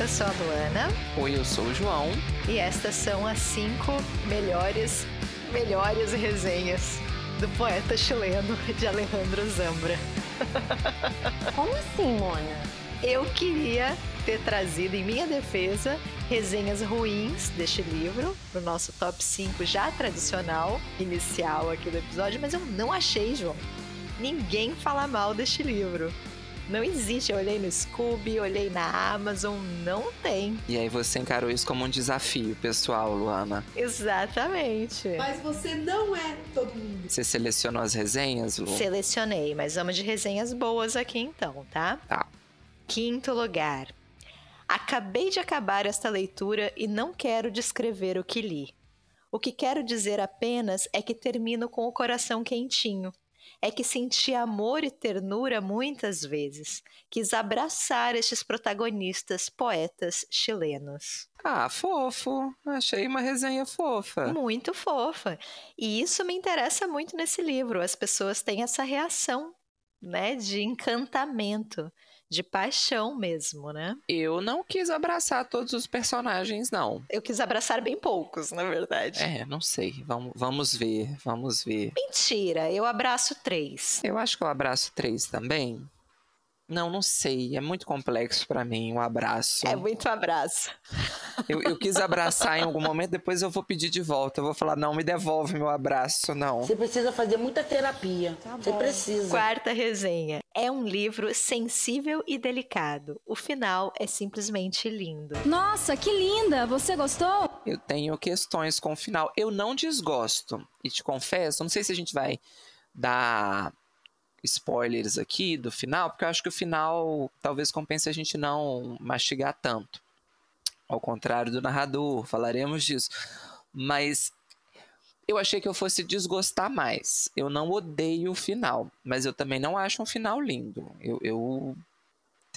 eu sou a Luana. Oi, eu sou o João. E estas são as 5 melhores resenhas do poeta chileno de Alejandro Zambra. Como assim, Mona? Eu queria ter trazido, em minha defesa, resenhas ruins deste livro, pro nosso top 5 já tradicional, inicial aqui do episódio, mas eu não achei, João, ninguém fala mal deste livro. Não existe, eu olhei no Scooby, olhei na Amazon, não tem. E aí você encarou isso como um desafio pessoal, Luana. Exatamente. Mas você não é todo mundo. Você selecionou as resenhas, Lu? Selecionei, mas vamos de resenhas boas aqui então, tá? Tá. 5º lugar. Acabei de acabar esta leitura e não quero descrever o que li. O que quero dizer apenas é que termino com o coração quentinho. É que senti amor e ternura muitas vezes. Quis abraçar estes protagonistas poetas chilenos. Ah, fofo. Achei uma resenha fofa. Muito fofa. E isso me interessa muito nesse livro. As pessoas têm essa reação, né, de encantamento, de paixão mesmo, né? Eu não quis abraçar todos os personagens, não. Eu quis abraçar bem poucos, na verdade. Não sei. Vamos ver. Mentira, eu abraço 3. Eu acho que eu abraço 3 também. Não sei. É muito complexo pra mim o abraço. É muito abraço. Eu quis abraçar em algum momento, depois eu vou pedir de volta. Eu vou falar, não, me devolve meu abraço, não. Você precisa fazer muita terapia. Você precisa. 4ª resenha. É um livro sensível e delicado. O final é simplesmente lindo. Nossa, que linda! Você gostou? Eu tenho questões com o final. Eu não desgosto. E te confesso, não sei se a gente vai dar spoilers aqui do final, porque eu acho que o final talvez compense a gente não mastigar tanto. Ao contrário do narrador, falaremos disso. Mas eu achei que eu fosse desgostar mais. Eu não odeio o final, mas eu também não acho um final lindo. Eu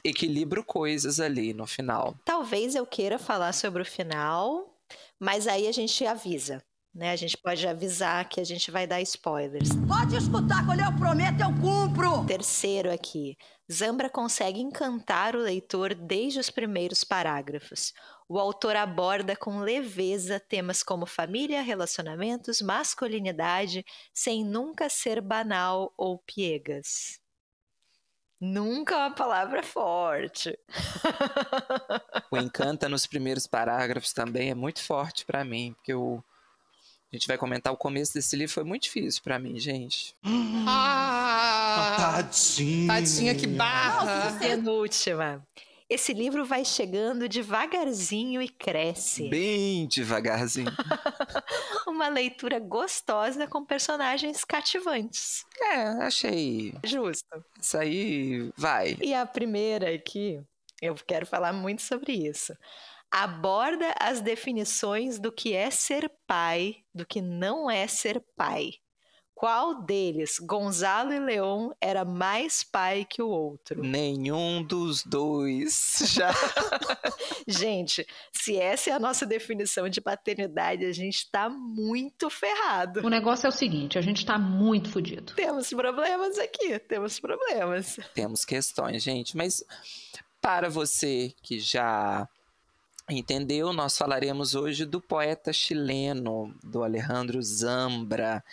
equilibro coisas ali no final. Talvez eu queira falar sobre o final, mas aí a gente avisa, né? A gente pode avisar que a gente vai dar spoilers. Pode escutar, quando eu prometo, eu cumpro. 3º aqui. Zambra consegue encantar o leitor desde os primeiros parágrafos. O autor aborda com leveza temas como família, relacionamentos, masculinidade, sem nunca ser banal ou piegas. Nunca é uma palavra forte. O encanta nos primeiros parágrafos também é muito forte pra mim, porque a gente vai comentar o começo desse livro, foi muito difícil pra mim, gente. Tadinha, que barra. Penúltima. Esse livro vai chegando devagarzinho e cresce. Bem devagarzinho. Uma leitura gostosa com personagens cativantes. Achei. Justo. Isso aí vai. E a primeira aqui, eu quero falar muito sobre isso. Aborda as definições do que é ser pai, do que não é ser pai. Qual deles, Gonzalo e Leon, era mais pai que o outro? Nenhum dos dois já. Gente, se essa é a nossa definição de paternidade, a gente tá muito ferrado. O negócio é o seguinte, a gente tá muito fodido. Temos problemas aqui, temos problemas. Temos questões, gente, mas para você que já entendeu, nós falaremos hoje do poeta chileno, do Alejandro Zambra.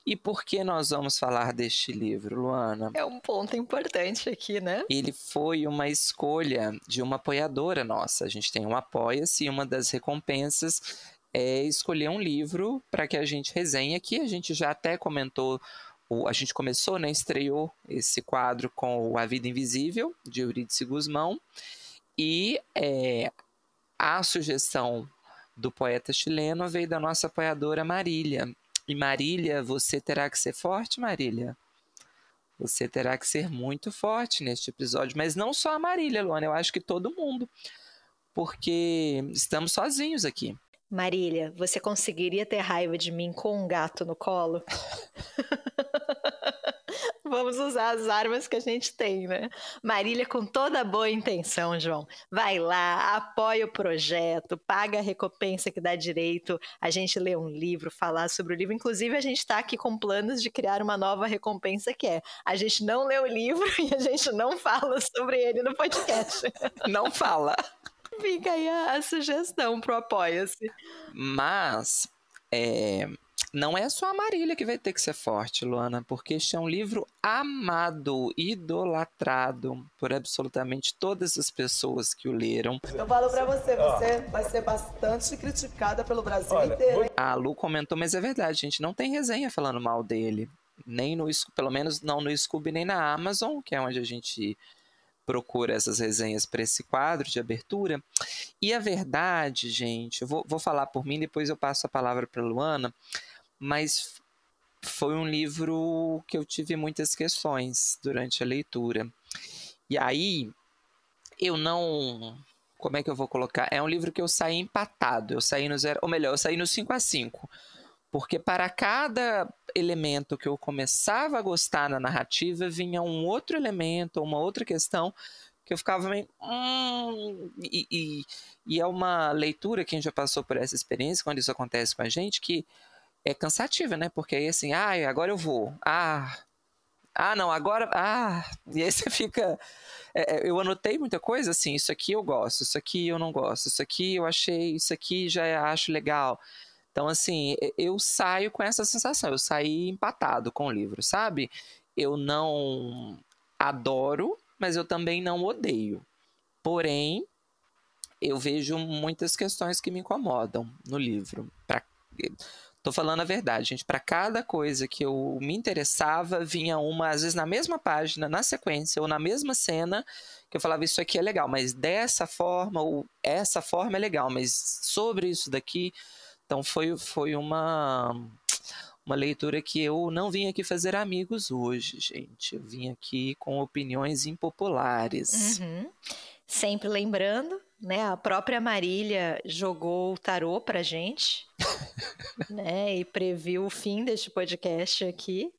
E por que nós vamos falar deste livro, Luana? É um ponto importante aqui, né? Ele foi uma escolha de uma apoiadora nossa. A gente tem um Apoia-se e uma das recompensas é escolher um livro para que a gente resenhe aqui. A gente já até comentou, a gente começou, né, estreou esse quadro com o A Vida Invisível, de Eurídice Guzmão. E a sugestão do poeta chileno veio da nossa apoiadora Marília. E Marília, você terá que ser forte, Marília. Você terá que ser muito forte neste episódio. Mas não só a Marília, Luana, eu acho que todo mundo. Porque estamos sozinhos aqui. Marília, você conseguiria ter raiva de mim com um gato no colo? Vamos usar as armas que a gente tem, né? Marília, com toda a boa intenção, João, vai lá, apoia o projeto, paga a recompensa que dá direito a gente ler um livro, falar sobre o livro. Inclusive, a gente está aqui com planos de criar uma nova recompensa que é: a gente não lê o livro e a gente não fala sobre ele no podcast. Não fala. Fica aí a sugestão pro Apoia-se. Mas não é só a Marília que vai ter que ser forte, Luana, porque este é um livro amado, idolatrado por absolutamente todas as pessoas que o leram. Eu falo pra você, você vai ser bastante criticada pelo Brasil inteiro. A Lu comentou, mas é verdade, gente, não tem resenha falando mal dele. Nem pelo menos não no Scooby, nem na Amazon, que é onde a gente procura essas resenhas para esse quadro de abertura. E a verdade, gente, eu vou falar por mim, depois eu passo a palavra para Luana, mas foi um livro que eu tive muitas questões durante a leitura. E aí, eu não... Como é que eu vou colocar? É um livro que eu saí empatado, eu saí no 0, ou melhor, eu saí no 5-5. Porque para cada elemento que eu começava a gostar na narrativa, vinha um outro elemento, uma outra questão, que eu ficava meio... E é uma leitura, quem já passou por essa experiência, quando isso acontece com a gente, que é cansativa, né? Porque aí assim, agora eu vou. Não, agora... E aí você fica... eu anotei muita coisa, assim, isso aqui eu gosto, isso aqui eu não gosto, isso aqui eu achei, isso aqui já acho legal. Então, assim, eu saio com essa sensação, eu saí empatado com o livro, sabe? Eu não adoro, mas eu também não odeio. Porém, eu vejo muitas questões que me incomodam no livro. Tô falando a verdade, gente. Para cada coisa que eu me interessava, vinha uma, às vezes na mesma página, na sequência, ou na mesma cena, que eu falava, isso aqui é legal, mas dessa forma, ou essa forma é legal, mas sobre isso daqui... Então foi uma leitura que eu não vim aqui fazer amigos hoje, gente. Eu vim aqui com opiniões impopulares. Uhum. Sempre lembrando, né? A própria Marília jogou o tarô pra gente, né? E previu o fim deste podcast aqui.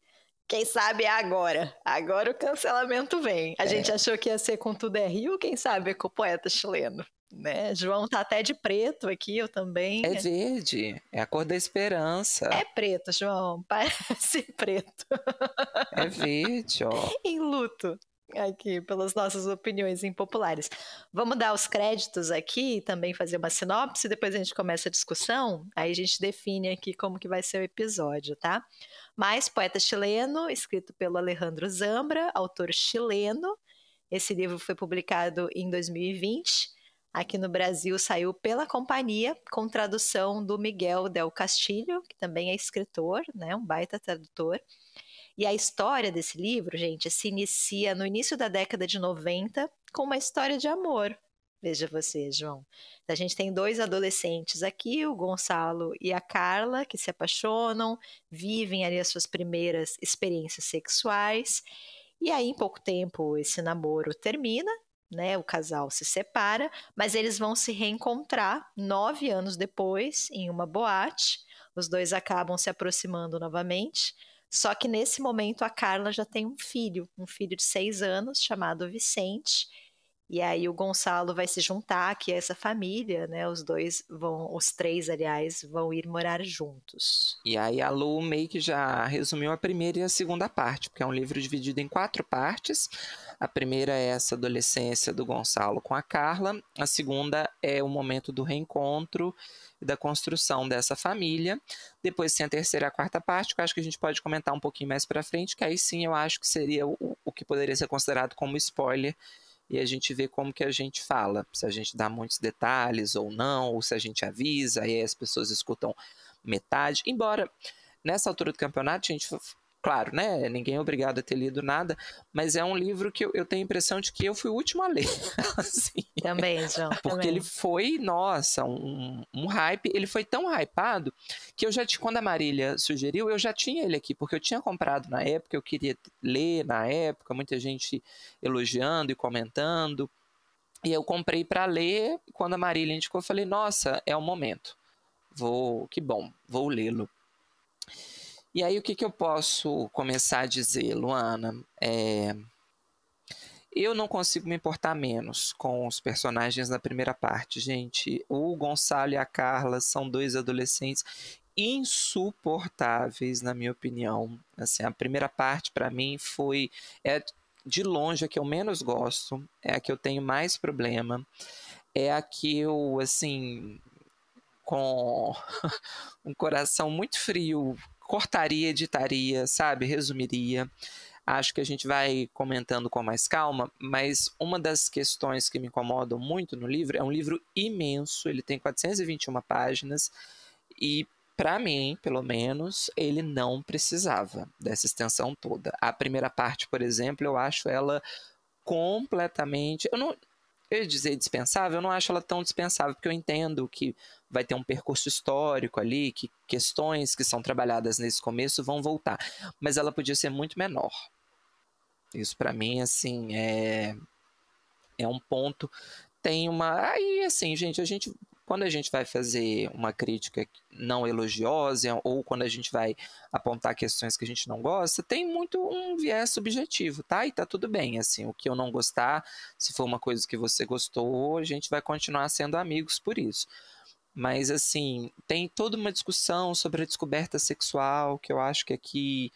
Quem sabe é agora. Agora o cancelamento vem. A gente achou que ia ser com Tudo é Rio, quem sabe é com o poeta chileno. Né? João tá até de preto aqui, eu também. É verde, é a cor da esperança. É preto, João, parece preto. É verde, ó. Em luto, aqui, pelas nossas opiniões impopulares. Vamos dar os créditos aqui e também fazer uma sinopse, depois a gente começa a discussão, aí a gente define aqui como que vai ser o episódio, tá? Mas Poeta Chileno, escrito pelo Alejandro Zambra, autor chileno. Esse livro foi publicado em 2020. Aqui no Brasil saiu pela Companhia, com tradução do Miguel Del Castillo, que também é escritor, né, um baita tradutor. E a história desse livro, gente, se inicia no início da década de 90 com uma história de amor. Veja você, João. A gente tem 2 adolescentes aqui, o Gonçalo e a Carla, que se apaixonam, vivem ali as suas primeiras experiências sexuais. E aí, em pouco tempo, esse namoro termina, né, o casal se separa, mas eles vão se reencontrar 9 anos depois em uma boate. Os 2 acabam se aproximando novamente, só que nesse momento a Carla já tem um filho de 6 anos chamado Vicente. E aí o Gonçalo vai se juntar aqui a essa família, né? Os 3, aliás, vão ir morar juntos. E aí a Lu meio que já resumiu a primeira e a segunda parte, porque é um livro dividido em 4 partes. A primeira é essa adolescência do Gonçalo com a Carla. A segunda é o momento do reencontro e da construção dessa família. Depois tem a terceira e a quarta parte, que eu acho que a gente pode comentar um pouquinho mais para frente, que aí sim eu acho que seria o que poderia ser considerado como spoiler. E a gente vê como que a gente fala, se a gente dá muitos detalhes ou não, ou se a gente avisa, aí as pessoas escutam metade. Embora, nessa altura do campeonato, a gente, claro, né, ninguém é obrigado a ter lido nada, mas é um livro que eu tenho a impressão de que eu fui o último a ler. Assim. Também, João. Porque ele foi, nossa, um hype. Ele foi tão hypado que eu já tinha, quando a Marília sugeriu, eu já tinha ele aqui, porque eu tinha comprado na época, eu queria ler na época, muita gente elogiando e comentando. E eu comprei para ler, e quando a Marília indicou, eu falei, nossa, é o momento. Que bom, vou lê-lo. E aí, o que eu posso começar a dizer, Luana? Eu não consigo me importar menos com os personagens na primeira parte, gente. O Gonçalo e a Carla são 2 adolescentes insuportáveis, na minha opinião. Assim, a primeira parte, para mim, é de longe a que eu menos gosto, é a que eu tenho mais problema. é a que eu, assim, com um coração muito frio, cortaria, editaria, sabe? Resumiria. Acho que a gente vai comentando com mais calma, mas uma das questões que me incomodam muito no livro é um livro imenso, ele tem 421 páginas e, para mim, pelo menos, ele não precisava dessa extensão toda. A primeira parte, por exemplo, eu acho ela completamente... Eu ia dizer dispensável, eu não acho ela tão dispensável, porque eu entendo que vai ter um percurso histórico ali, que questões que são trabalhadas nesse começo vão voltar. Mas ela podia ser muito menor. Isso para mim, assim, é um ponto. Tem uma... Aí, assim, gente, quando a gente vai fazer uma crítica não elogiosa, ou quando a gente vai apontar questões que a gente não gosta, tem muito um viés subjetivo, tá? E tá tudo bem, assim, o que eu não gostar, se for uma coisa que você gostou, a gente vai continuar sendo amigos por isso. Mas, assim, tem toda uma discussão sobre a descoberta sexual, que eu acho que aqui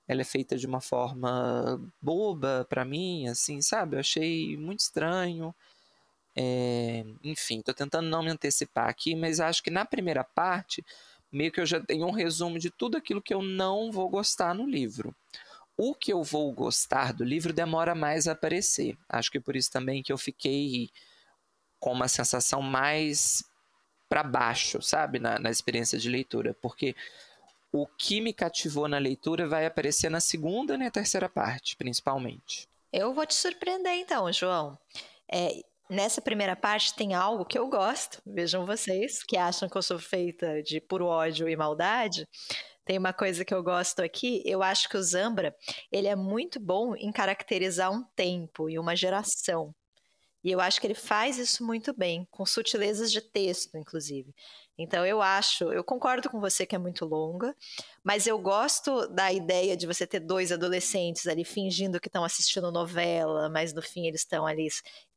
ela é feita de uma forma boba pra mim, assim, sabe? Eu achei muito estranho. Enfim, tô tentando não me antecipar aqui, mas acho que na primeira parte, meio que eu já tenho um resumo de tudo aquilo que eu não vou gostar no livro. O que eu vou gostar do livro demora mais a aparecer. Acho que por isso também que eu fiquei com uma sensação mais para baixo, sabe, na experiência de leitura, porque o que me cativou na leitura vai aparecer na segunda e na terceira parte, principalmente. Eu vou te surpreender então, João. Nessa primeira parte tem algo que eu gosto, vejam vocês, que acham que eu sou feita de puro ódio e maldade. Tem uma coisa que eu gosto aqui, eu acho que o Zambra, ele é muito bom em caracterizar um tempo e uma geração. E eu acho que ele faz isso muito bem, com sutilezas de texto, inclusive. Então eu concordo com você que é muito longa, mas eu gosto da ideia de você ter dois adolescentes ali fingindo que estão assistindo novela, mas no fim eles estão ali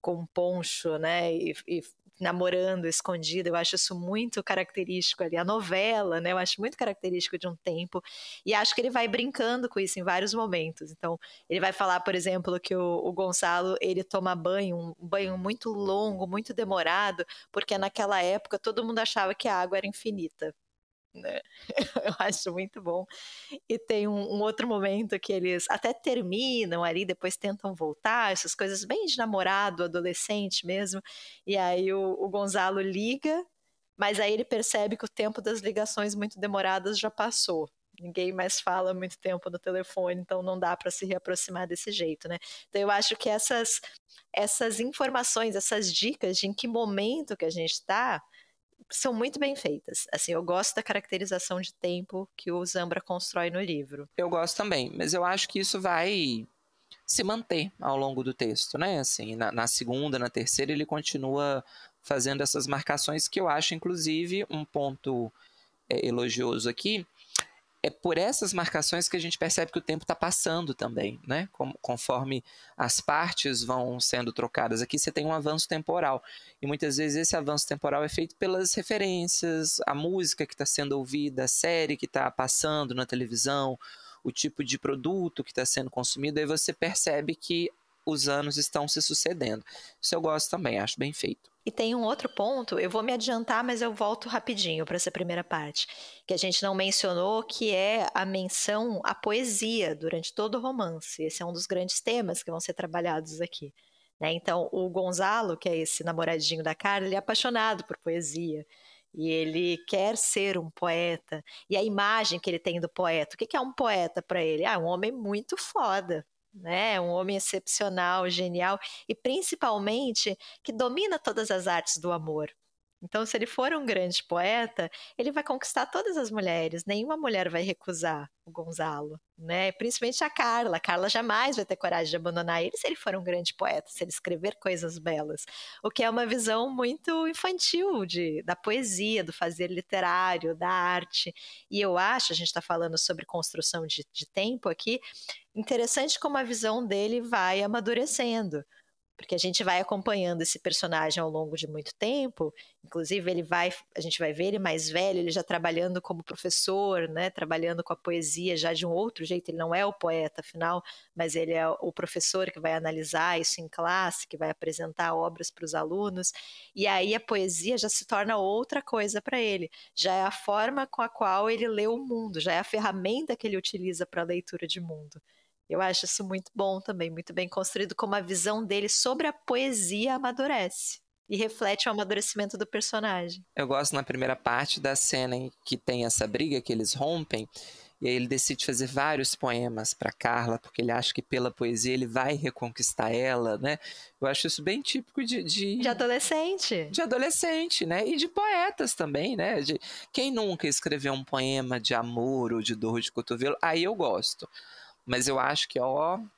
com um poncho, né, e namorando escondido. Eu acho isso muito característico ali, a novela, né, eu acho muito característico de um tempo, e acho que ele vai brincando com isso em vários momentos. Então ele vai falar, por exemplo, que o Gonçalo, ele toma banho, um banho muito longo, muito demorado, porque naquela época todo mundo achava que a água era infinita, né? Eu acho muito bom. E tem um outro momento que eles até terminam ali, depois tentam voltar, essas coisas bem de namorado, adolescente mesmo. E aí o Gonzalo liga, mas aí ele percebe que o tempo das ligações muito demoradas já passou. Ninguém mais fala muito tempo no telefone, então não dá para se reaproximar desse jeito, né? Então eu acho que essas informações, essas dicas de em que momento que a gente está, são muito bem feitas. Assim, eu gosto da caracterização de tempo que o Zambra constrói no livro. Eu gosto também, mas eu acho que isso vai se manter ao longo do texto, né? Assim, na segunda, na terceira, ele continua fazendo essas marcações que eu acho, inclusive, um ponto elogioso aqui. É por essas marcações que a gente percebe que o tempo está passando também, né? Conforme as partes vão sendo trocadas. Aqui você tem um avanço temporal. E muitas vezes esse avanço temporal é feito pelas referências, a música que está sendo ouvida, a série que está passando na televisão, o tipo de produto que está sendo consumido. Aí você percebe que os anos estão se sucedendo. Isso eu gosto também, acho bem feito. E tem um outro ponto, eu vou me adiantar, mas eu volto rapidinho para essa primeira parte, que a gente não mencionou, que é a menção à poesia durante todo o romance. Esse é um dos grandes temas que vão ser trabalhados aqui, né? Então, o Gonzalo, que é esse namoradinho da Carla, ele é apaixonado por poesia. E ele quer ser um poeta. E a imagem que ele tem do poeta, o que é um poeta para ele? Um homem muito foda, né? Um homem excepcional, genial e principalmente que domina todas as artes do amor. Então, se ele for um grande poeta, ele vai conquistar todas as mulheres. Nenhuma mulher vai recusar o Gonzalo, né? Principalmente a Carla. A Carla jamais vai ter coragem de abandonar ele se ele for um grande poeta, se ele escrever coisas belas. O que é uma visão muito infantil da poesia, do fazer literário, da arte. E eu acho, a gente está falando sobre construção de tempo aqui, interessante como a visão dele vai amadurecendo. Porque a gente vai acompanhando esse personagem ao longo de muito tempo, inclusive a gente vai ver ele mais velho, ele já trabalhando como professor, né, trabalhando com a poesia já de um outro jeito, ele não é o poeta, afinal, mas ele é o professor que vai analisar isso em classe, que vai apresentar obras para os alunos, e aí a poesia já se torna outra coisa para ele, já é a forma com a qual ele lê o mundo, já é a ferramenta que ele utiliza para a leitura de mundo. Eu acho isso muito bom também, muito bem construído, como a visão dele sobre a poesia amadurece e reflete o amadurecimento do personagem. Eu gosto na primeira parte da cena em que tem essa briga, que eles rompem, e aí ele decide fazer vários poemas para Carla, porque ele acha que pela poesia ele vai reconquistar ela, né? Eu acho isso bem típico de adolescente. De adolescente, né? E de poetas também, né? Quem nunca escreveu um poema de amor ou de dor de cotovelo? Aí eu gosto. Mas eu acho que,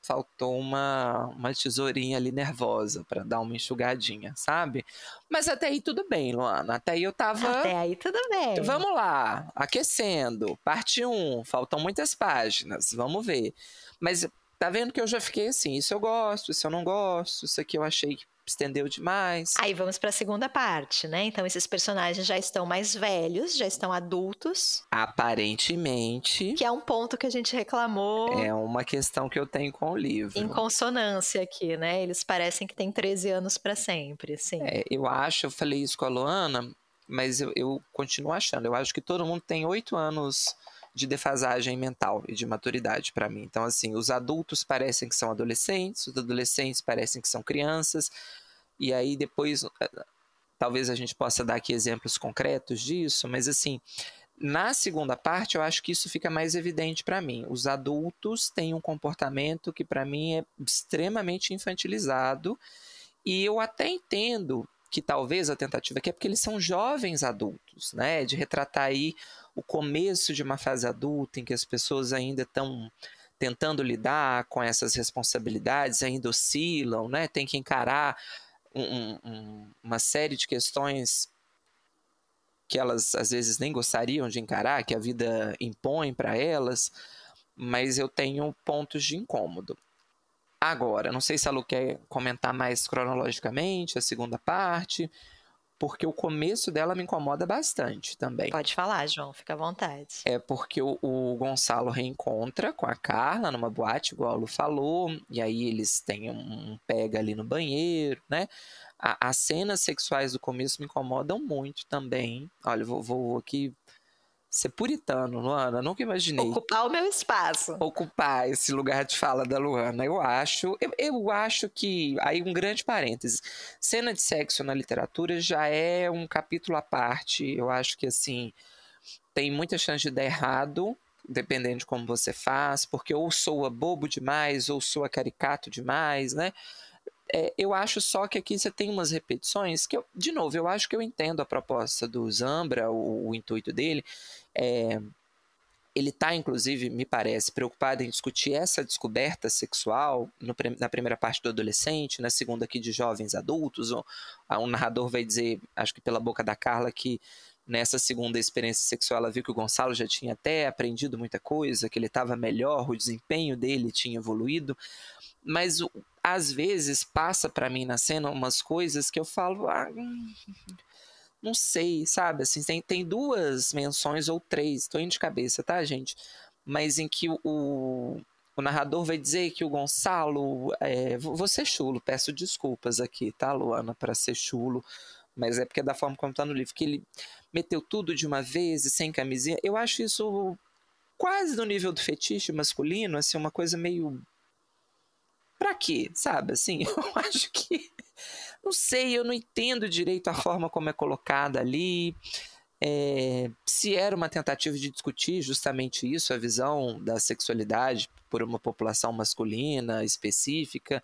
faltou uma tesourinha ali nervosa para dar uma enxugadinha, sabe? Mas até aí tudo bem, Luana. Até aí eu tava... Até aí tudo bem. Vamos lá, aquecendo. Parte 1, faltam muitas páginas, vamos ver. Mas tá vendo que eu já fiquei assim, isso eu gosto, isso eu não gosto, isso aqui eu achei que estendeu demais. Aí vamos para a segunda parte, né? Então esses personagens já estão mais velhos, já estão adultos. Aparentemente. Que é um ponto que a gente reclamou. É uma questão que eu tenho com o livro. Em consonância aqui, né? Eles parecem que têm 13 anos para sempre, sim. Eu falei isso com a Luana, mas eu continuo achando. Eu acho que todo mundo tem 8 anos de defasagem mental e de maturidade para mim. Então, assim, os adultos parecem que são adolescentes, os adolescentes parecem que são crianças, e aí depois, talvez a gente possa dar aqui exemplos concretos disso, mas assim, na segunda parte eu acho que isso fica mais evidente para mim. Os adultos têm um comportamento que para mim é extremamente infantilizado, e eu até entendo que talvez a tentativa aqui é porque eles são jovens adultos, né? De retratar aí o começo de uma fase adulta em que as pessoas ainda estão tentando lidar com essas responsabilidades, ainda oscilam, né? Tem que encarar uma série de questões que elas às vezes nem gostariam de encarar, que a vida impõe para elas, mas eu tenho pontos de incômodo. Agora, não sei se a Lu quer comentar mais cronologicamente a segunda parte, porque o começo dela me incomoda bastante também. Pode falar, João, fica à vontade. É porque o Gonçalo reencontra com a Carla numa boate, igual a Lu falou, e aí eles têm um pega ali no banheiro, né? As cenas sexuais do começo me incomodam muito também. Olha, vou aqui ser puritano, Luana, nunca imaginei. Ocupar o meu espaço. Ocupar esse lugar de fala da Luana. Eu acho que, aí um grande parêntese, cena de sexo na literatura já é um capítulo à parte. Eu acho que, assim, tem muita chance de dar errado, dependendo de como você faz, porque ou soa bobo demais, ou soa caricato demais, né? Eu acho só que aqui você tem umas repetições que, de novo, eu acho que eu entendo a proposta do Zambra, o intuito dele. Ele está, inclusive, me parece, preocupado em discutir essa descoberta sexual na primeira parte do adolescente, na segunda aqui de jovens adultos. Um narrador vai dizer, acho que pela boca da Carla, que nessa segunda experiência sexual ela viu que o Gonçalo já tinha até aprendido muita coisa, que ele estava melhor, o desempenho dele tinha evoluído. Mas às vezes passa para mim na cena umas coisas que eu falo, não sei, sabe? Assim, tem 2 menções ou 3, estou indo de cabeça, tá, gente? Mas em que o narrador vai dizer que o Gonçalo, vou ser chulo, peço desculpas aqui, tá, Luana, para ser chulo, mas é porque é da forma como tá no livro, que ele meteu tudo de uma vez e sem camisinha. Eu acho isso quase no nível do fetiche masculino, assim, uma coisa meio... Pra quê? Sabe, assim, eu acho que... Não sei, eu não entendo direito a forma como é colocada ali. Se era uma tentativa de discutir justamente isso, a visão da sexualidade por uma população masculina específica.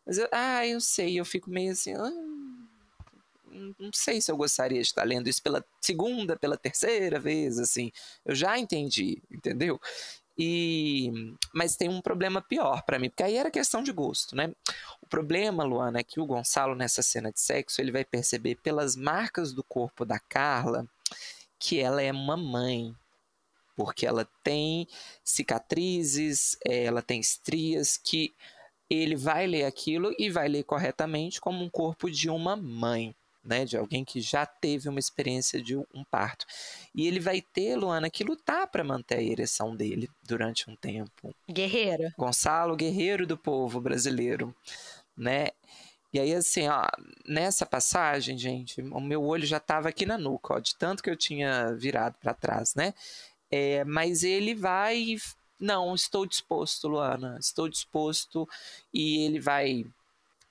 Mas eu sei, eu fico meio assim... não sei se eu gostaria de estar lendo isso pela segunda, pela terceira vez, assim. Eu já entendi, entendeu? Mas tem um problema pior para mim, porque aí era questão de gosto, né? O problema, Luana, é que o Gonçalo, nessa cena de sexo, ele vai perceber pelas marcas do corpo da Carla que ela é uma mãe, porque ela tem cicatrizes, ela tem estrias que ele vai ler aquilo e vai ler corretamente como um corpo de uma mãe, né, de alguém que já teve uma experiência de um parto. E ele vai ter, Luana, que lutar para manter a ereção dele durante um tempo. Guerreira. Gonçalo, guerreiro do povo brasileiro, né? E aí, assim, ó, nessa passagem, gente, o meu olho já estava aqui na nuca, ó, de tanto que eu tinha virado para trás, né? Mas ele vai... Não, estou disposto, Luana, estou disposto. E ele vai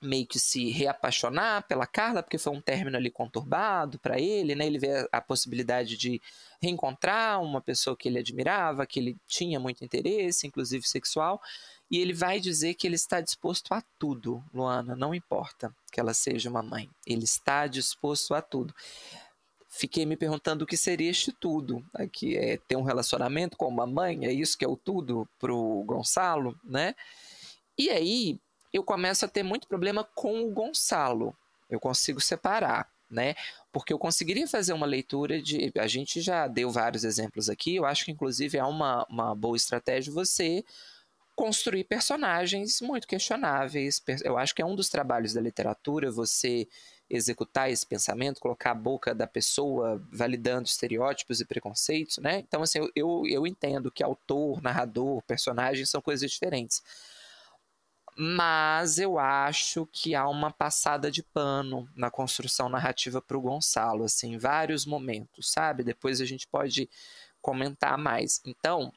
meio que se reapaixonar pela Carla, porque foi um término ali conturbado para ele, né? Ele vê a possibilidade de reencontrar uma pessoa que ele admirava, que ele tinha muito interesse, inclusive sexual, e ele vai dizer que ele está disposto a tudo, Luana, não importa que ela seja uma mãe, ele está disposto a tudo. Fiquei me perguntando o que seria este tudo, aqui é ter um relacionamento com uma mãe, é isso que é o tudo pro Gonçalo, né? E aí eu começo a ter muito problema com o Gonçalo. Eu consigo separar, né? Porque eu conseguiria fazer uma leitura de... A gente já deu vários exemplos aqui. Eu acho que, inclusive, é uma boa estratégia você construir personagens muito questionáveis. Eu acho que é um dos trabalhos da literatura você executar esse pensamento, colocar a boca da pessoa validando estereótipos e preconceitos, né? Então, assim, eu entendo que autor, narrador, personagem são coisas diferentes. Mas eu acho que há uma passada de pano na construção narrativa para o Gonçalo, assim, em vários momentos, sabe? Depois a gente pode comentar mais. Então,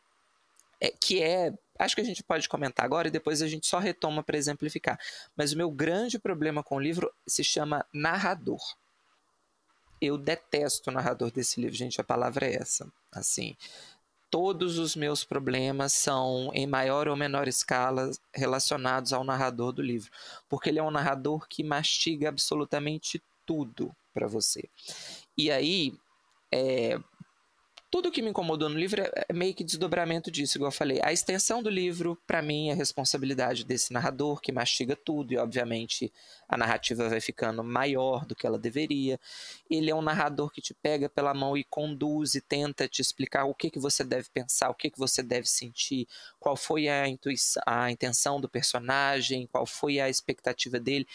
acho que a gente pode comentar agora e depois a gente só retoma para exemplificar. Mas o meu grande problema com o livro se chama narrador. Eu detesto o narrador desse livro, gente, a palavra é essa. Assim, todos os meus problemas são, em maior ou menor escala, relacionados ao narrador do livro. Porque ele é um narrador que mastiga absolutamente tudo para você. E aí, tudo que me incomodou no livro é meio que desdobramento disso, igual eu falei. A extensão do livro, para mim, é responsabilidade desse narrador, que mastiga tudo, e obviamente a narrativa vai ficando maior do que ela deveria. Ele é um narrador que te pega pela mão e conduz e tenta te explicar o que você deve pensar, o que você deve sentir, qual foi a intenção do personagem, qual foi a expectativa dele.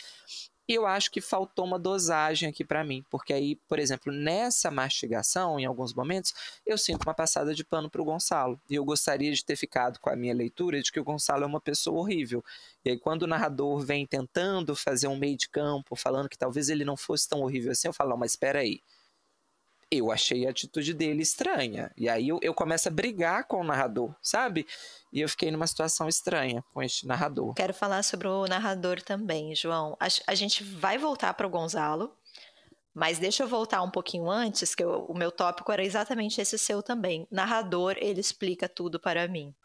E eu acho que faltou uma dosagem aqui para mim, porque aí, por exemplo, nessa mastigação, em alguns momentos, eu sinto uma passada de pano para o Gonçalo. E eu gostaria de ter ficado com a minha leitura de que o Gonçalo é uma pessoa horrível. E aí, quando o narrador vem tentando fazer um meio de campo, falando que talvez ele não fosse tão horrível assim, eu falo, não, mas espera aí. Eu achei a atitude dele estranha. E aí eu começo a brigar com o narrador, sabe? E eu fiquei numa situação estranha com este narrador. Quero falar sobre o narrador também, João. A gente vai voltar para o Gonçalo, mas deixa eu voltar um pouquinho antes, que o meu tópico era exatamente esse seu também. Narrador, ele explica tudo para mim.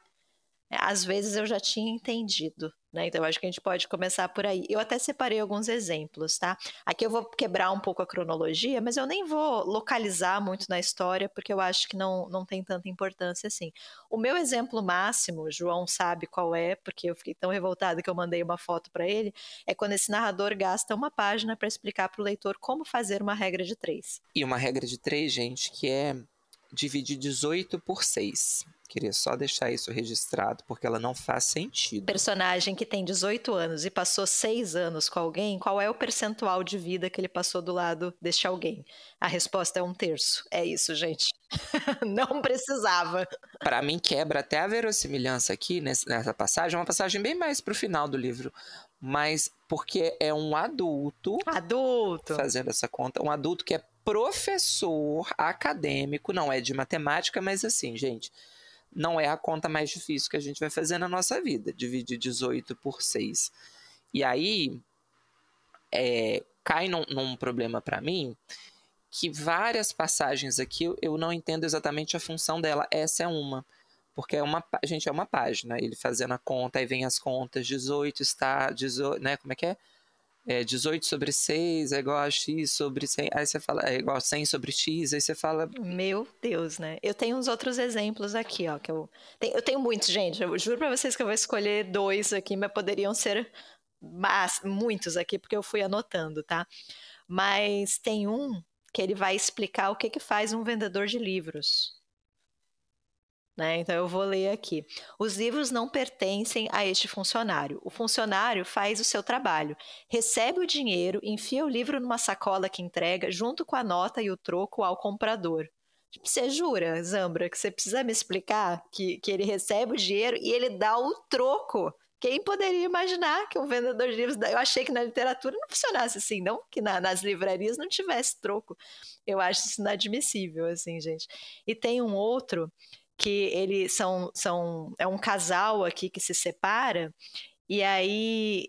Às vezes eu já tinha entendido, né? Então acho que a gente pode começar por aí. Eu até separei alguns exemplos, tá? Aqui eu vou quebrar um pouco a cronologia, mas eu nem vou localizar muito na história, porque eu acho que não tem tanta importância assim. O meu exemplo máximo, o João sabe qual é, porque eu fiquei tão revoltada que eu mandei uma foto para ele, é quando esse narrador gasta uma página para explicar para o leitor como fazer uma regra de 3. E uma regra de 3, gente, que é dividir 18 por 6. Queria só deixar isso registrado, porque ela não faz sentido. Personagem que tem 18 anos e passou 6 anos com alguém, qual é o percentual de vida que ele passou do lado deste alguém? A resposta é 1/3. É isso, gente. Não precisava. Para mim, quebra até a verossimilhança aqui nessa passagem. É uma passagem bem mais pro final do livro. Mas porque é um adulto fazendo essa conta. Um adulto que é professor acadêmico, não é de matemática, mas assim, gente, não é a conta mais difícil que a gente vai fazer na nossa vida, dividir 18 por 6. E aí, cai num problema para mim, que várias passagens aqui eu não entendo exatamente a função dela. Essa é uma, porque é uma página, ele fazendo a conta, aí vem as contas, 18 está, 18, né, como é que é? 18 sobre 6 é igual a x sobre 100, aí você fala, é igual a 100 sobre x, aí você fala... Meu Deus, né? Eu tenho uns outros exemplos aqui, ó, que eu tenho muitos, gente, eu juro pra vocês que eu vou escolher 2 aqui, mas poderiam ser muitos aqui, porque eu fui anotando, tá? Mas tem um que ele vai explicar o que faz um vendedor de livros. né? Então eu vou ler aqui. Os livros não pertencem a este funcionário. O funcionário faz o seu trabalho, recebe o dinheiro, enfia o livro numa sacola que entrega, junto com a nota e o troco ao comprador. Você jura, Zambra, que você precisa me explicar que ele recebe o dinheiro e ele dá o troco? Quem poderia imaginar que um vendedor de livros... Eu achei que na literatura não funcionasse assim, não que nas livrarias não tivesse troco. Eu acho isso inadmissível, assim, gente. E tem um outro que eles é um casal aqui que se separa, e aí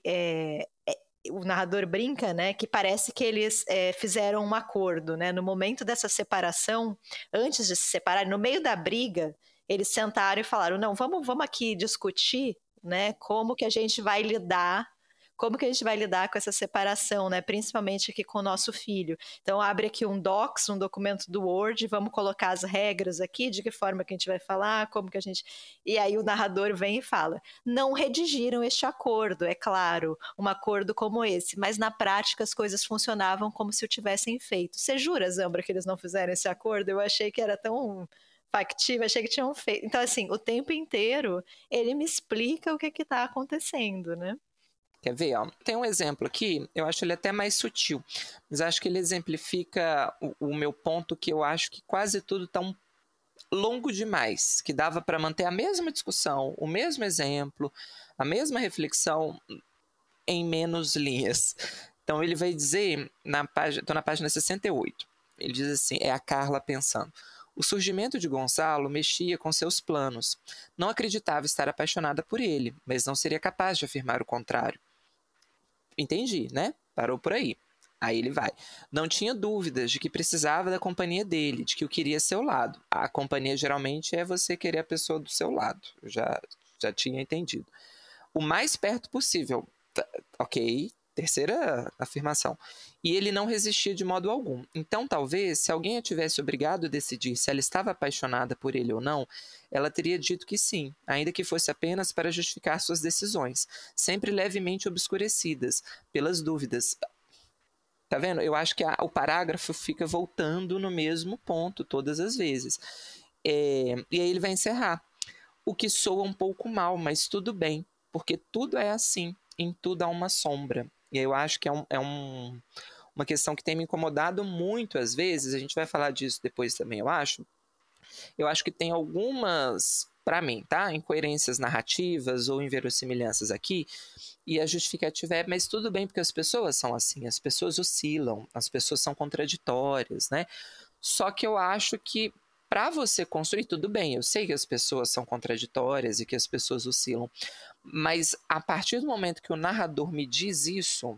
o narrador brinca, né, que parece que eles fizeram um acordo, né, no momento dessa separação, antes de se separar, no meio da briga, eles sentaram e falaram, não, vamos aqui discutir, né, como que a gente vai lidar com essa separação, né? Principalmente aqui com o nosso filho. Então, abre aqui um Docs, um documento do Word, vamos colocar as regras aqui, de que forma que a gente vai falar, como que a gente... E aí o narrador vem e fala, não redigiram este acordo, é claro, um acordo como esse, mas na prática as coisas funcionavam como se o tivessem feito. Você jura, Zambra, que eles não fizeram esse acordo? Eu achei que era tão... factível, achei que tinham feito. Então, assim, o tempo inteiro ele me explica o que está acontecendo, né? Quer ver? Ó? Tem um exemplo aqui, eu acho ele até mais sutil, mas acho que ele exemplifica o meu ponto, que eu acho que quase tudo está longo demais, que dava para manter a mesma discussão, o mesmo exemplo, a mesma reflexão em menos linhas. Então ele vai dizer, estou na página 68, ele diz assim, é a Carla pensando. O surgimento de Gonçalo mexia com seus planos. Não acreditava estar apaixonada por ele, mas não seria capaz de afirmar o contrário. Entendi, né? Parou por aí. Aí ele vai. Não tinha dúvidas de que precisava da companhia dele, de que o queria ao seu lado. A companhia geralmente é você querer a pessoa do seu lado. Eu já tinha entendido. O mais perto possível. Ok, terceira afirmação. E ele não resistia de modo algum. Então, talvez, se alguém a tivesse obrigado a decidir se ela estava apaixonada por ele ou não, ela teria dito que sim, ainda que fosse apenas para justificar suas decisões, sempre levemente obscurecidas pelas dúvidas. Tá vendo? Eu acho que o parágrafo fica voltando no mesmo ponto todas as vezes. E aí ele vai encerrar. O que soa um pouco mal, mas tudo bem, porque tudo é assim, em tudo há uma sombra. E eu acho que uma questão que tem me incomodado muito às vezes, a gente vai falar disso depois também, eu acho. Eu acho que tem algumas, para mim, tá? Incoerências narrativas ou inverossimilhanças aqui, e a justificativa é, mas tudo bem, porque as pessoas são assim, as pessoas oscilam, as pessoas são contraditórias, né? Só que eu acho que para você construir, tudo bem, eu sei que as pessoas são contraditórias e que as pessoas oscilam, mas a partir do momento que o narrador me diz isso,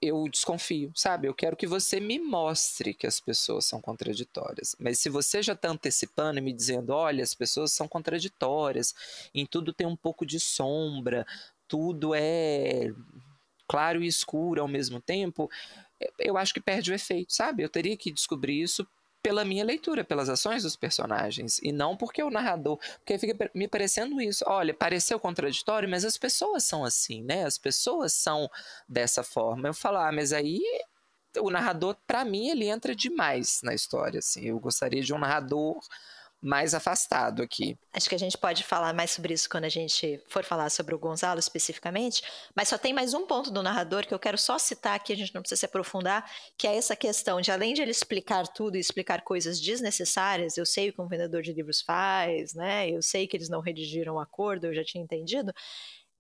eu desconfio, sabe? Eu quero que você me mostre que as pessoas são contraditórias. Mas se você já está antecipando e me dizendo, olha, as pessoas são contraditórias, em tudo tem um pouco de sombra, tudo é claro e escuro ao mesmo tempo, eu acho que perde o efeito, sabe? Eu teria que descobrir isso pela minha leitura, pelas ações dos personagens, e não porque o narrador, porque fica me parecendo isso, olha, pareceu contraditório, mas as pessoas são assim, né, as pessoas são dessa forma, eu falo, mas aí o narrador, para mim, ele entra demais na história, assim, eu gostaria de um narrador mais afastado aqui. Acho que a gente pode falar mais sobre isso quando a gente for falar sobre o Gonzalo especificamente, mas só tem mais um ponto do narrador que eu quero só citar aqui, a gente não precisa se aprofundar, que é essa questão de, além de ele explicar tudo e explicar coisas desnecessárias, eu sei o que um vendedor de livros faz, né? Eu sei que eles não redigiram o acordo, eu já tinha entendido.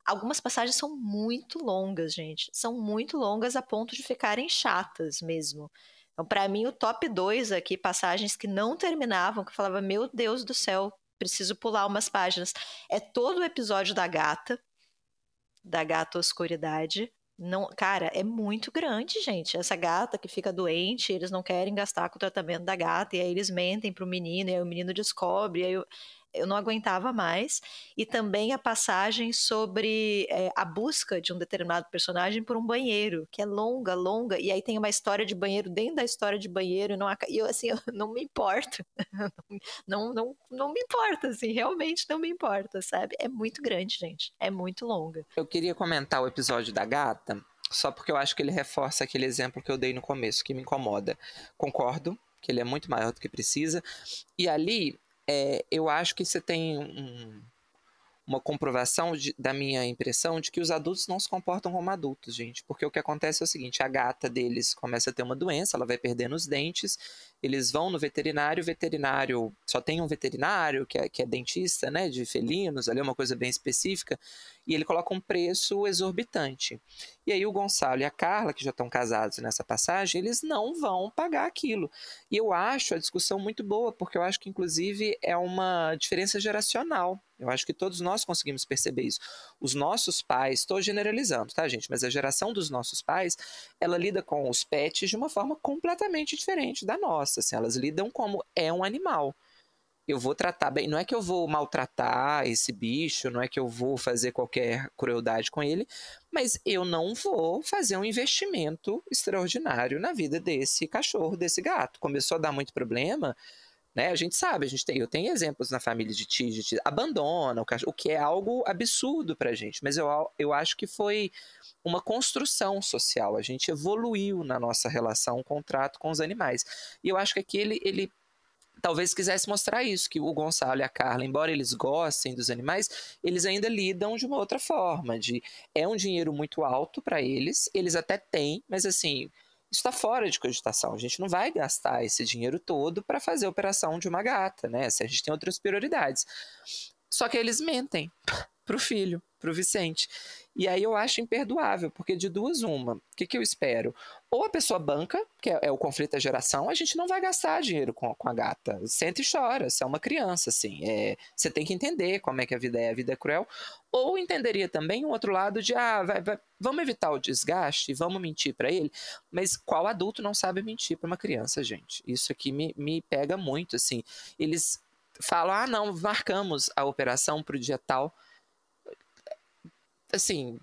Algumas passagens são muito longas, gente. São muito longas a ponto de ficarem chatas mesmo. Então, para mim, o top 2 aqui, passagens que não terminavam, que eu falava, meu Deus do céu, preciso pular umas páginas. É todo o episódio da gata oscuridade. Não, cara, é muito grande, gente. Essa gata que fica doente, eles não querem gastar com o tratamento da gata, e aí eles mentem pro menino, e aí o menino descobre, e aí eu não aguentava mais. E também a passagem sobre a busca de um determinado personagem por um banheiro, que é longa, e aí tem uma história de banheiro dentro da história de banheiro, e eu, assim, eu não me importo. não me importa, assim, realmente não me importa, sabe? É muito grande, gente. É muito longa. Eu queria comentar o episódio da gata, só porque eu acho que ele reforça aquele exemplo que eu dei no começo, que me incomoda. Concordo que ele é muito maior do que precisa. E ali, eu acho que você tem uma comprovação da minha impressão de que os adultos não se comportam como adultos, gente. Porque o que acontece é o seguinte, a gata deles começa a ter uma doença, ela vai perdendo os dentes, eles vão no veterinário, o veterinário só tem um veterinário que é dentista, né, de felinos, ali é uma coisa bem específica, e ele coloca um preço exorbitante. E aí o Gonçalo e a Carla, que já estão casados nessa passagem, eles não vão pagar aquilo. E eu acho a discussão muito boa, porque eu acho que, inclusive, é uma diferença geracional. Eu acho que todos nós conseguimos perceber isso. Os nossos pais, estou generalizando, tá, gente? Mas a geração dos nossos pais, ela lida com os pets de uma forma completamente diferente da nossa. Assim, elas lidam como é um animal. Eu vou tratar bem, não é que eu vou maltratar esse bicho, não é que eu vou fazer qualquer crueldade com ele, mas eu não vou fazer um investimento extraordinário na vida desse cachorro, desse gato. Começou a dar muito problema, né? A gente sabe, eu tenho exemplos na família de tio, abandona o cachorro, o que é algo absurdo pra gente, mas eu acho que foi uma construção social, a gente evoluiu na nossa relação com o trato com os animais. E eu acho que aqui ele talvez quisesse mostrar isso, que o Gonçalo e a Carla, embora eles gostem dos animais, eles ainda lidam de uma outra forma, é um dinheiro muito alto para eles até têm, mas assim, isso está fora de cogitação, a gente não vai gastar esse dinheiro todo para fazer a operação de uma gata, né? Se a gente tem outras prioridades. Só que eles mentem pro filho, pro Vicente. E aí eu acho imperdoável, porque de duas uma, o que eu espero? Ou a pessoa banca, que é o conflito da geração, a gente não vai gastar dinheiro com a gata. Senta e chora, você é uma criança, assim. Você tem que entender como é que a vida é cruel. Ou entenderia também o outro lado de, vamos evitar o desgaste, vamos mentir para ele. Mas qual adulto não sabe mentir para uma criança, gente? Isso aqui me pega muito, assim. Eles falam, não, marcamos a operação pro dia tal. Assim,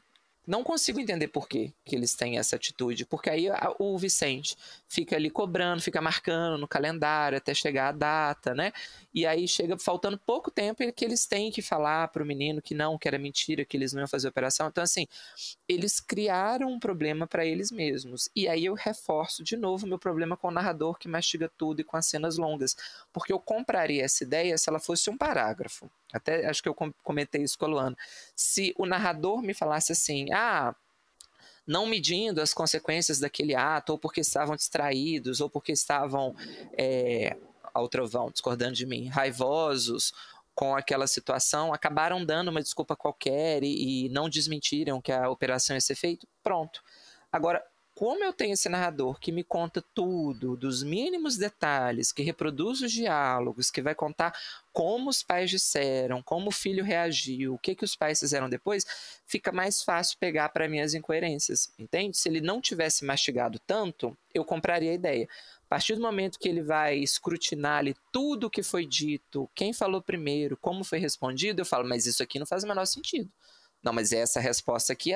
não consigo entender por que eles têm essa atitude, porque aí o Vicente fica ali cobrando, fica marcando no calendário até chegar a data, né? E aí chega faltando pouco tempo que eles têm que falar pro menino que era mentira, que eles não iam fazer a operação. Então, assim, eles criaram um problema para eles mesmos. E aí eu reforço de novo meu problema com o narrador que mastiga tudo e com as cenas longas, porque eu compraria essa ideia se ela fosse um parágrafo. Até acho que eu comentei isso com a Luana. Se o narrador me falasse assim, não medindo as consequências daquele ato, ou porque estavam distraídos, ou porque estavam, ao trovão, discordando de mim, raivosos com aquela situação, acabaram dando uma desculpa qualquer e não desmentiram que a operação ia ser feita, pronto. Agora, como eu tenho esse narrador que me conta tudo, dos mínimos detalhes, que reproduz os diálogos, que vai contar como os pais disseram, como o filho reagiu, o que os pais fizeram depois, fica mais fácil pegar para mim as incoerências, entende? Se ele não tivesse mastigado tanto, eu compraria a ideia. A partir do momento que ele vai escrutinar ali tudo o que foi dito, quem falou primeiro, como foi respondido, eu falo, mas isso aqui não faz o menor sentido. Não, mas essa resposta aqui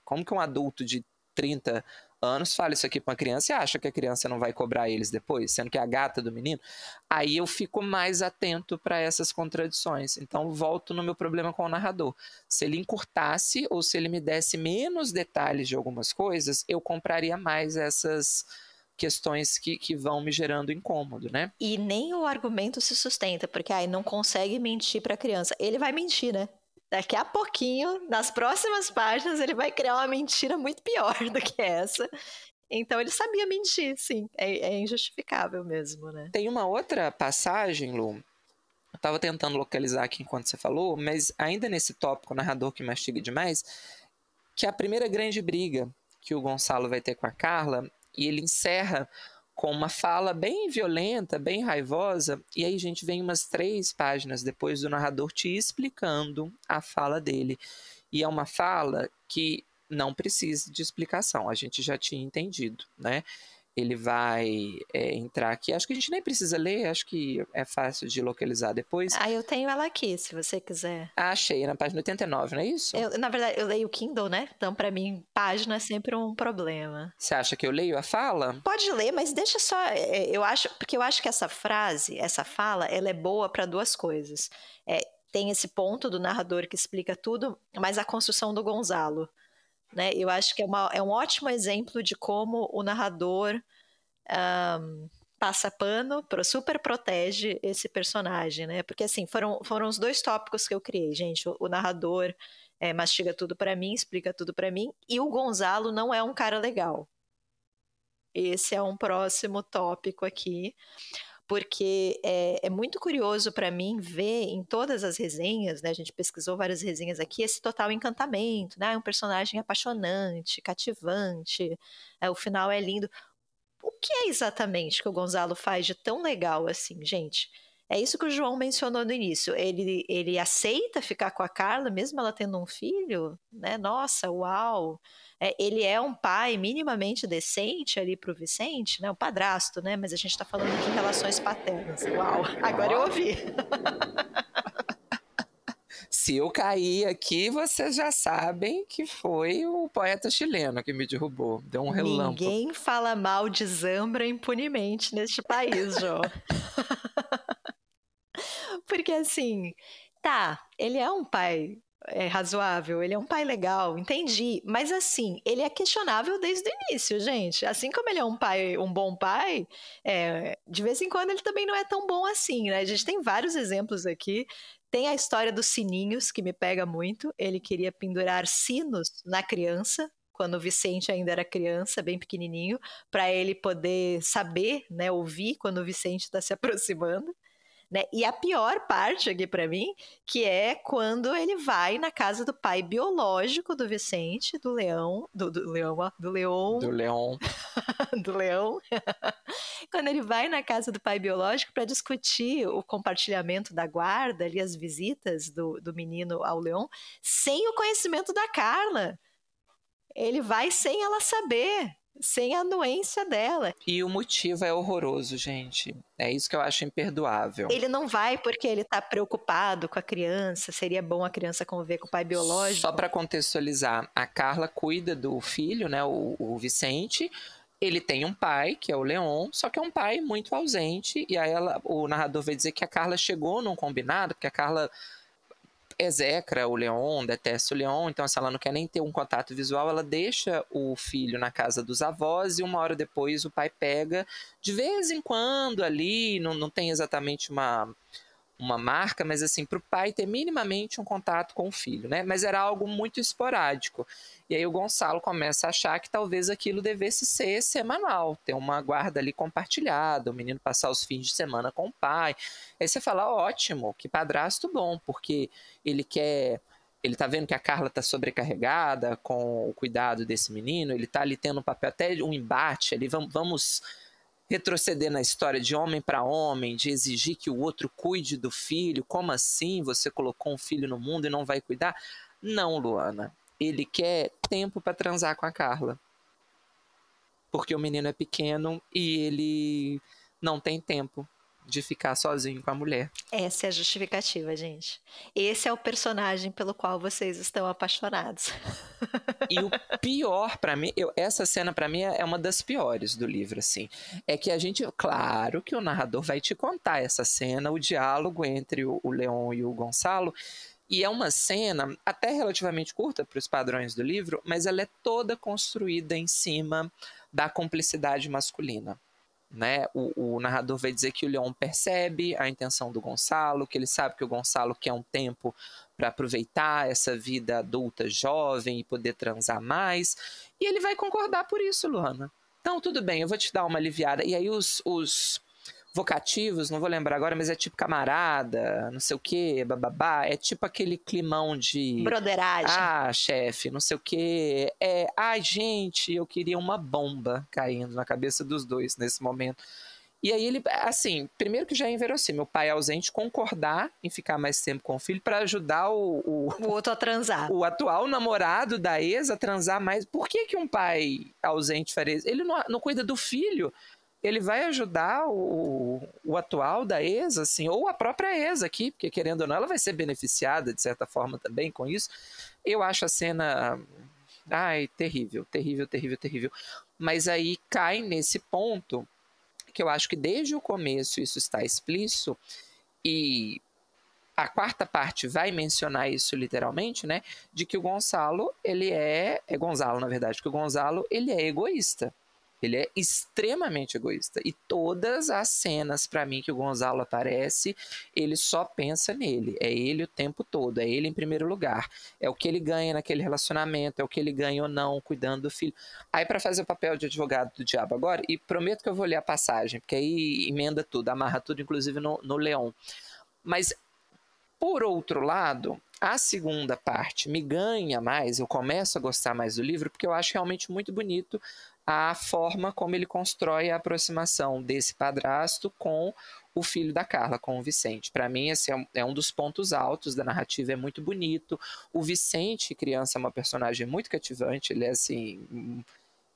como que um adulto de 30 anos fala isso aqui para uma criança e acha que a criança não vai cobrar eles depois, sendo que é a gata do menino? Aí eu fico mais atento para essas contradições. Então volto no meu problema com o narrador. Se ele encurtasse ou se ele me desse menos detalhes de algumas coisas, eu compraria mais essas questões que vão me gerando incômodo, né? E nem o argumento se sustenta, porque não consegue mentir para a criança. Ele vai mentir, né? Daqui a pouquinho, nas próximas páginas, ele vai criar uma mentira muito pior do que essa. Então ele sabia mentir, sim. É injustificável mesmo, né? Tem uma outra passagem, Lu, eu estava tentando localizar aqui enquanto você falou, mas ainda nesse tópico, o narrador que mastiga demais, que é a primeira grande briga que o Gonçalo vai ter com a Carla, e ele encerra com uma fala bem violenta, bem raivosa, e aí, gente, vem umas 3 páginas depois do narrador te explicando a fala dele. E é uma fala que não precisa de explicação, a gente já tinha entendido, né? Ele vai entrar aqui, acho que a gente nem precisa ler, acho que é fácil de localizar depois. Eu tenho ela aqui, se você quiser. Achei, na página 89, não é isso? Na verdade, eu leio o Kindle, né? Então, pra mim, página é sempre um problema. Você acha que eu leio a fala? Pode ler, mas deixa só... Porque eu acho que essa frase, essa fala, ela é boa para 2 coisas. Tem esse ponto do narrador que explica tudo, mas a construção do Gonzalo, né? Eu acho que é um ótimo exemplo de como o narrador passa pano, super protege esse personagem, né? Porque assim, foram os 2 tópicos que eu criei, gente. O narrador mastiga tudo pra mim, explica tudo pra mim, e o Gonzalo não é um cara legal. Esse é um próximo tópico aqui, porque é muito curioso para mim ver em todas as resenhas, né, a gente pesquisou várias resenhas aqui, esse total encantamento, né, um personagem apaixonante, cativante, o final é lindo. O que é exatamente que o Gonzalo faz de tão legal assim, gente? É isso que o João mencionou no início. Ele aceita ficar com a Carla, mesmo ela tendo um filho, né? Nossa, uau! Ele é um pai minimamente decente ali pro Vicente, né? Um padrasto, né? Mas a gente tá falando de relações paternas. Uau! Agora eu ouvi. Se eu cair aqui, vocês já sabem que foi o poeta chileno que me derrubou. Deu um relâmpago. Ninguém fala mal de Zambra impunemente neste país, João. Porque assim, tá, ele é um pai razoável, ele é um pai legal, entendi. Mas assim, ele é questionável desde o início, gente. Assim como ele é um bom pai, de vez em quando ele também não é tão bom assim, né? A gente tem vários exemplos aqui. Tem a história dos sininhos, que me pega muito. Ele queria pendurar sinos na criança, quando o Vicente ainda era criança, bem pequenininho, para ele poder saber, né, ouvir quando o Vicente está se aproximando. Né? E a pior parte aqui para mim, que é quando ele vai na casa do pai biológico do Vicente, do Leão, do Leão, do Leão, quando ele vai na casa do pai biológico para discutir o compartilhamento da guarda, ali as visitas do menino ao Leão, sem o conhecimento da Carla. Ele vai sem ela saber, sem a anuência dela. E o motivo é horroroso, gente. É isso que eu acho imperdoável. Ele não vai porque ele tá preocupado com a criança, seria bom a criança conviver com o pai biológico. Só para contextualizar, a Carla cuida do filho, né, o Vicente. Ele tem um pai, que é o Leon, só que é um pai muito ausente. E aí o narrador vai dizer que a Carla chegou num combinado, porque a Carla execra o Leon, detesta o Leon, então assim, ela não quer nem ter um contato visual, ela deixa o filho na casa dos avós e 1 hora depois o pai pega, de vez em quando ali, não tem exatamente uma marca, mas assim, para o pai ter minimamente um contato com o filho, né? Mas era algo muito esporádico. E aí o Gonçalo começa a achar que talvez aquilo devesse ser semanal, ter uma guarda ali compartilhada, o menino passar os fins de semana com o pai. Aí você fala, ótimo, que padrasto bom, porque ele tá vendo que a Carla tá sobrecarregada com o cuidado desse menino, ele tá ali tendo um papel, até um embate ali, vamos retroceder na história de homem para homem, de exigir que o outro cuide do filho. Como assim você colocou um filho no mundo e não vai cuidar? Não, Luana. Ele quer tempo para transar com a Carla. Porque o menino é pequeno e ele não tem tempo de ficar sozinho com a mulher. Essa é a justificativa, gente. Esse é o personagem pelo qual vocês estão apaixonados. E o pior pra mim, essa cena pra mim é uma das piores do livro, assim. É que claro que o narrador vai te contar essa cena, o diálogo entre o Leon e o Gonçalo, e é uma cena até relativamente curta para os padrões do livro, mas ela é toda construída em cima da cumplicidade masculina. Né? O narrador vai dizer que o Leon percebe a intenção do Gonçalo, que ele sabe que o Gonçalo quer um tempo para aproveitar essa vida adulta jovem e poder transar mais, e ele vai concordar por isso, Luana. Então, tudo bem, eu vou te dar uma aliviada. E aí os vocativos, não vou lembrar agora, mas é tipo camarada, não sei o quê, bababá, é tipo aquele climão de... broderagem. Ah, chefe, não sei o quê. Gente, eu queria uma bomba caindo na cabeça dos dois nesse momento. E aí ele, assim, primeiro que já é inverossímil, o pai ausente concordar em ficar mais tempo com o filho para ajudar o outro a transar. O atual namorado da ex a transar mais. Por que um pai ausente faria isso? Ele não cuida do filho. Ele vai ajudar o atual da ex, assim, ou a própria ex aqui, porque querendo ou não, ela vai ser beneficiada de certa forma também com isso. Eu acho a cena, terrível, terrível, terrível, terrível. Mas aí cai nesse ponto que eu acho que desde o começo isso está explícito, e a quarta parte vai mencionar isso literalmente, né, de que o Gonçalo, ele é Gonzalo, na verdade, que o Gonzalo, ele é egoísta. Ele é extremamente egoísta. E todas as cenas, para mim, que o Gonzalo aparece, ele só pensa nele. É ele o tempo todo. É ele em primeiro lugar. É o que ele ganha naquele relacionamento. É o que ele ganha ou não, cuidando do filho. Aí, para fazer o papel de advogado do diabo agora, e prometo que eu vou ler a passagem, porque aí emenda tudo, amarra tudo, inclusive no Leon. Mas, por outro lado, a segunda parte me ganha mais, eu começo a gostar mais do livro, porque eu acho realmente muito bonito a forma como ele constrói a aproximação desse padrasto com o filho da Carla, com o Vicente. Para mim, esse é um dos pontos altos da narrativa, é muito bonito. O Vicente, criança, é uma personagem muito cativante, ele é assim,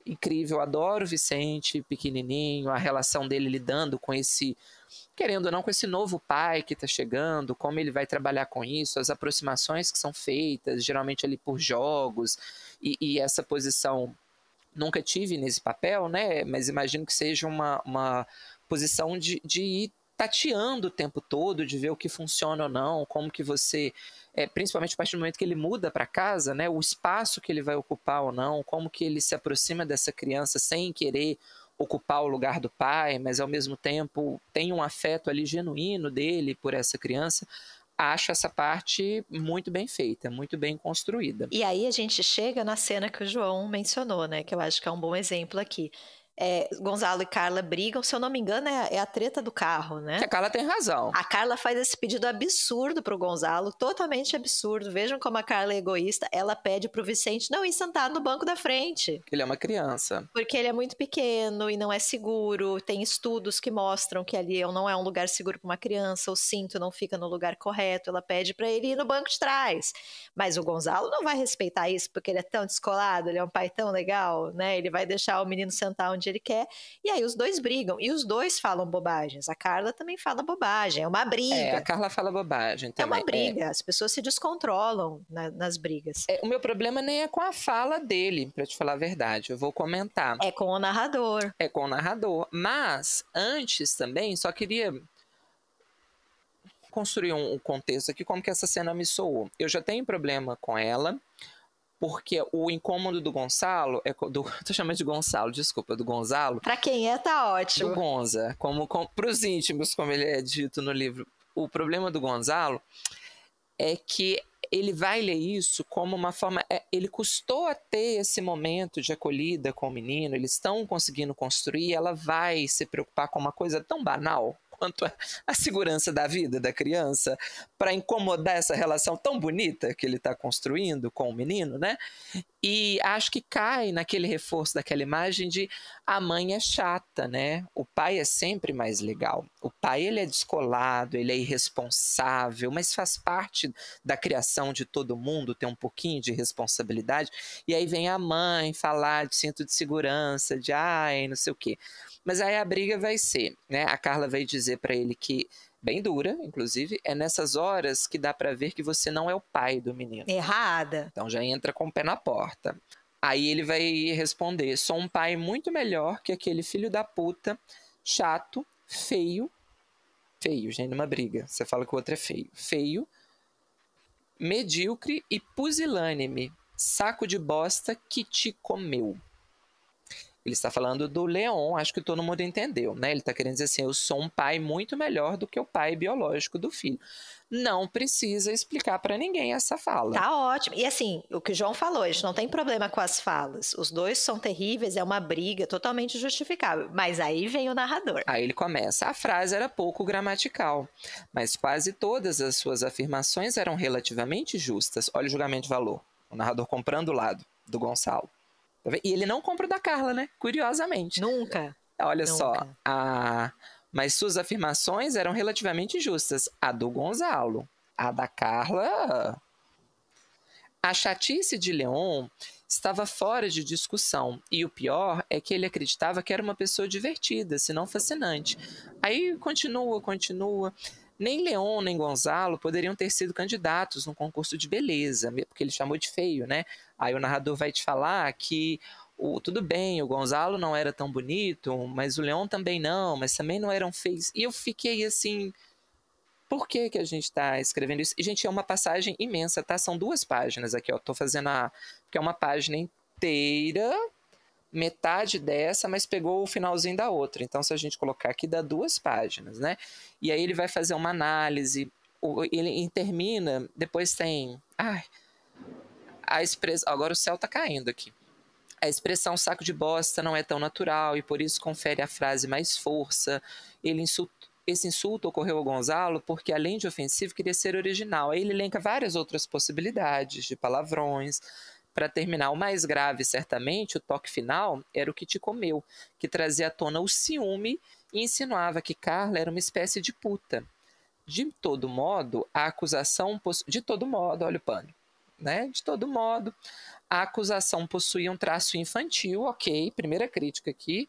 incrível, eu adoro o Vicente, pequenininho, a relação dele lidando com esse, querendo ou não, com esse novo pai que está chegando, como ele vai trabalhar com isso, as aproximações que são feitas, geralmente ali por jogos, e essa posição. Nunca tive nesse papel, né? Mas imagino que seja uma posição de ir tateando o tempo todo, de ver o que funciona ou não, como que você, principalmente a partir do momento que ele muda para casa, né? O espaço que ele vai ocupar ou não, como que ele se aproxima dessa criança sem querer ocupar o lugar do pai, mas ao mesmo tempo tem um afeto ali genuíno dele por essa criança. Acho essa parte muito bem feita, muito bem construída. E aí a gente chega na cena que o João mencionou, né? Que eu acho que é um bom exemplo aqui. Gonzalo e Carla brigam, se eu não me engano, é a treta do carro, né? Que a Carla tem razão. A Carla faz esse pedido absurdo pro Gonzalo, totalmente absurdo. Vejam como a Carla é egoísta. Ela pede pro Vicente não ir sentar no banco da frente. Ele é uma criança. Porque ele é muito pequeno e não é seguro. Tem estudos que mostram que ali não é um lugar seguro para uma criança. O cinto não fica no lugar correto. Ela pede para ele ir no banco de trás. Mas o Gonzalo não vai respeitar isso porque ele é tão descolado, ele é um pai tão legal, né? Ele vai deixar o menino sentar onde ele quer. E aí os dois brigam. E os dois falam bobagens. A Carla também fala bobagem. É uma briga. A Carla fala bobagem também. É uma briga. As pessoas se descontrolam nas brigas. O meu problema nem é com a fala dele, pra te falar a verdade. Eu vou comentar. É com o narrador. É com o narrador. Mas, antes também, só queria construir um contexto aqui, como que essa cena me soou. Eu já tenho problema com ela, porque o incômodo do Gonçalo, tô chamando de Gonçalo, desculpa, do Gonzalo. Pra quem tá ótimo. Do Gonza, pros íntimos, como ele é dito no livro. O problema do Gonzalo é que ele vai ler isso como uma forma. Ele custou a ter esse momento de acolhida com o menino, eles estão conseguindo construir, ela vai se preocupar com uma coisa tão banal quanto a segurança da vida da criança, para incomodar essa relação tão bonita que ele está construindo com o menino, né? E acho que cai naquele reforço daquela imagem de a mãe é chata, né? O pai é sempre mais legal. O pai, ele é descolado, ele é irresponsável, mas faz parte da criação de todo mundo ter um pouquinho de responsabilidade. E aí vem a mãe falar de cinto de segurança, de não sei o quê. Mas aí a briga vai ser, né? A Carla vai dizer para ele que, bem dura, inclusive, é nessas horas que dá para ver que você não é o pai do menino. Errada. Então já entra com o pé na porta. Aí ele vai responder: sou um pai muito melhor que aquele filho da puta, chato, feio, gente, numa briga. Você fala que o outro é feio, medíocre e pusilânime, saco de bosta que te comeu. Ele está falando do Leon, acho que todo mundo entendeu, né? Ele está querendo dizer assim, eu sou um pai muito melhor do que o pai biológico do filho. Não precisa explicar para ninguém essa fala. Tá ótimo. E assim, o que o João falou, a gente não tem problema com as falas. Os dois são terríveis, é uma briga totalmente justificável. Mas aí vem o narrador. Aí ele começa. A frase era pouco gramatical, mas quase todas as suas afirmações eram relativamente justas. Olha o julgamento de valor. O narrador comprando o lado do Gonçalo. E ele não compra o da Carla, né? Curiosamente. Nunca. Olha Nunca. só. Mas suas afirmações eram relativamente justas. A do Gonzalo. A da Carla... A chatice de Leon estava fora de discussão. E o pior é que ele acreditava que era uma pessoa divertida, se não fascinante. Aí continua. Nem Leon, nem Gonzalo poderiam ter sido candidatos no concurso de beleza, porque ele chamou de feio, né? Aí o narrador vai te falar que tudo bem, o Gonzalo não era tão bonito, mas o Leon também não, mas também não eram feios. E eu fiquei assim, por que a gente está escrevendo isso? E, gente, é uma passagem imensa, tá? São 2 páginas aqui, ó. Tô fazendo porque é uma página inteira metade dessa, mas pegou o finalzinho da outra. Então, se a gente colocar aqui, dá 2 páginas, né? E aí ele vai fazer uma análise, ele termina, depois tem... a expressão... Agora o céu tá caindo aqui. A expressão saco de bosta não é tão natural e por isso confere à frase mais força. Esse insulto ocorreu ao Gonzalo porque, além de ofensivo, queria ser original. Aí ele elenca várias outras possibilidades de palavrões. Para terminar, o mais grave, certamente, o toque final, era o que te comeu, que trazia à tona o ciúme e insinuava que Carla era uma espécie de puta. De todo modo, a acusação... De todo modo, olha o pano. Né? De todo modo, a acusação possuía um traço infantil, ok, primeira crítica aqui,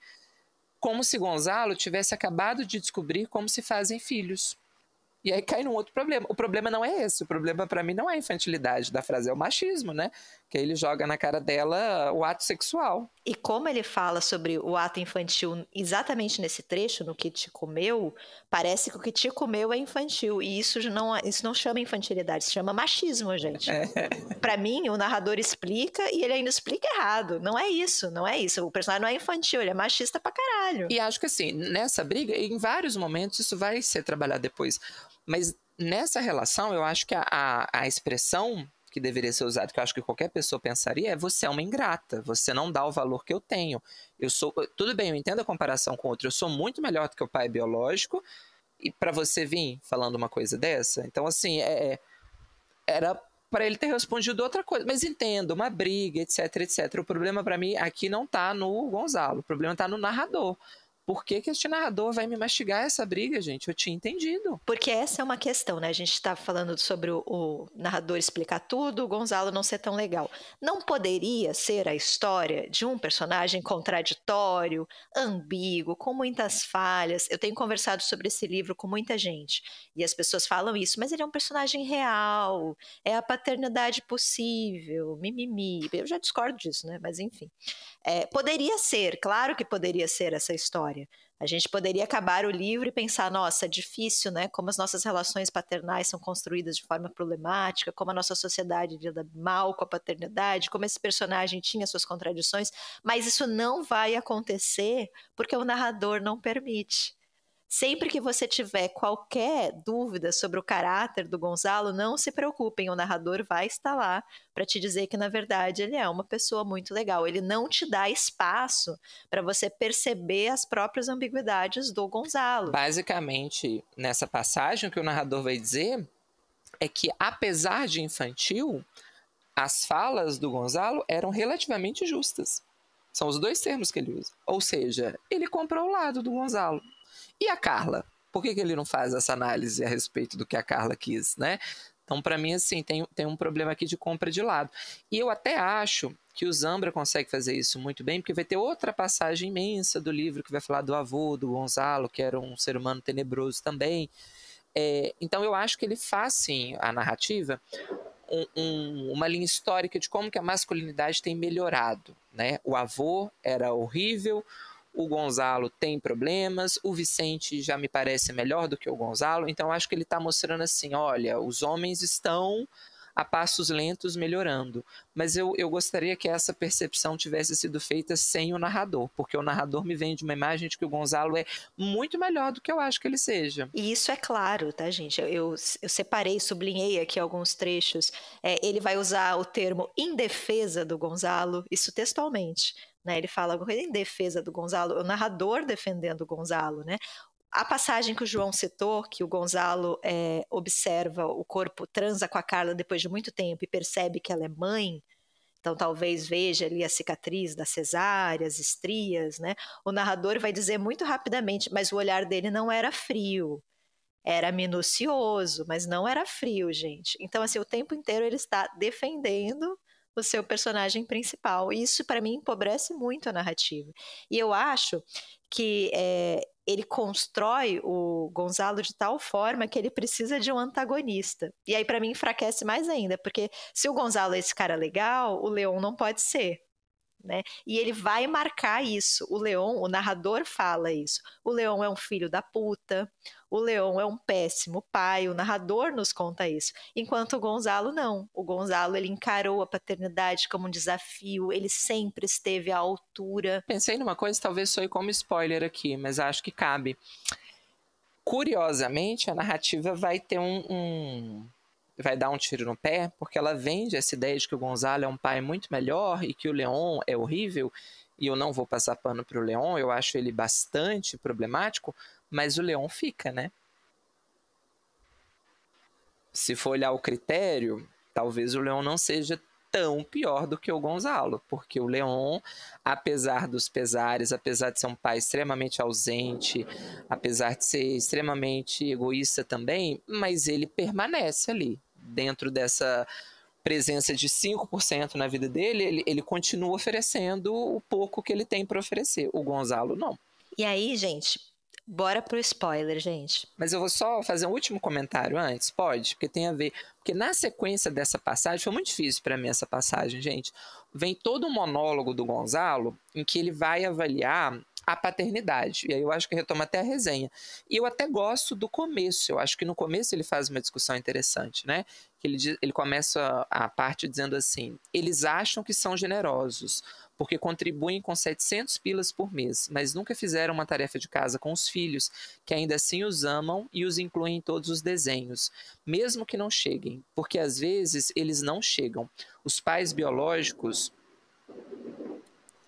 como se Gonzalo tivesse acabado de descobrir como se fazem filhos. E aí cai num outro problema. O problema não é esse. O problema, para mim, não é a infantilidade da frase, é o machismo, né? Que aí ele joga na cara dela o ato sexual. E como ele fala sobre o ato infantil exatamente nesse trecho, no que te comeu, parece que o que te comeu é infantil. E isso não chama infantilidade, isso chama machismo, gente. Pra mim, o narrador explica e ele ainda explica errado. Não é isso. O personagem não é infantil, ele é machista pra caralho. E acho que assim, nessa briga, em vários momentos, isso vai ser trabalhado depois. Mas nessa relação, eu acho que a expressão que deveria ser usada, que eu acho que qualquer pessoa pensaria, é: você é uma ingrata, você não dá o valor que eu tenho. Tudo bem, eu entendo a comparação com outro, eu sou muito melhor do que o pai biológico, e para você vir falando uma coisa dessa, então assim, era para ele ter respondido outra coisa, mas entendo, uma briga, etc, etc. O problema para mim aqui não tá no Gonzalo, o problema tá no narrador. Por que este narrador vai me mastigar essa briga, gente? Eu tinha entendido. Porque essa é uma questão, né? A gente está falando sobre o narrador explicar tudo, o Gonzalo não ser tão legal. Não poderia ser a história de um personagem contraditório, ambíguo, com muitas falhas? Eu tenho conversado sobre esse livro com muita gente, e as pessoas falam isso, mas ele é um personagem real, é a paternidade possível, mimimi. Eu já discordo disso, né? Mas enfim. Poderia ser, claro que poderia ser essa história. A gente poderia acabar o livro e pensar: nossa, difícil, né? Como as nossas relações paternais são construídas de forma problemática, como a nossa sociedade lida mal com a paternidade, como esse personagem tinha suas contradições, mas isso não vai acontecer porque o narrador não permite. Sempre que você tiver qualquer dúvida sobre o caráter do Gonzalo, não se preocupem, o narrador vai estar lá para te dizer que, na verdade, ele é uma pessoa muito legal. Ele não te dá espaço para você perceber as próprias ambiguidades do Gonzalo. Basicamente, nessa passagem, o que o narrador vai dizer é que, apesar de infantil, as falas do Gonzalo eram relativamente justas. São os 2 termos que ele usa. Ou seja, ele comprou o lado do Gonzalo. E a Carla? Por que ele não faz essa análise a respeito do que a Carla quis, né? Então, para mim, assim, tem um problema aqui de compra de lado. E eu até acho que o Zambra consegue fazer isso muito bem, porque vai ter outra passagem imensa do livro que vai falar do avô do Gonzalo, que era um ser humano tenebroso também. Então, eu acho que ele faz, sim, a narrativa, uma linha histórica de como que a masculinidade tem melhorado, né? O avô era horrível, o Gonzalo tem problemas, o Vicente já me parece melhor do que o Gonzalo, então acho que ele está mostrando assim: olha, os homens estão a passos lentos melhorando, mas eu gostaria que essa percepção tivesse sido feita sem o narrador, porque o narrador me vende uma imagem de que o Gonzalo é muito melhor do que eu acho que ele seja. E isso é claro, tá, gente? Eu separei, sublinhei aqui alguns trechos. Ele vai usar o termo "em defesa do Gonzalo", isso textualmente, né? Ele fala alguma coisa em defesa do Gonzalo, o narrador defendendo o Gonzalo, né? A passagem que o João citou, que o Gonzalo observa o corpo, transa com a Carla depois de muito tempo e percebe que ela é mãe, então talvez veja ali a cicatriz da cesárea, as estrias, né? O narrador vai dizer muito rapidamente, mas o olhar dele não era frio, era minucioso, mas não era frio, gente. Então, assim, o tempo inteiro ele está defendendo o seu personagem principal. E isso, para mim, empobrece muito a narrativa. E eu acho que ele constrói o Gonzalo de tal forma que ele precisa de um antagonista. E aí, para mim, enfraquece mais ainda, porque se o Gonzalo é esse cara legal, o Leon não pode ser. né? E ele vai marcar isso. O Leon, o narrador fala isso. O Leon é um filho da puta, o Leon é um péssimo pai, o narrador nos conta isso. Enquanto o Gonzalo não. O Gonzalo, ele encarou a paternidade como um desafio, ele sempre esteve à altura. Pensei numa coisa, talvez soe como spoiler aqui, mas acho que cabe. Curiosamente, a narrativa vai ter vai dar um tiro no pé, porque ela vende essa ideia de que o Gonzalo é um pai muito melhor e que o Leon é horrível, e eu não vou passar pano pro Leon, eu acho ele bastante problemático, mas o Leon fica, né? Se for olhar o critério, talvez o Leon não seja tão pior do que o Gonzalo, porque o Leon, apesar dos pesares, apesar de ser um pai extremamente ausente, apesar de ser extremamente egoísta também, mas ele permanece ali, dentro dessa presença de 5% na vida dele, ele continua oferecendo o pouco que ele tem para oferecer. O Gonzalo, não. E aí, gente, bora pro spoiler, gente. Mas eu vou só fazer um último comentário antes, pode? Porque tem a ver... Porque na sequência dessa passagem, foi muito difícil para mim essa passagem, gente. Vem todo um monólogo do Gonzalo em que ele vai avaliar a paternidade. E aí eu acho que retoma até a resenha. E eu até gosto do começo. Eu acho que no começo ele faz uma discussão interessante, né? Que ele começa a parte dizendo assim: eles acham que são generosos, porque contribuem com 700 pilas por mês, mas nunca fizeram uma tarefa de casa com os filhos, que ainda assim os amam e os incluem em todos os desenhos, mesmo que não cheguem, porque às vezes eles não chegam. Os pais biológicos...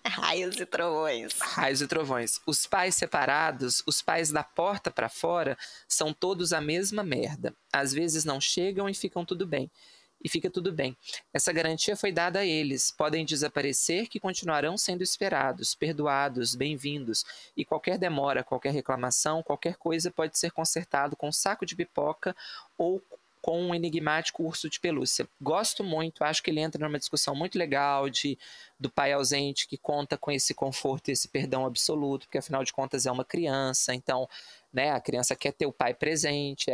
Raios e trovões. Raios e trovões. Os pais separados, os pais da porta para fora, são todos a mesma merda. Às vezes não chegam e ficam tudo bem. E fica tudo bem. Essa garantia foi dada a eles. Podem desaparecer, que continuarão sendo esperados, perdoados, bem-vindos. E qualquer demora, qualquer reclamação, qualquer coisa pode ser consertado com um saco de pipoca ou com um enigmático urso de pelúcia. Gosto muito, acho que ele entra numa discussão muito legal do pai ausente que conta com esse conforto e esse perdão absoluto, porque afinal de contas é uma criança, então, né, a criança quer ter o pai presente,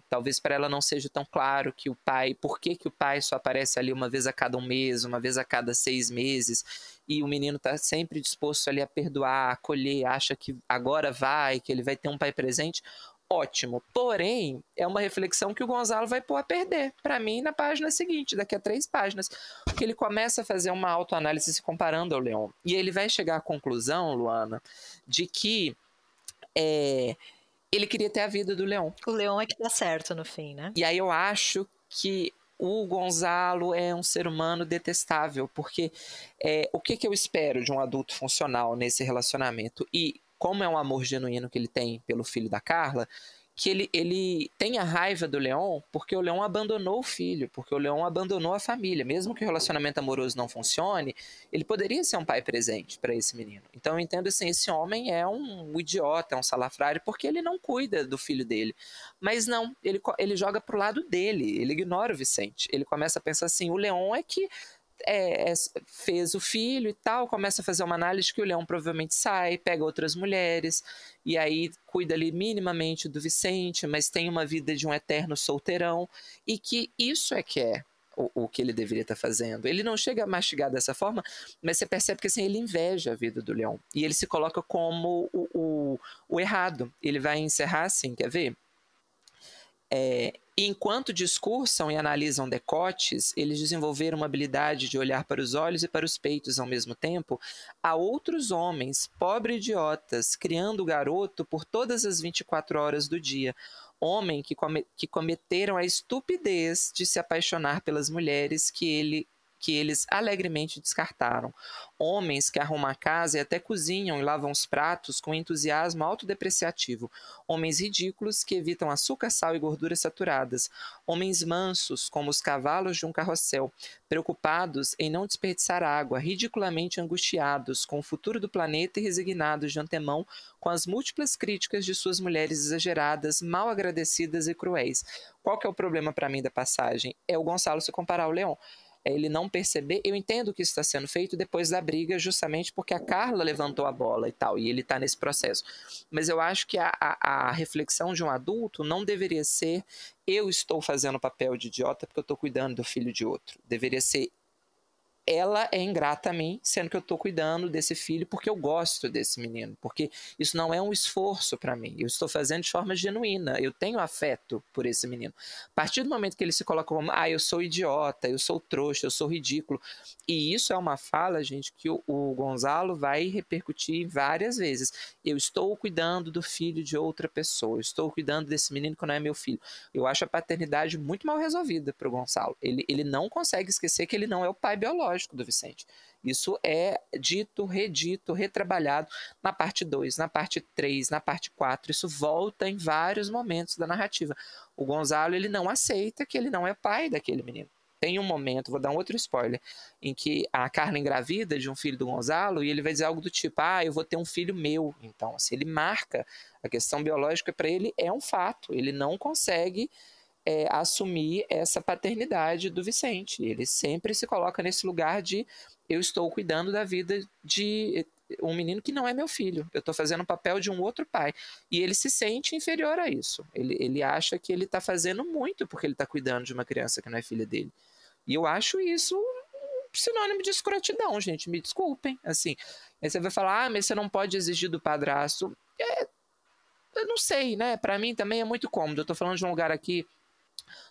talvez para ela não seja tão claro que o pai, por que o pai só aparece ali uma vez a cada 1 mês, uma vez a cada 6 meses, e o menino está sempre disposto ali a perdoar, a acolher, acha que agora que ele vai ter um pai presente. Ótimo, porém, é uma reflexão que o Gonzalo vai pôr a perder, para mim, na página seguinte, daqui a 3 páginas, porque ele começa a fazer uma autoanálise se comparando ao Leon, e ele vai chegar à conclusão, Luana, de que ele queria ter a vida do Leon. O Leon é que dá certo no fim, né? E aí eu acho que o Gonzalo é um ser humano detestável, porque o que eu espero de um adulto funcional nesse relacionamento? E como é um amor genuíno que ele tem pelo filho da Carla, que ele tem a raiva do Leon porque o Leon abandonou o filho, porque o Leon abandonou a família. Mesmo que o relacionamento amoroso não funcione, ele poderia ser um pai presente para esse menino. Então eu entendo assim, esse homem é um idiota, é um salafrário, porque ele não cuida do filho dele. Mas não, ele joga pro lado dele, ele ignora o Vicente. Ele começa a pensar assim, o Leon é que fez o filho e tal, começa a fazer uma análise que o Leon provavelmente sai, pega outras mulheres, e aí cuida ali minimamente do Vicente, mas tem uma vida de um eterno solteirão, e que isso é que é o que ele deveria estar fazendo. Ele não chega a mastigar dessa forma, mas você percebe que assim, ele inveja a vida do Leon, e ele se coloca como o errado. Ele vai encerrar assim, quer ver? Enquanto discursam e analisam decotes, eles desenvolveram uma habilidade de olhar para os olhos e para os peitos ao mesmo tempo a outros homens, pobres idiotas, criando o garoto por todas as 24 horas do dia. Homem que cometeram a estupidez de se apaixonar pelas mulheres que eles alegremente descartaram. Homens que arrumam a casa e até cozinham e lavam os pratos com entusiasmo autodepreciativo. Homens ridículos que evitam açúcar, sal e gorduras saturadas. Homens mansos, como os cavalos de um carrossel, preocupados em não desperdiçar água, ridiculamente angustiados com o futuro do planeta e resignados de antemão com as múltiplas críticas de suas mulheres exageradas, mal agradecidas e cruéis. Qual que é o problema para mim da passagem? É o Gonçalo se comparar ao Leon. Ele não perceber, eu entendo que isso está sendo feito depois da briga, justamente porque a Carla levantou a bola e tal, e ele está nesse processo. Mas eu acho que a reflexão de um adulto não deveria ser eu estou fazendo o papel de idiota porque eu estou cuidando do filho de outro. Deveria ser ela é ingrata a mim, sendo que eu estou cuidando desse filho porque eu gosto desse menino, porque isso não é um esforço para mim, eu estou fazendo de forma genuína, eu tenho afeto por esse menino. A partir do momento que ele se coloca como, eu sou idiota, eu sou trouxa, eu sou ridículo, e isso é uma fala, gente, que o Gonzalo vai repercutir várias vezes. Eu estou cuidando do filho de outra pessoa, eu estou cuidando desse menino que não é meu filho. Eu acho a paternidade muito mal resolvida para o Gonçalo. Ele não consegue esquecer que ele não é o pai biológico do Vicente. Isso é dito, redito, retrabalhado na parte 2, na parte 3, na parte 4. Isso volta em vários momentos da narrativa. O Gonzalo, ele não aceita que ele não é pai daquele menino. Tem um momento, vou dar um outro spoiler, em que a Carla engravida de um filho do Gonzalo e ele vai dizer algo do tipo, eu vou ter um filho meu. Então, assim, ele marca a questão biológica para ele, é um fato. Ele não consegue assumir essa paternidade do Vicente. Ele sempre se coloca nesse lugar de eu estou cuidando da vida de um menino que não é meu filho. Eu estou fazendo o papel de um outro pai. E ele se sente inferior a isso. Ele acha que ele está fazendo muito porque ele está cuidando de uma criança que não é filha dele. E eu acho isso sinônimo de escrotidão, gente. Me desculpem. Assim, aí você vai falar, mas você não pode exigir do padrasto. Eu não sei, né? Para mim também é muito cômodo. Eu estou falando de um lugar aqui,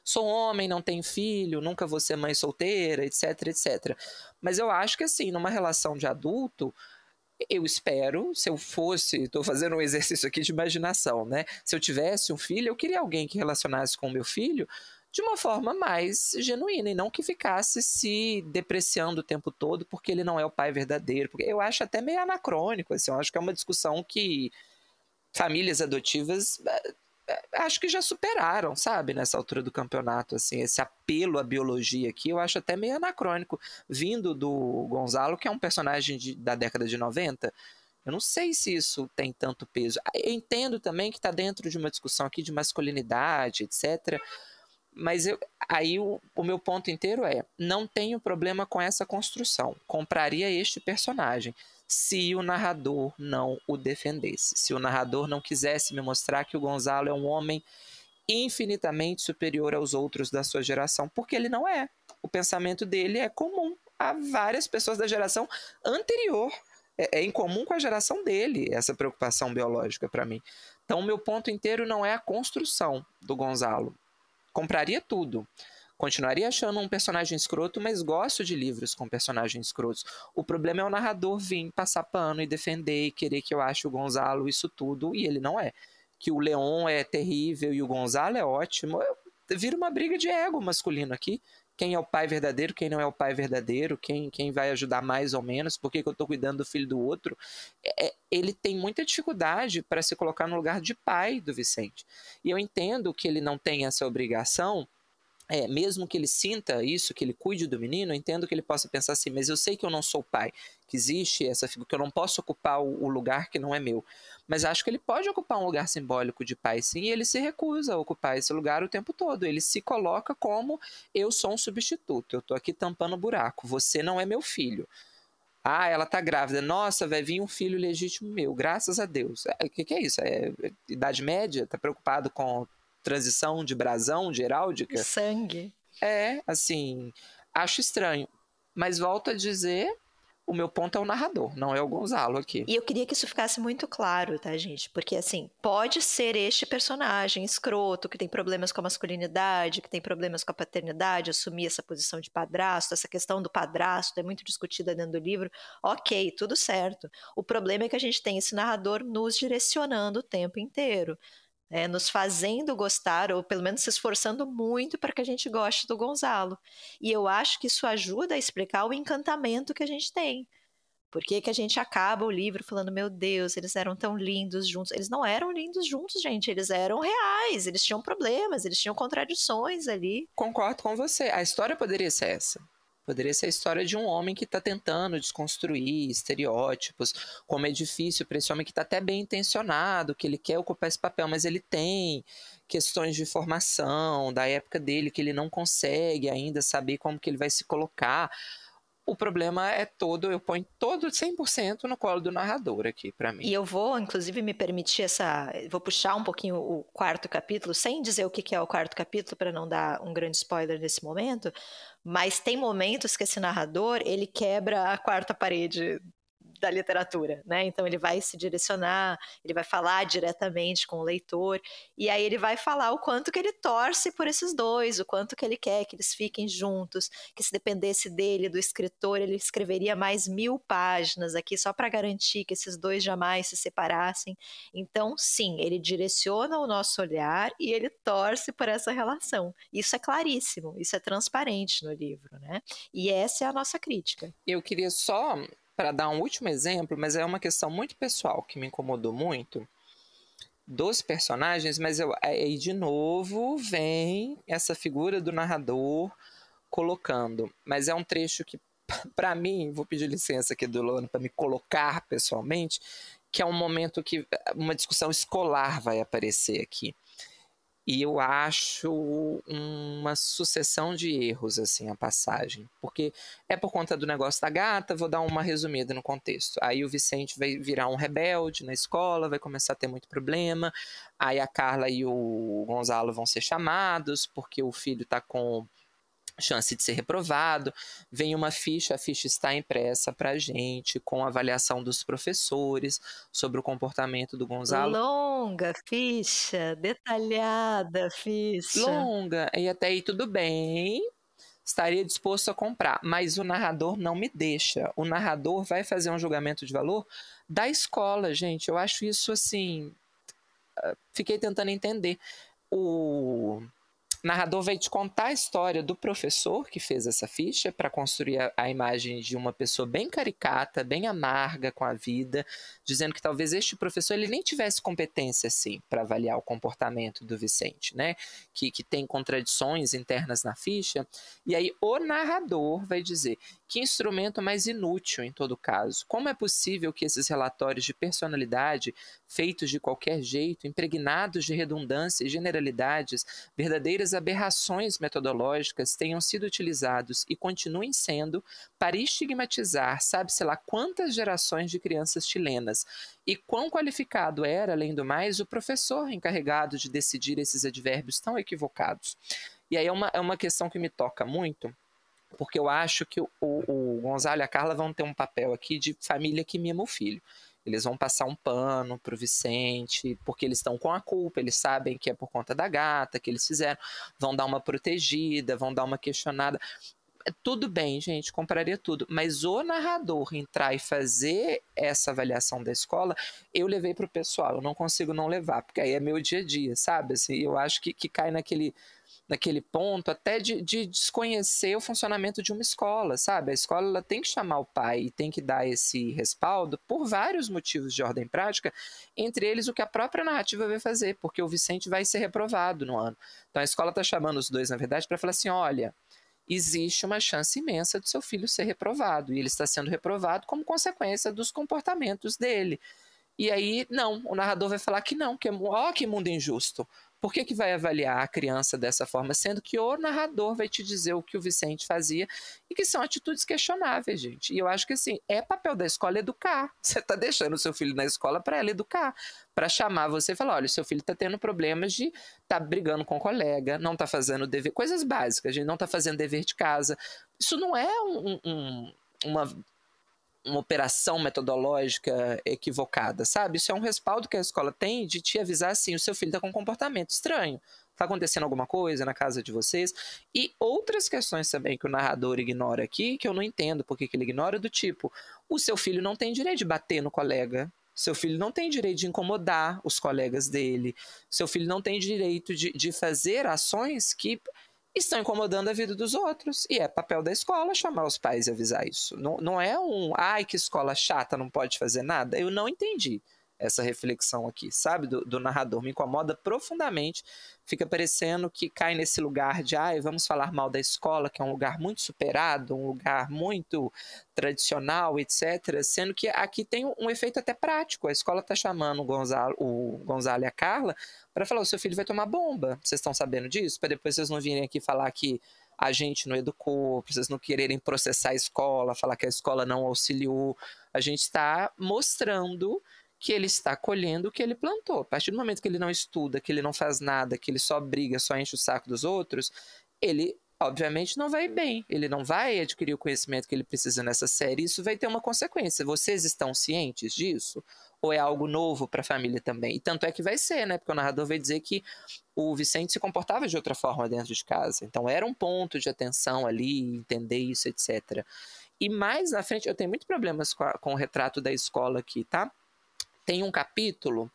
sou homem, não tenho filho, nunca vou ser mãe solteira, etc, etc. Mas eu acho que, assim, numa relação de adulto, eu espero, se eu fosse, estou fazendo um exercício aqui de imaginação, né? Se eu tivesse um filho, eu queria alguém que relacionasse com o meu filho de uma forma mais genuína e não que ficasse se depreciando o tempo todo porque ele não é o pai verdadeiro. Porque eu acho até meio anacrônico, assim, eu acho que é uma discussão que famílias adotivas acho que já superaram, sabe, nessa altura do campeonato, assim, esse apelo à biologia aqui, eu acho até meio anacrônico, vindo do Gonzalo, que é um personagem da década de 90, eu não sei se isso tem tanto peso. Eu entendo também que está dentro de uma discussão aqui de masculinidade, etc., mas aí o meu ponto inteiro não tenho problema com essa construção, compraria este personagem, se o narrador não o defendesse, se o narrador não quisesse me mostrar que o Gonzalo é um homem infinitamente superior aos outros da sua geração, porque ele não é. O pensamento dele é comum a várias pessoas da geração anterior. É incomum com a geração dele, essa preocupação biológica para mim. Então, o meu ponto inteiro não é a construção do Gonzalo. Compraria tudo. Continuaria achando um personagem escroto, mas gosto de livros com personagens escrotos. O problema é o narrador vir passar pano e defender e querer que eu ache o Gonzalo isso tudo, e ele não é. Que o Leon é terrível e o Gonzalo é ótimo. Vira uma briga de ego masculino aqui. Quem é o pai verdadeiro, quem não é o pai verdadeiro, quem vai ajudar mais ou menos, por que eu estou cuidando do filho do outro. Ele tem muita dificuldade para se colocar no lugar de pai do Vicente. E eu entendo que ele não tem essa obrigação, mesmo que ele sinta isso, que ele cuide do menino, eu entendo que ele possa pensar assim, mas eu sei que eu não sou pai, que existe essa figura, que eu não posso ocupar o lugar que não é meu. Mas acho que ele pode ocupar um lugar simbólico de pai, sim, e ele se recusa a ocupar esse lugar o tempo todo. Ele se coloca como, eu sou um substituto, eu estou aqui tampando o buraco, você não é meu filho. Ela tá grávida, nossa, vai vir um filho legítimo meu, graças a Deus. O que é isso? Idade média? Tá preocupado com transição de brasão, de heráldica? Sangue. Assim, acho estranho. Mas volto a dizer, o meu ponto é o narrador, não é o Gonzalo aqui. E eu queria que isso ficasse muito claro, tá, gente? Porque, assim, pode ser este personagem escroto, que tem problemas com a masculinidade, que tem problemas com a paternidade, assumir essa posição de padrasto, essa questão do padrasto é muito discutida dentro do livro. Ok, tudo certo. O problema é que a gente tem esse narrador nos direcionando o tempo inteiro. Nos fazendo gostar, ou pelo menos se esforçando muito para que a gente goste do Gonzalo. E eu acho que isso ajuda a explicar o encantamento que a gente tem. Por que a gente acaba o livro falando, meu Deus, eles eram tão lindos juntos. Eles não eram lindos juntos, gente, eles eram reais, eles tinham problemas, eles tinham contradições ali. Concordo com você, a história poderia ser essa. Poderia ser a história de um homem que está tentando desconstruir estereótipos, como é difícil para esse homem que está até bem intencionado, que ele quer ocupar esse papel, mas ele tem questões de formação da época dele que ele não consegue ainda saber como que ele vai se colocar. O problema é eu ponho todo 100% no colo do narrador aqui, pra mim. E eu vou, inclusive, me permitir vou puxar um pouquinho o quarto capítulo, sem dizer o que é o quarto capítulo, para não dar um grande spoiler nesse momento, mas tem momentos que esse narrador, ele quebra a quarta parede da literatura, né? Então ele vai se direcionar, ele vai falar diretamente com o leitor, e aí ele vai falar o quanto que ele torce por esses dois, o quanto que ele quer que eles fiquem juntos, que se dependesse dele, do escritor, ele escreveria mais 1000 páginas aqui só para garantir que esses dois jamais se separassem. Então, sim, ele direciona o nosso olhar e ele torce por essa relação. Isso é claríssimo, isso é transparente no livro, né? E essa é a nossa crítica. Eu queria só, para dar um último exemplo, mas é uma questão muito pessoal que me incomodou muito, dos personagens, mas aí de novo vem essa figura do narrador colocando, mas é um trecho que, para mim, vou pedir licença aqui do Luana para me colocar pessoalmente, que é um momento que uma discussão escolar vai aparecer aqui. E eu acho uma sucessão de erros, assim, a passagem. Porque é por conta do negócio da gata, vou dar uma resumida no contexto. Aí o Vicente vai virar um rebelde na escola, vai começar a ter muito problema. Aí a Carla e o Gonzalo vão ser chamados, porque o filho está com chance de ser reprovado. Vem uma ficha, a ficha está impressa para a gente, com a avaliação dos professores sobre o comportamento do Gonzalo. Longa ficha, detalhada ficha. Longa, e até aí tudo bem, estaria disposto a comprar, mas o narrador não me deixa. O narrador vai fazer um julgamento de valor da escola, gente. Eu acho isso assim. Fiquei tentando entender. O narrador vai te contar a história do professor que fez essa ficha para construir a imagem de uma pessoa bem caricata, bem amarga com a vida, dizendo que talvez este professor ele nem tivesse competência assim para avaliar o comportamento do Vicente, né? Que tem contradições internas na ficha. E aí o narrador vai dizer que instrumento mais inútil em todo caso. Como é possível que esses relatórios de personalidade, feitos de qualquer jeito, impregnados de redundância e generalidades, verdadeiras aberrações metodológicas, tenham sido utilizados e continuem sendo para estigmatizar sabe-se lá quantas gerações de crianças chilenas? E quão qualificado era, além do mais, o professor encarregado de decidir esses advérbios tão equivocados? E aí é uma questão que me toca muito, porque eu acho que o Gonzalo e a Carla vão ter um papel aqui de família que mima o filho. Eles vão passar um pano pro Vicente, porque eles estão com a culpa, eles sabem que é por conta da gata que eles fizeram, vão dar uma protegida, vão dar uma questionada. Tudo bem, gente, compraria tudo, mas o narrador entrar e fazer essa avaliação da escola, eu levei pro pessoal, eu não consigo não levar, porque aí é meu dia a dia, sabe? Assim, eu acho que cai naquele ponto até de desconhecer o funcionamento de uma escola, sabe? A escola ela tem que chamar o pai e tem que dar esse respaldo por vários motivos de ordem prática, entre eles o que a própria narrativa vai fazer, porque o Vicente vai ser reprovado no ano. Então a escola está chamando os dois, na verdade, para falar assim, olha, existe uma chance imensa do seu filho ser reprovado, e ele está sendo reprovado como consequência dos comportamentos dele. E aí, não, o narrador vai falar que não, que que mundo injusto. Por que vai avaliar a criança dessa forma, sendo que o narrador vai te dizer o que o Vicente fazia e que são atitudes questionáveis, gente. E eu acho que, assim, é papel da escola educar. Você está deixando o seu filho na escola para ela educar, para chamar você e falar, olha, o seu filho está tendo problemas de tá brigando com o colega, não está fazendo dever, coisas básicas, a gente não está fazendo dever de casa. Isso não é uma operação metodológica equivocada, sabe? Isso é um respaldo que a escola tem de te avisar assim, o seu filho está com um comportamento estranho, está acontecendo alguma coisa na casa de vocês. E outras questões também que o narrador ignora aqui, que eu não entendo porque que ele ignora, do tipo, o seu filho não tem direito de bater no colega, seu filho não tem direito de incomodar os colegas dele, seu filho não tem direito de fazer ações que estão incomodando a vida dos outros. E é papel da escola chamar os pais e avisar isso. Não é ai, que escola chata, não pode fazer nada. Eu não entendi essa reflexão aqui, sabe, do narrador. Me incomoda profundamente. Fica parecendo que cai nesse lugar de vamos falar mal da escola, que é um lugar muito superado, um lugar muito tradicional, etc. Sendo que aqui tem um efeito até prático. A escola está chamando o Gonzalo e a Carla para falar, o seu filho vai tomar bomba. Vocês estão sabendo disso? Para depois vocês não virem aqui falar que a gente não educou, para vocês não quererem processar a escola, falar que a escola não auxiliou. A gente está mostrando que ele está colhendo o que ele plantou. A partir do momento que ele não estuda, que ele não faz nada, que ele só briga, só enche o saco dos outros, ele, obviamente, não vai bem. Ele não vai adquirir o conhecimento que ele precisa nessa série. Isso vai ter uma consequência. Vocês estão cientes disso? Ou é algo novo para a família também? E tanto é que vai ser, né? Porque o narrador vai dizer que o Vicente se comportava de outra forma dentro de casa. Então era um ponto de atenção ali, entender isso, etc. E mais na frente, eu tenho muitos problemas com o retrato da escola aqui, tá? Tem um capítulo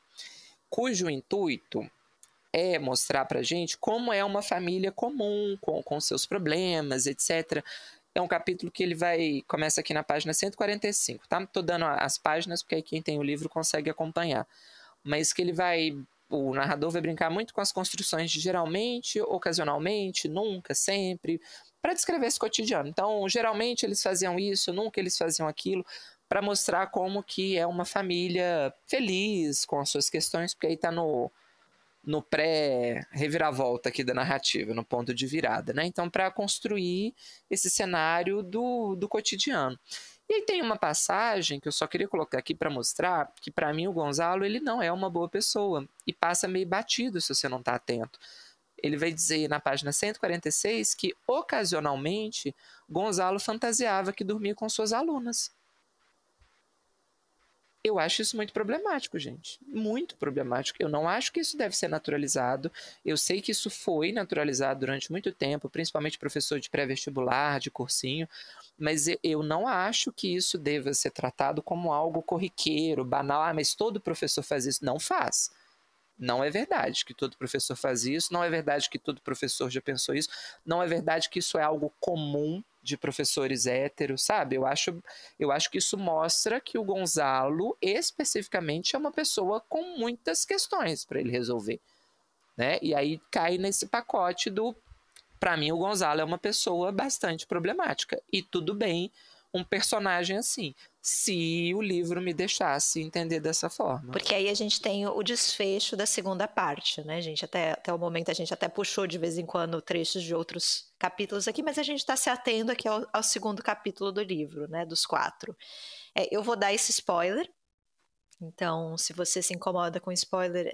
cujo intuito é mostrar pra gente como é uma família comum, com seus problemas, etc. É um capítulo que começa aqui na página 145, tá? Tô dando as páginas, porque aí quem tem o livro consegue acompanhar. Mas que o narrador vai brincar muito com as construções de geralmente, ocasionalmente, nunca, sempre, para descrever esse cotidiano. Então, geralmente eles faziam isso, nunca eles faziam aquilo, para mostrar como que é uma família feliz com as suas questões, porque aí está no pré-reviravolta aqui da narrativa, no ponto de virada, né? Então, para construir esse cenário do cotidiano. E aí tem uma passagem que eu só queria colocar aqui para mostrar que, para mim, o Gonzalo ele não é uma boa pessoa e passa meio batido se você não está atento. Ele vai dizer na página 146 que, ocasionalmente, Gonzalo fantasiava que dormia com suas alunas. Eu acho isso muito problemático, gente. Muito problemático. Eu não acho que isso deve ser naturalizado. Eu sei que isso foi naturalizado durante muito tempo, principalmente professor de pré-vestibular, de cursinho, mas eu não acho que isso deva ser tratado como algo corriqueiro, banal. Mas todo professor faz isso. Não faz. Não é verdade que todo professor faz isso, não é verdade que todo professor já pensou isso, não é verdade que isso é algo comum de professores héteros, sabe? Eu acho que isso mostra que o Gonzalo, especificamente, é uma pessoa com muitas questões para ele resolver, né? E aí cai nesse pacote para mim, o Gonzalo é uma pessoa bastante problemática. E tudo bem um personagem assim, se o livro me deixasse entender dessa forma. Porque aí a gente tem o desfecho da segunda parte, né, gente? Até o momento a gente até puxou de vez em quando trechos de outros capítulos aqui, mas a gente está se atendo aqui ao segundo capítulo do livro, né, dos 4. Eu vou dar esse spoiler, então se você se incomoda com spoiler,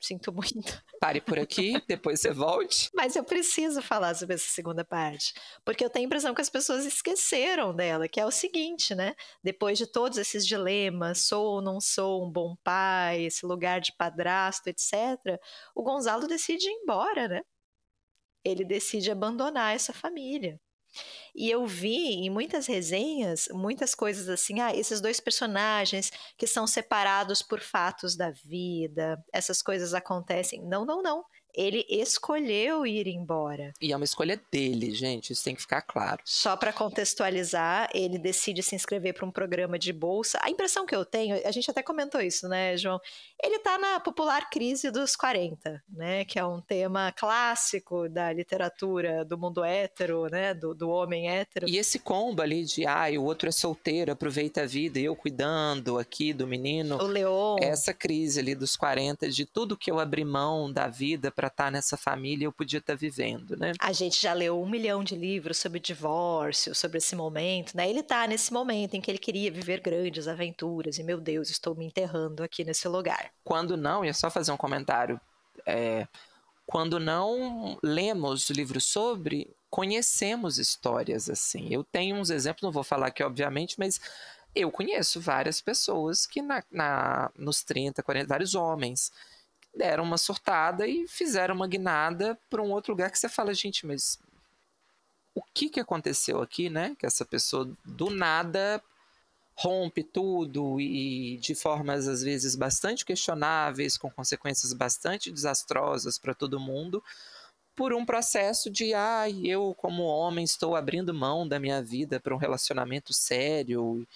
sinto muito. Pare por aqui, depois você volte. Mas eu preciso falar sobre essa segunda parte, porque eu tenho a impressão que as pessoas esqueceram dela, que é o seguinte, né? Depois de todos esses dilemas, sou ou não sou um bom pai, esse lugar de padrasto, etc., o Gonzalo decide ir embora, né? Ele decide abandonar essa família. E eu vi em muitas resenhas, muitas coisas assim, esses dois personagens que são separados por fatos da vida, essas coisas acontecem. Não, não, não. Ele escolheu ir embora. E é uma escolha dele, gente, isso tem que ficar claro. Só para contextualizar, ele decide se inscrever para um programa de bolsa. A impressão que eu tenho, a gente até comentou isso, né, João? Ele está na popular crise dos 40, né, que é um tema clássico da literatura do mundo hétero, né, do homem hétero. E esse combo ali de, o outro é solteiro, aproveita a vida, eu cuidando aqui do menino. O Leon. Essa crise ali dos 40, de tudo que eu abri mão da vida para estar nessa família, eu podia estar vivendo, né? A gente já leu 1 milhão de livros sobre divórcio, sobre esse momento, né? Ele tá nesse momento em que ele queria viver grandes aventuras e, meu Deus, estou me enterrando aqui nesse lugar. Quando não, e é só fazer um comentário, quando não lemos livros sobre, conhecemos histórias assim. Eu tenho uns exemplos, não vou falar aqui, obviamente, mas eu conheço várias pessoas que nos 30, 40, vários homens, deram uma surtada e fizeram uma guinada para um outro lugar que você fala, gente, mas o que aconteceu aqui, né? Que essa pessoa do nada rompe tudo e de formas às vezes bastante questionáveis, com consequências bastante desastrosas para todo mundo, por um processo de, eu como homem estou abrindo mão da minha vida para um relacionamento sério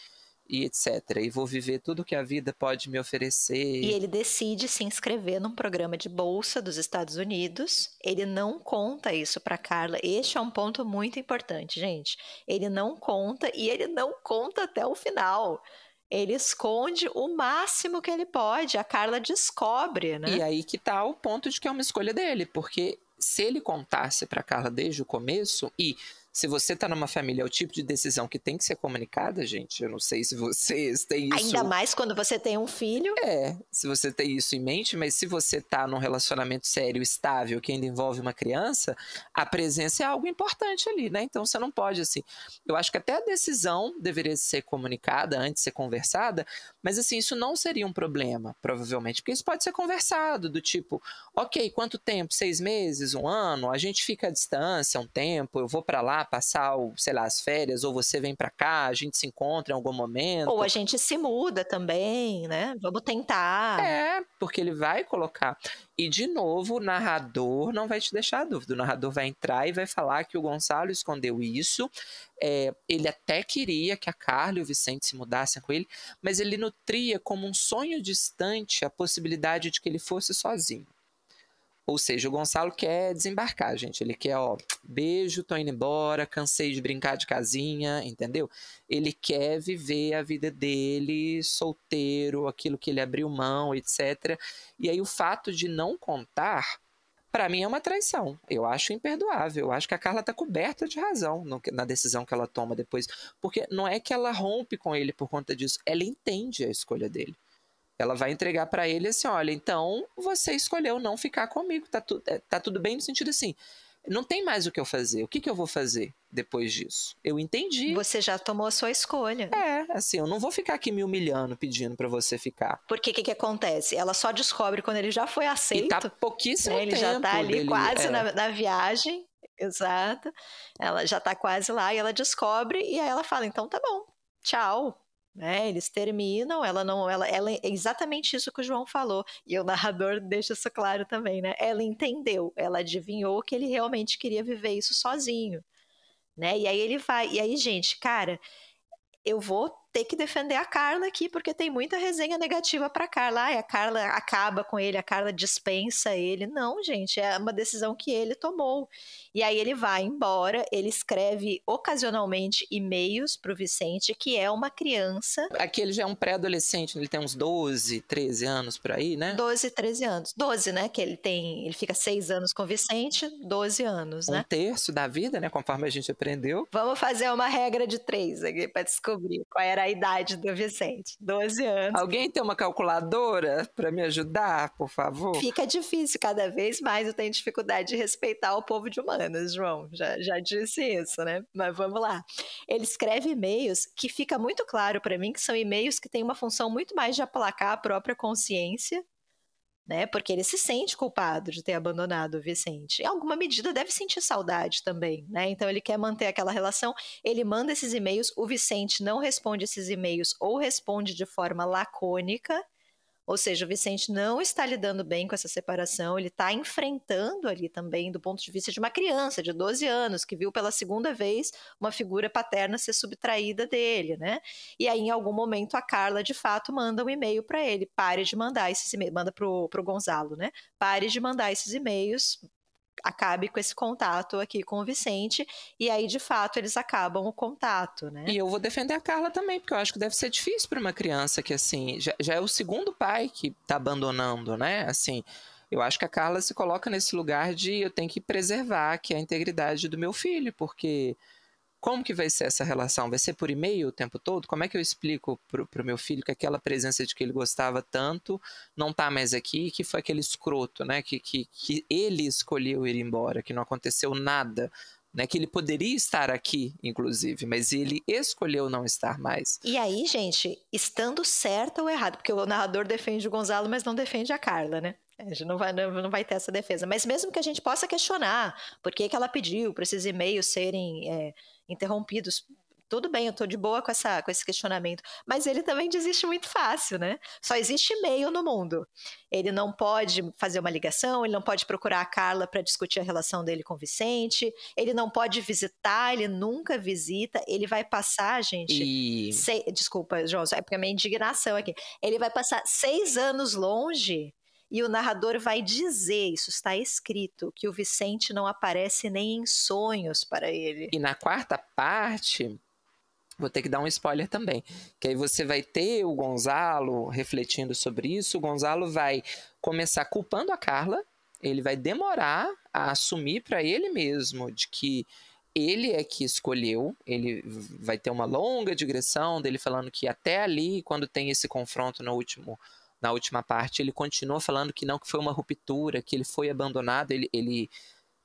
e etc. E vou viver tudo que a vida pode me oferecer. E ele decide se inscrever num programa de bolsa dos Estados Unidos. Ele não conta isso para Carla. Este é um ponto muito importante, gente. Ele não conta e ele não conta até o final. Ele esconde o máximo que ele pode. A Carla descobre, né? E aí que tá o ponto de que é uma escolha dele, porque se ele contasse para Carla desde o começo, e se você tá numa família, é o tipo de decisão que tem que ser comunicada, gente. Eu não sei se vocês têm isso. Ainda mais quando você tem um filho. Se você tem isso em mente, mas se você tá num relacionamento sério, estável, que ainda envolve uma criança, a presença é algo importante ali, né? Então você não pode, assim. Eu acho que até a decisão deveria ser comunicada antes de ser conversada, mas assim, isso não seria um problema, provavelmente, porque isso pode ser conversado, do tipo, ok, quanto tempo? 6 meses, 1 ano? A gente fica à distância um tempo, eu vou para lá passar, sei lá, as férias, ou você vem pra cá, a gente se encontra em algum momento. Ou a gente se muda também, né? Vamos tentar. Porque ele vai colocar. E, de novo, o narrador não vai te deixar dúvida. O narrador vai entrar e vai falar que o Gonçalo escondeu isso. Ele até queria que a Carla e o Vicente se mudassem com ele, mas ele nutria como um sonho distante a possibilidade de que ele fosse sozinho. Ou seja, o Gonçalo quer desembarcar, gente. Ele quer, beijo, tô indo embora, cansei de brincar de casinha, entendeu? Ele quer viver a vida dele, solteiro, aquilo que ele abriu mão, etc. E aí o fato de não contar, para mim é uma traição. Eu acho imperdoável. Eu acho que a Carla tá coberta de razão na decisão que ela toma depois. Porque não é que ela rompe com ele por conta disso. Ela entende a escolha dele. Ela vai entregar para ele assim, olha, então você escolheu não ficar comigo, tá tudo bem no sentido assim, não tem mais o que eu fazer, o que eu vou fazer depois disso? Eu entendi. Você já tomou a sua escolha. Assim, eu não vou ficar aqui me humilhando pedindo para você ficar. Porque o que acontece? Ela só descobre quando ele já foi aceito. E tá pouquíssimo tempo. Ele já tá ali dele, quase na viagem, exato. Ela já tá quase lá e ela descobre e aí ela fala, então tá bom, tchau. Eles terminam, ela é exatamente isso que o João falou, e o narrador deixa isso claro também, né? Ela entendeu, ela adivinhou que ele realmente queria viver isso sozinho, né? E aí ele vai, e aí, gente, cara, eu vou ter que defender a Carla aqui, porque tem muita resenha negativa pra Carla. A Carla acaba com ele, a Carla dispensa ele. Não, gente, é uma decisão que ele tomou. E aí ele vai embora, ele escreve ocasionalmente e-mails pro Vicente, que é uma criança. Aqui ele já é um pré-adolescente, ele tem uns 12, 13 anos por aí, né? 12, 13 anos. 12, né? Que ele fica 6 anos com o Vicente, 12 anos, né? 1/3 da vida, né? Conforme a gente aprendeu. Vamos fazer uma regra de 3 aqui pra descobrir qual era a idade do Vicente. 12 anos. Alguém tem uma calculadora para me ajudar, por favor? Fica difícil, cada vez mais eu tenho dificuldade de respeitar o povo de humanas, João. Já disse isso, né? Mas vamos lá. Ele escreve e-mails que fica muito claro para mim que são e-mails que têm uma função muito mais de aplacar a própria consciência, né? Porque ele se sente culpado de ter abandonado o Vicente. Em alguma medida deve sentir saudade também, né? Então ele quer manter aquela relação, ele manda esses e-mails, o Vicente não responde esses e-mails ou responde de forma lacônica, ou seja, o Vicente não está lidando bem com essa separação, ele está enfrentando ali também do ponto de vista de uma criança de 12 anos, que viu pela segunda vez uma figura paterna ser subtraída dele, né? E aí, em algum momento, a Carla, de fato, manda um e-mail para ele, pare de mandar esses e-mails, manda pro Gonzalo, né? Pare de mandar esses e-mails, acabe com esse contato aqui com o Vicente, e aí, de fato, eles acabam o contato, né? E eu vou defender a Carla também, porque eu acho que deve ser difícil para uma criança que, assim, já é o segundo pai que tá abandonando, né? Assim, eu acho que a Carla se coloca nesse lugar de eu tenho que preservar aqui a integridade do meu filho, porque como que vai ser essa relação? Vai ser por e-mail o tempo todo? Como é que eu explico pro meu filho que aquela presença de que ele gostava tanto não tá mais aqui, que foi aquele escroto, né? Que ele escolheu ir embora, que não aconteceu nada, né? Que ele poderia estar aqui, inclusive, mas ele escolheu não estar mais. E aí, gente, estando certo ou errado, porque o narrador defende o Gonzalo, mas não defende a Carla, né? A gente não vai ter essa defesa. Mas mesmo que a gente possa questionar por que ela pediu para esses e-mails serem interrompidos, tudo bem, eu tô de boa com esse questionamento. Mas ele também desiste muito fácil, né? Só existe e-mail no mundo. Ele não pode fazer uma ligação, ele não pode procurar a Carla para discutir a relação dele com o Vicente, ele não pode visitar, ele nunca visita, ele vai passar, gente... Desculpa, João, é porque a minha indignação aqui. Ele vai passar 6 anos longe... E o narrador vai dizer, isso está escrito, que o Vicente não aparece nem em sonhos para ele. E na quarta parte, vou ter que dar um spoiler também, que aí você vai ter o Gonzalo refletindo sobre isso, o Gonzalo vai começar culpando a Carla, Ele vai demorar a assumir para ele mesmo de que ele é que escolheu. Ele vai ter uma longa digressão dele falando que até ali, quando tem esse confronto na última parte, ele continua falando que não, que foi uma ruptura, que ele foi abandonado, ele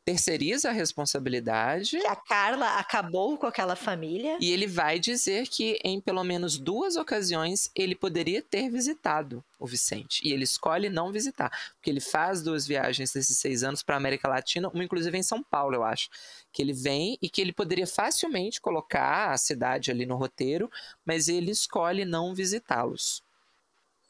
terceiriza a responsabilidade. Que a Carla acabou com aquela família. E ele vai dizer que em pelo menos 2 ocasiões ele poderia ter visitado o Vicente. E ele escolhe não visitar. Porque ele faz 2 viagens nesses 6 anos para a América Latina, uma inclusive em São Paulo, eu acho. Que ele vem e que ele poderia facilmente colocar a cidade ali no roteiro, mas ele escolhe não visitá-los.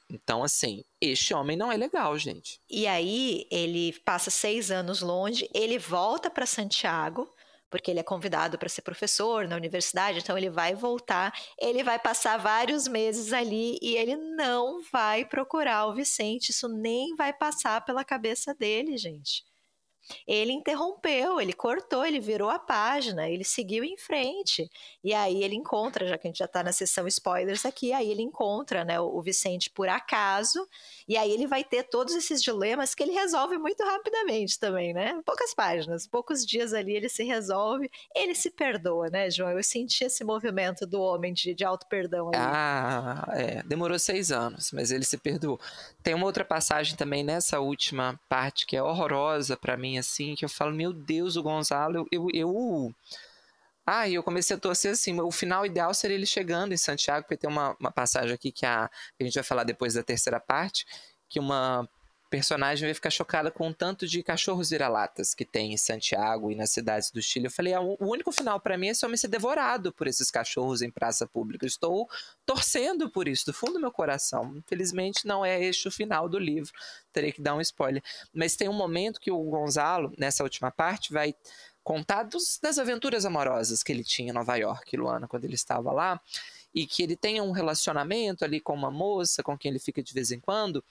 Então, assim, este homem não é legal, gente. E aí ele passa 6 anos longe, ele volta para Santiago, porque ele é convidado para ser professor na universidade, então ele vai voltar, ele vai passar vários meses ali e ele não vai procurar o Vicente, isso nem vai passar pela cabeça dele, gente. Ele interrompeu, ele cortou, ele virou a página, ele seguiu em frente. E aí ele encontra, já que a gente já está na sessão spoilers aqui, aí ele encontra, né, o Vicente por acaso, e aí ele vai ter todos esses dilemas que ele resolve muito rapidamente também, né? Poucas páginas, poucos dias ali ele se resolve, ele se perdoa, né, João? Eu senti esse movimento do homem de auto-perdão ali. Demorou 6 anos, mas ele se perdoou. Tem uma outra passagem também nessa última parte que é horrorosa pra mim, assim, que eu falo, meu Deus, o Gonzalo, eu comecei a torcer assim, o final ideal seria ele chegando em Santiago, porque tem uma passagem aqui que a gente vai falar depois da terceira parte, que uma personagem vai ficar chocada com o tanto de cachorros vira-latas que tem em Santiago e nas cidades do Chile. Eu falei, o único final para mim é esse homem ser devorado por esses cachorros em praça pública. Eu estou torcendo por isso, do fundo do meu coração. Infelizmente não é este o final do livro, terei que dar um spoiler. Mas tem um momento que o Gonzalo, nessa última parte, vai contar das aventuras amorosas que ele tinha em Nova York, Luana, quando ele estava lá, e que ele tem um relacionamento ali com uma moça com quem ele fica de vez em quando,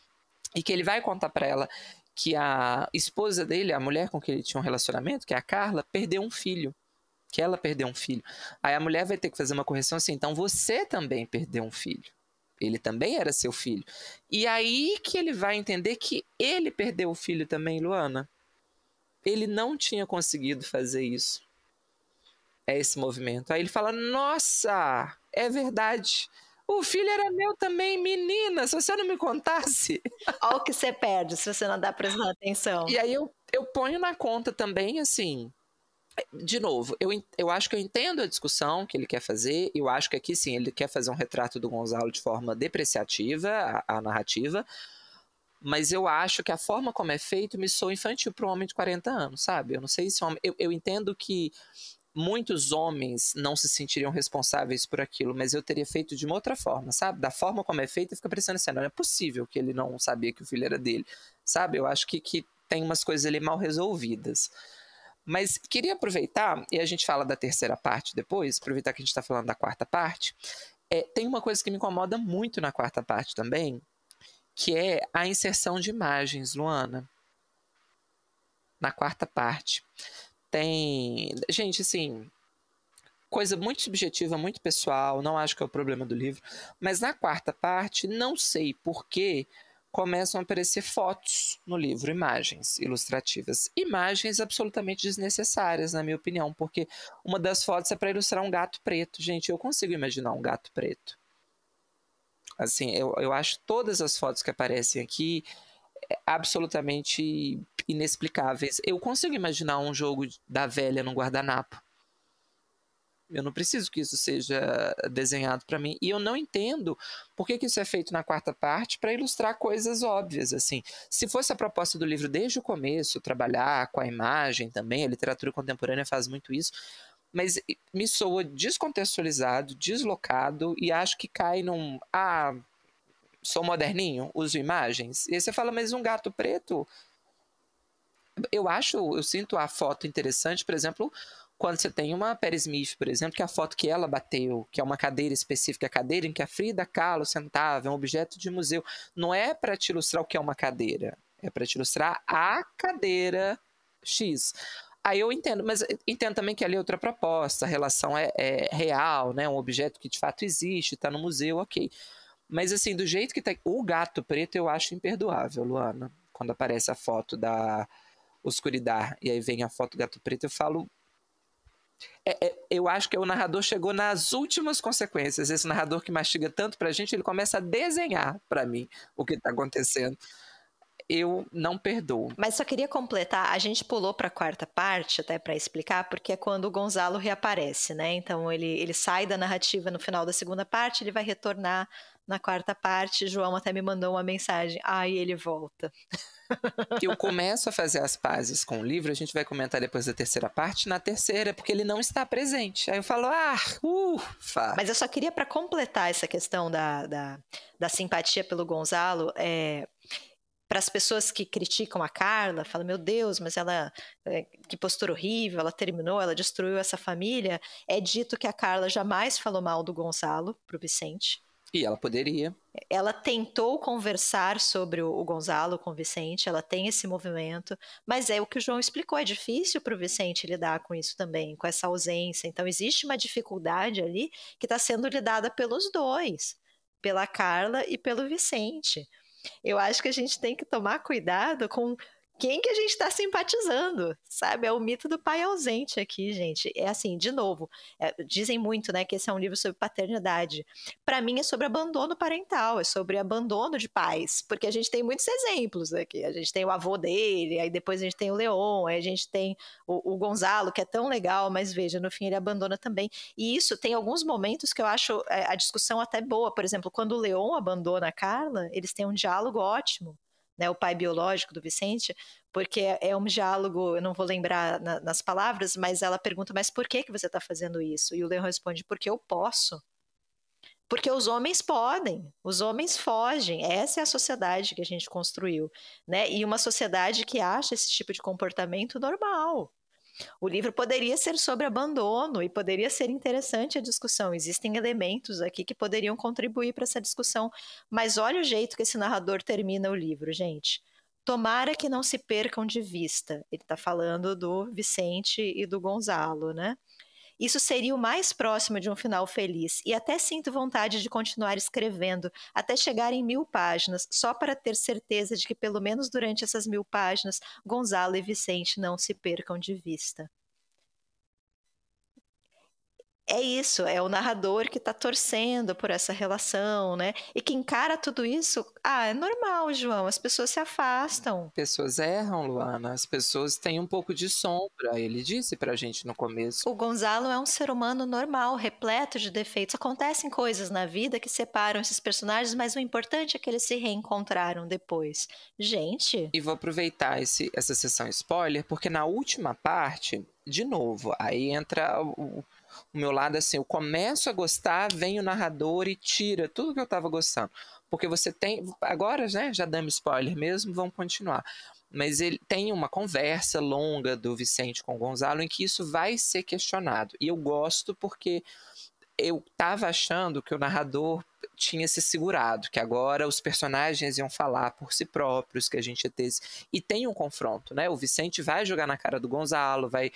e que ele vai contar para ela que a esposa dele, a mulher com quem ele tinha um relacionamento, que é a Carla, perdeu um filho. Que ela perdeu um filho. Aí a mulher vai ter que fazer uma correção assim, então você também perdeu um filho. Ele também era seu filho. E aí que ele vai entender que ele perdeu o filho também, Luana. Ele não tinha conseguido fazer isso. É esse movimento. Aí ele fala, nossa, é verdade. O filho era meu também, menina, se você não me contasse. Olha o que você perde se você não dá prestando atenção. E aí eu ponho na conta também, assim, de novo, eu acho que eu entendo a discussão que ele quer fazer, eu acho que aqui sim, ele quer fazer um retrato do Gonzalo de forma depreciativa, a narrativa, mas eu acho que a forma como é feito me soa infantil para um homem de 40 anos, sabe? Eu não sei se eu entendo que muitos homens não se sentiriam responsáveis por aquilo, mas eu teria feito de uma outra forma, sabe? Da forma como é feito, fica parecendo assim, não é possível que ele não sabia que o filho era dele, sabe? Eu acho que tem umas coisas ali mal resolvidas. Mas queria aproveitar, e a gente fala da terceira parte depois, aproveitar que a gente está falando da quarta parte, tem uma coisa que me incomoda muito na quarta parte também, que é a inserção de imagens, Luana. Na quarta parte. Tem, gente, assim, coisa muito subjetiva, muito pessoal, não acho que é o problema do livro, mas na quarta parte, não sei por que começam a aparecer fotos no livro, imagens ilustrativas. Imagens absolutamente desnecessárias, na minha opinião, porque uma das fotos é para ilustrar um gato preto. Gente, eu consigo imaginar um gato preto. Assim, eu acho todas as fotos que aparecem aqui absolutamente inexplicáveis. Eu consigo imaginar um jogo da velha no guardanapo. Eu não preciso que isso seja desenhado para mim. E eu não entendo por que isso é feito na quarta parte para ilustrar coisas óbvias. Assim, se fosse a proposta do livro desde o começo, trabalhar com a imagem também, a literatura contemporânea faz muito isso, mas me soa descontextualizado, deslocado, e acho que cai num... sou moderninho, uso imagens. E aí você fala, mas um gato preto... Eu sinto a foto interessante, por exemplo, quando você tem uma Perry Smith, por exemplo, que é a foto que ela bateu, que é uma cadeira específica, a cadeira em que a Frida Kahlo sentava, é um objeto de museu. Não é para te ilustrar o que é uma cadeira, é para te ilustrar a cadeira X. Aí eu entendo, mas entendo também que ali é outra proposta, a relação é real, né? Um objeto que de fato existe, está no museu, ok. Mas assim, do jeito que tá o gato preto, eu acho imperdoável, Luana, quando aparece a foto Oscuridade, e aí vem a foto gato preto, eu falo... eu acho que o narrador chegou nas últimas consequências. Esse narrador que mastiga tanto pra gente, ele começa a desenhar pra mim o que tá acontecendo. Eu não perdoo. Mas só queria completar, a gente pulou para a quarta parte, até para explicar, porque é quando o Gonzalo reaparece, né? Então ele sai da narrativa no final da segunda parte, ele vai retornar na quarta parte. João até me mandou uma mensagem, aí ele volta. Eu começo a fazer as pazes com o livro, a gente vai comentar depois da terceira parte, na terceira, porque ele não está presente. Aí eu falo, ufa! Mas eu só queria, para completar essa questão da simpatia pelo Gonzalo, para as pessoas que criticam a Carla, falam, meu Deus, mas ela, que postura horrível, ela terminou, ela destruiu essa família. É dito que a Carla jamais falou mal do Gonzalo pro Vicente. E ela poderia. Ela tentou conversar sobre o Gonzalo com o Vicente, ela tem esse movimento, mas é o que o João explicou, é difícil para o Vicente lidar com isso também, com essa ausência. Então existe uma dificuldade ali que está sendo lidada pelos dois, pela Carla e pelo Vicente. Eu acho que a gente tem que tomar cuidado com quem que a gente está simpatizando, sabe? É o mito do pai ausente aqui, gente. É assim, de novo, dizem muito, né, que esse é um livro sobre paternidade. Para mim é sobre abandono parental, é sobre abandono de pais, porque a gente tem muitos exemplos aqui. A gente tem o avô dele, aí depois a gente tem o Leon, aí a gente tem o Gonzalo, que é tão legal, mas veja, no fim ele abandona também. E isso tem alguns momentos que eu acho a discussão até boa. Por exemplo, quando o Leon abandona a Carla, eles têm um diálogo ótimo. Né, o pai biológico do Vicente, porque é um diálogo, eu não vou lembrar nas palavras, mas ela pergunta, mas por que você está fazendo isso? E o Leão responde, porque eu posso. Porque os homens podem, os homens fogem. Essa é a sociedade que a gente construiu, né? E uma sociedade que acha esse tipo de comportamento normal. O livro poderia ser sobre abandono e poderia ser interessante a discussão. Existem elementos aqui que poderiam contribuir para essa discussão. Mas olha o jeito que esse narrador termina o livro, gente. Tomara que não se percam de vista. Ele está falando do Vicente e do Gonzalo, né? Isso seria o mais próximo de um final feliz, e até sinto vontade de continuar escrevendo, até chegar em 1000 páginas, só para ter certeza de que pelo menos durante essas 1000 páginas, Gonzalo e Vicente não se percam de vista. É isso, é o narrador que está torcendo por essa relação, né? E que encara tudo isso, é normal, João, as pessoas se afastam. Pessoas erram, Luana, as pessoas têm um pouco de sombra, ele disse pra gente no começo. O Gonzalo é um ser humano normal, repleto de defeitos. Acontecem coisas na vida que separam esses personagens, mas o importante é que eles se reencontraram depois. Gente... E vou aproveitar essa sessão spoiler, porque na última parte, de novo, aí entra o meu lado assim, eu começo a gostar, vem o narrador e tira tudo que eu estava gostando. Porque você tem, agora, né, já damos spoiler mesmo, vamos continuar. Mas ele tem uma conversa longa do Vicente com o Gonzalo em que isso vai ser questionado. E eu gosto porque eu estava achando que o narrador tinha se segurado, que agora os personagens iam falar por si próprios, que a gente ia ter... E tem um confronto, né? O Vicente vai jogar na cara do Gonzalo, vai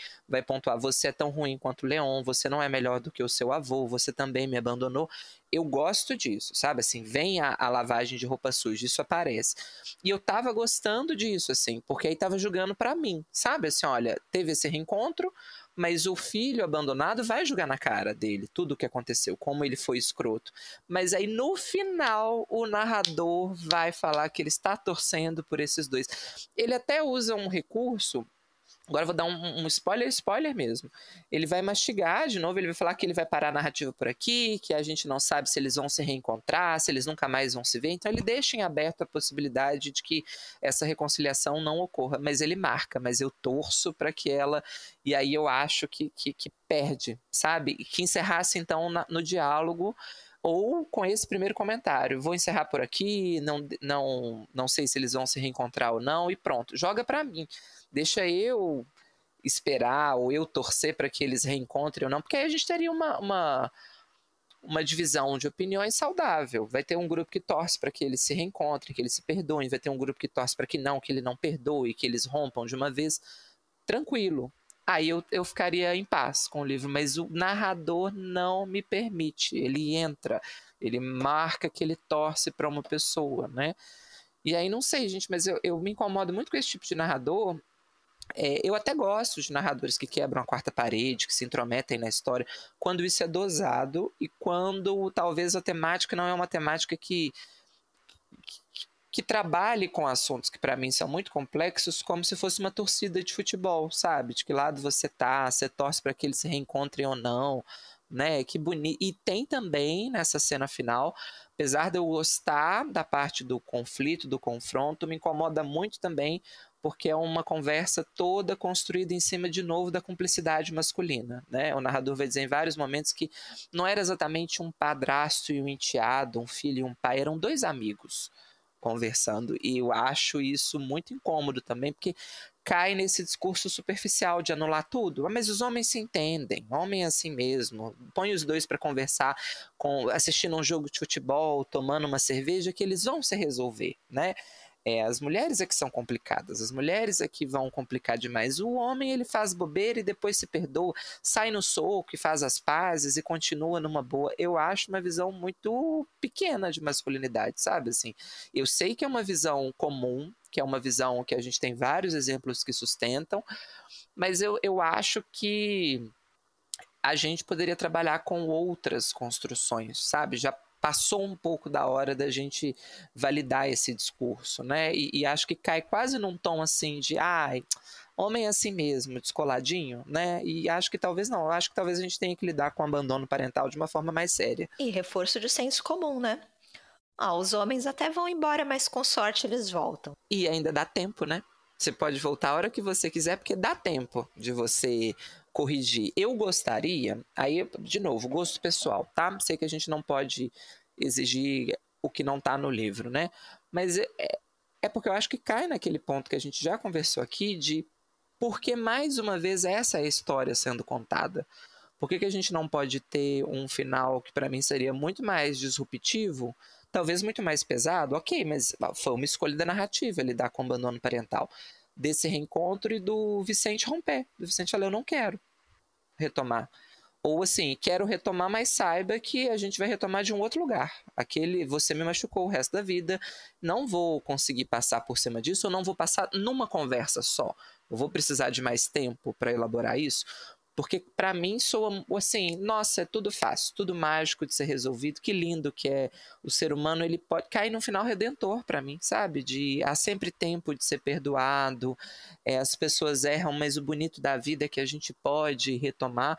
pontuar, você é tão ruim quanto o Leon, você não é melhor do que o seu avô, você também me abandonou. Eu gosto disso, sabe? Assim, vem a lavagem de roupa suja, isso aparece. E eu tava gostando disso, assim, porque aí tava jogando pra mim, sabe? Assim, olha, teve esse reencontro, mas o filho abandonado vai jogar na cara dele tudo o que aconteceu, como ele foi escroto. Mas aí no final o narrador vai falar que ele está torcendo por esses dois. Ele até usa um recurso, agora eu vou dar um spoiler mesmo. Ele vai mastigar de novo, ele vai falar que ele vai parar a narrativa por aqui, que a gente não sabe se eles vão se reencontrar, se eles nunca mais vão se ver. Então ele deixa em aberto a possibilidade de que essa reconciliação não ocorra. Mas ele marca, mas eu torço para que ela... E aí eu acho que perde, sabe? Que encerrasse então no diálogo ou com esse primeiro comentário. Vou encerrar por aqui, não sei se eles vão se reencontrar ou não, e pronto, joga para mim. Deixa eu esperar ou eu torcer para que eles reencontrem ou não, porque aí a gente teria uma divisão de opiniões saudável. Vai ter um grupo que torce para que eles se reencontrem, que eles se perdoem, vai ter um grupo que torce para que ele não perdoe, que eles rompam de uma vez. Tranquilo. Aí eu ficaria em paz com o livro, mas o narrador não me permite. Ele entra, ele marca que ele torce para uma pessoa, né? E aí não sei, gente, mas eu me incomodo muito com esse tipo de narrador Eu até gosto de narradores que quebram a quarta parede, que se intrometem na história, quando isso é dosado e quando talvez a temática não é uma temática que trabalhe com assuntos que para mim são muito complexos, como se fosse uma torcida de futebol, sabe? De que lado você tá, você torce para que eles se reencontrem ou não, né? Que bonito. E tem também nessa cena final, apesar de eu gostar da parte do conflito, do confronto, me incomoda muito também porque é uma conversa toda construída em cima, de novo, da cumplicidade masculina, né? O narrador vai dizer em vários momentos que não era exatamente um padrasto e um enteado, um filho e um pai, eram dois amigos conversando, e eu acho isso muito incômodo também, porque cai nesse discurso superficial de anular tudo. Mas os homens se entendem, homem é assim mesmo, põe os dois para conversar, assistindo um jogo de futebol, tomando uma cerveja, que eles vão se resolver, né? As mulheres é que são complicadas, as mulheres é que vão complicar demais. O homem, ele faz bobeira e depois se perdoa, sai no soco e faz as pazes e continua numa boa. Eu acho uma visão muito pequena de masculinidade, sabe? Assim, eu sei que é uma visão comum, que é uma visão que a gente tem vários exemplos que sustentam, mas eu acho que a gente poderia trabalhar com outras construções, sabe? Já passou um pouco da hora da gente validar esse discurso, né? E acho que cai quase num tom assim de homem é assim mesmo, descoladinho, né? E acho que talvez não, acho que talvez a gente tenha que lidar com o abandono parental de uma forma mais séria. E reforço de senso comum, né? Os homens até vão embora, mas com sorte eles voltam. E ainda dá tempo, né? Você pode voltar a hora que você quiser, porque dá tempo de você corrigir. Eu gostaria, aí, de novo, gosto pessoal, tá? Sei que a gente não pode exigir o que não tá no livro, né? Mas é porque eu acho que cai naquele ponto que a gente já conversou aqui de por que mais uma vez essa é a história sendo contada? Por que a gente não pode ter um final que para mim seria muito mais disruptivo, talvez muito mais pesado? Ok, mas foi uma escolha da narrativa lidar com o abandono parental. Desse reencontro e do Vicente romper. Do Vicente falar, eu não quero retomar. Ou assim, quero retomar, mas saiba que a gente vai retomar de um outro lugar. Você me machucou o resto da vida, não vou conseguir passar por cima disso, eu não vou passar numa conversa só. Eu vou precisar de mais tempo para elaborar isso. Porque para mim soa assim, nossa, é tudo fácil, tudo mágico de ser resolvido, que lindo que é o ser humano, ele pode cair num final redentor para mim, sabe? Há sempre tempo de ser perdoado, as pessoas erram, mas o bonito da vida é que a gente pode retomar.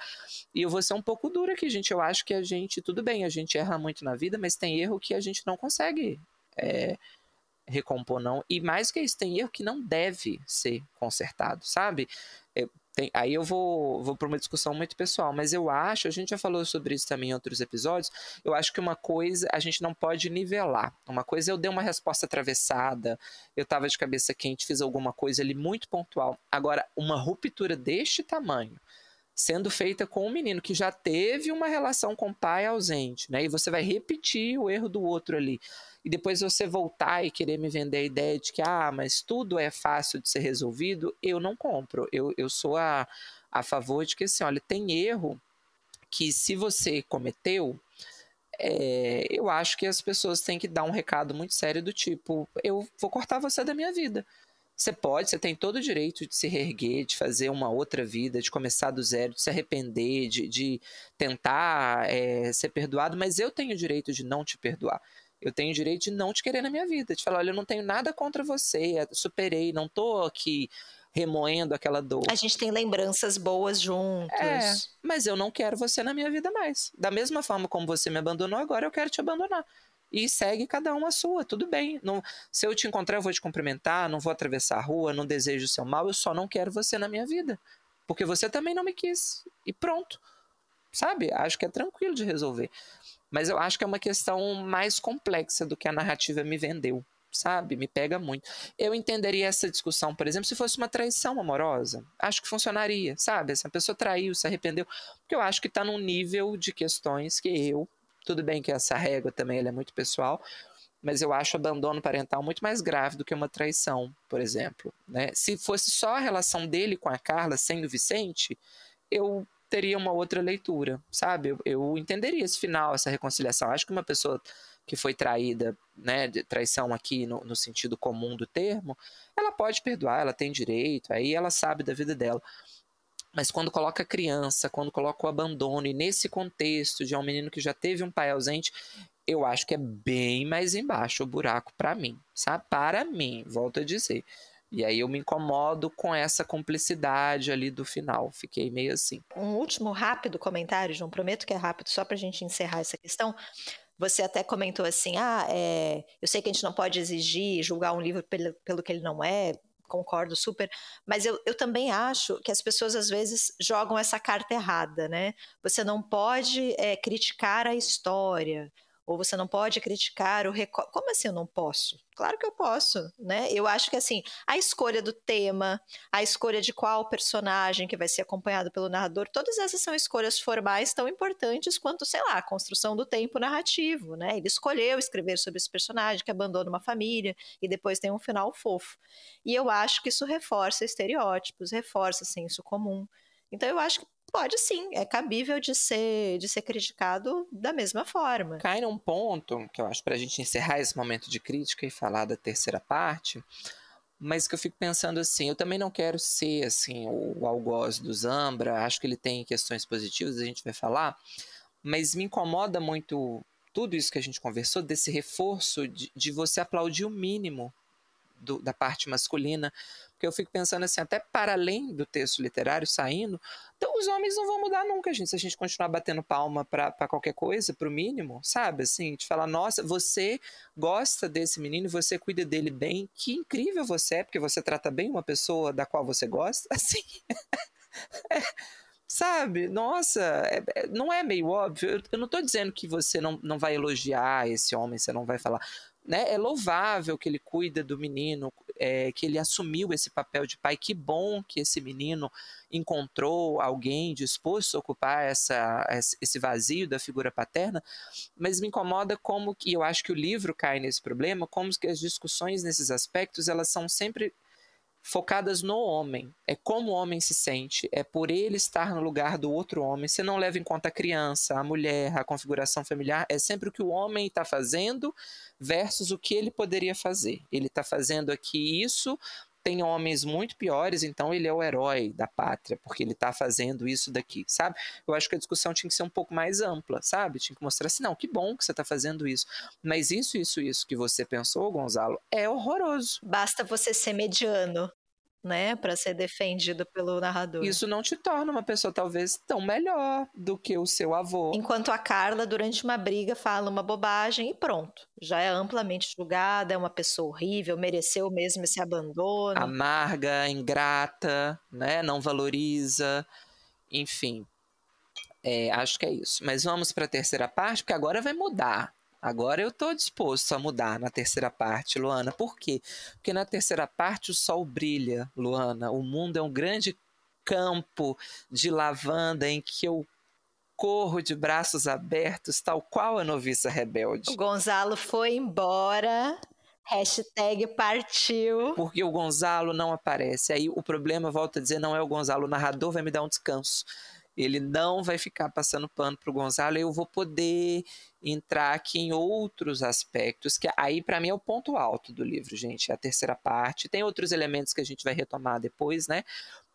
E eu vou ser um pouco dura aqui, gente, eu acho que tudo bem, a gente erra muito na vida, mas tem erro que a gente não consegue recompor, não. E mais que isso, tem erro que não deve ser consertado, sabe? Aí eu vou para uma discussão muito pessoal, mas eu acho, a gente já falou sobre isso também em outros episódios, eu acho que uma coisa a gente não pode nivelar. Uma coisa eu dei uma resposta atravessada, eu estava de cabeça quente, fiz alguma coisa ali muito pontual. Agora, uma ruptura deste tamanho, sendo feita com um menino que já teve uma relação com o pai ausente, né? E você vai repetir o erro do outro ali. E depois você voltar e querer me vender a ideia de que, mas tudo é fácil de ser resolvido, eu não compro. Eu sou a favor de que, assim, olha, tem erro que se você cometeu, eu acho que as pessoas têm que dar um recado muito sério do tipo, eu vou cortar você da minha vida. Você tem todo o direito de se reerguer, de fazer uma outra vida, de começar do zero, de se arrepender, de tentar ser perdoado, mas eu tenho o direito de não te perdoar. Eu tenho o direito de não te querer na minha vida, de falar, olha, eu não tenho nada contra você, superei, não tô aqui remoendo aquela dor. A gente tem lembranças boas juntos. Mas eu não quero você na minha vida mais. Da mesma forma como você me abandonou, agora eu quero te abandonar. E segue cada um a sua, tudo bem. Se eu te encontrar, eu vou te cumprimentar, não vou atravessar a rua, não desejo o seu mal, eu só não quero você na minha vida. Porque você também não me quis. E pronto. Sabe? Acho que é tranquilo de resolver. Mas eu acho que é uma questão mais complexa do que a narrativa me vendeu. Sabe? Me pega muito. Eu entenderia essa discussão, por exemplo, se fosse uma traição amorosa. Acho que funcionaria, sabe? Se a pessoa traiu, se arrependeu. Porque eu acho que está num nível de questões que tudo bem que essa régua também ela é muito pessoal, mas eu acho o abandono parental muito mais grave do que uma traição, por exemplo. Né? Se fosse só a relação dele com a Carla, sem o Vicente, eu teria uma outra leitura, sabe? Eu entenderia esse final, essa reconciliação. Acho que uma pessoa que foi traída, né, de traição aqui no sentido comum do termo, ela pode perdoar, ela tem direito, aí ela sabe da vida dela. Mas quando coloca a criança, quando coloca o abandono, e nesse contexto de um menino que já teve um pai ausente, eu acho que é bem mais embaixo o buraco para mim, sabe? Para mim, volto a dizer. E aí eu me incomodo com essa cumplicidade ali do final. Fiquei meio assim. Um último rápido comentário, João, prometo que é rápido, só para a gente encerrar essa questão. Você até comentou assim, eu sei que a gente não pode exigir, julgar um livro pelo que ele não é, concordo super, mas eu também acho que as pessoas às vezes jogam essa carta errada, né? Você não pode criticar a história, ou você não pode criticar o recorte. Como assim eu não posso? Claro que eu posso, né? Eu acho que assim, a escolha do tema, a escolha de qual personagem que vai ser acompanhado pelo narrador, todas essas são escolhas formais tão importantes quanto, sei lá, a construção do tempo narrativo, né? Ele escolheu escrever sobre esse personagem que abandona uma família e depois tem um final fofo. E eu acho que isso reforça estereótipos, reforça senso comum. Então eu acho que pode sim, é cabível de ser criticado da mesma forma. Cai num ponto que eu acho, para a gente encerrar esse momento de crítica e falar da terceira parte, mas que eu fico pensando assim, eu também não quero ser assim o algoz do Zambra, acho que ele tem questões positivas, a gente vai falar, mas me incomoda muito tudo isso que a gente conversou, desse reforço de você aplaudir o mínimo da parte masculina, porque eu fico pensando assim, até para além do texto literário saindo, então os homens não vão mudar nunca, gente, se a gente continuar batendo palma para qualquer coisa, para o mínimo, sabe, assim, de falar, nossa, você gosta desse menino, você cuida dele bem, que incrível você é, porque você trata bem uma pessoa da qual você gosta, assim, sabe, nossa, não é meio óbvio, eu não estou dizendo que você não vai elogiar esse homem, você não vai falar, né? É louvável que ele cuida do menino, que ele assumiu esse papel de pai, que bom que esse menino encontrou alguém disposto a ocupar esse vazio da figura paterna, mas me incomoda como que, eu acho que o livro cai nesse problema, como que as discussões nesses aspectos, elas são sempre focadas no homem, é como o homem se sente, é por ele estar no lugar do outro homem, você não leva em conta a criança, a mulher, a configuração familiar, é sempre o que o homem está fazendo versus o que ele poderia fazer. Ele está fazendo aqui isso, tem homens muito piores, então ele é o herói da pátria, porque ele está fazendo isso daqui, sabe? Eu acho que a discussão tinha que ser um pouco mais ampla, sabe? Tinha que mostrar assim, não, que bom que você está fazendo isso, mas isso que você pensou, Gonzalo, é horroroso. Basta você ser mediano, né, para ser defendido pelo narrador. Isso não te torna uma pessoa talvez tão melhor do que o seu avô. Enquanto a Carla, durante uma briga, fala uma bobagem e pronto. Já é amplamente julgada, é uma pessoa horrível, mereceu mesmo esse abandono. Amarga, ingrata, né? Não valoriza, enfim. Acho que é isso. Mas vamos para a terceira parte, porque agora vai mudar. Agora eu estou disposto a mudar na terceira parte, Luana. Por quê? Porque na terceira parte o sol brilha, Luana. O mundo é um grande campo de lavanda em que eu corro de braços abertos, tal qual a noviça rebelde. O Gonzalo foi embora, #partiu. Porque o Gonzalo não aparece. Aí o problema, volto a dizer, não é o Gonzalo. O narrador vai me dar um descanso. Ele não vai ficar passando pano para o Gonzalo, eu vou poder entrar aqui em outros aspectos, que aí para mim é o ponto alto do livro, gente, é a terceira parte. Tem outros elementos que a gente vai retomar depois, né?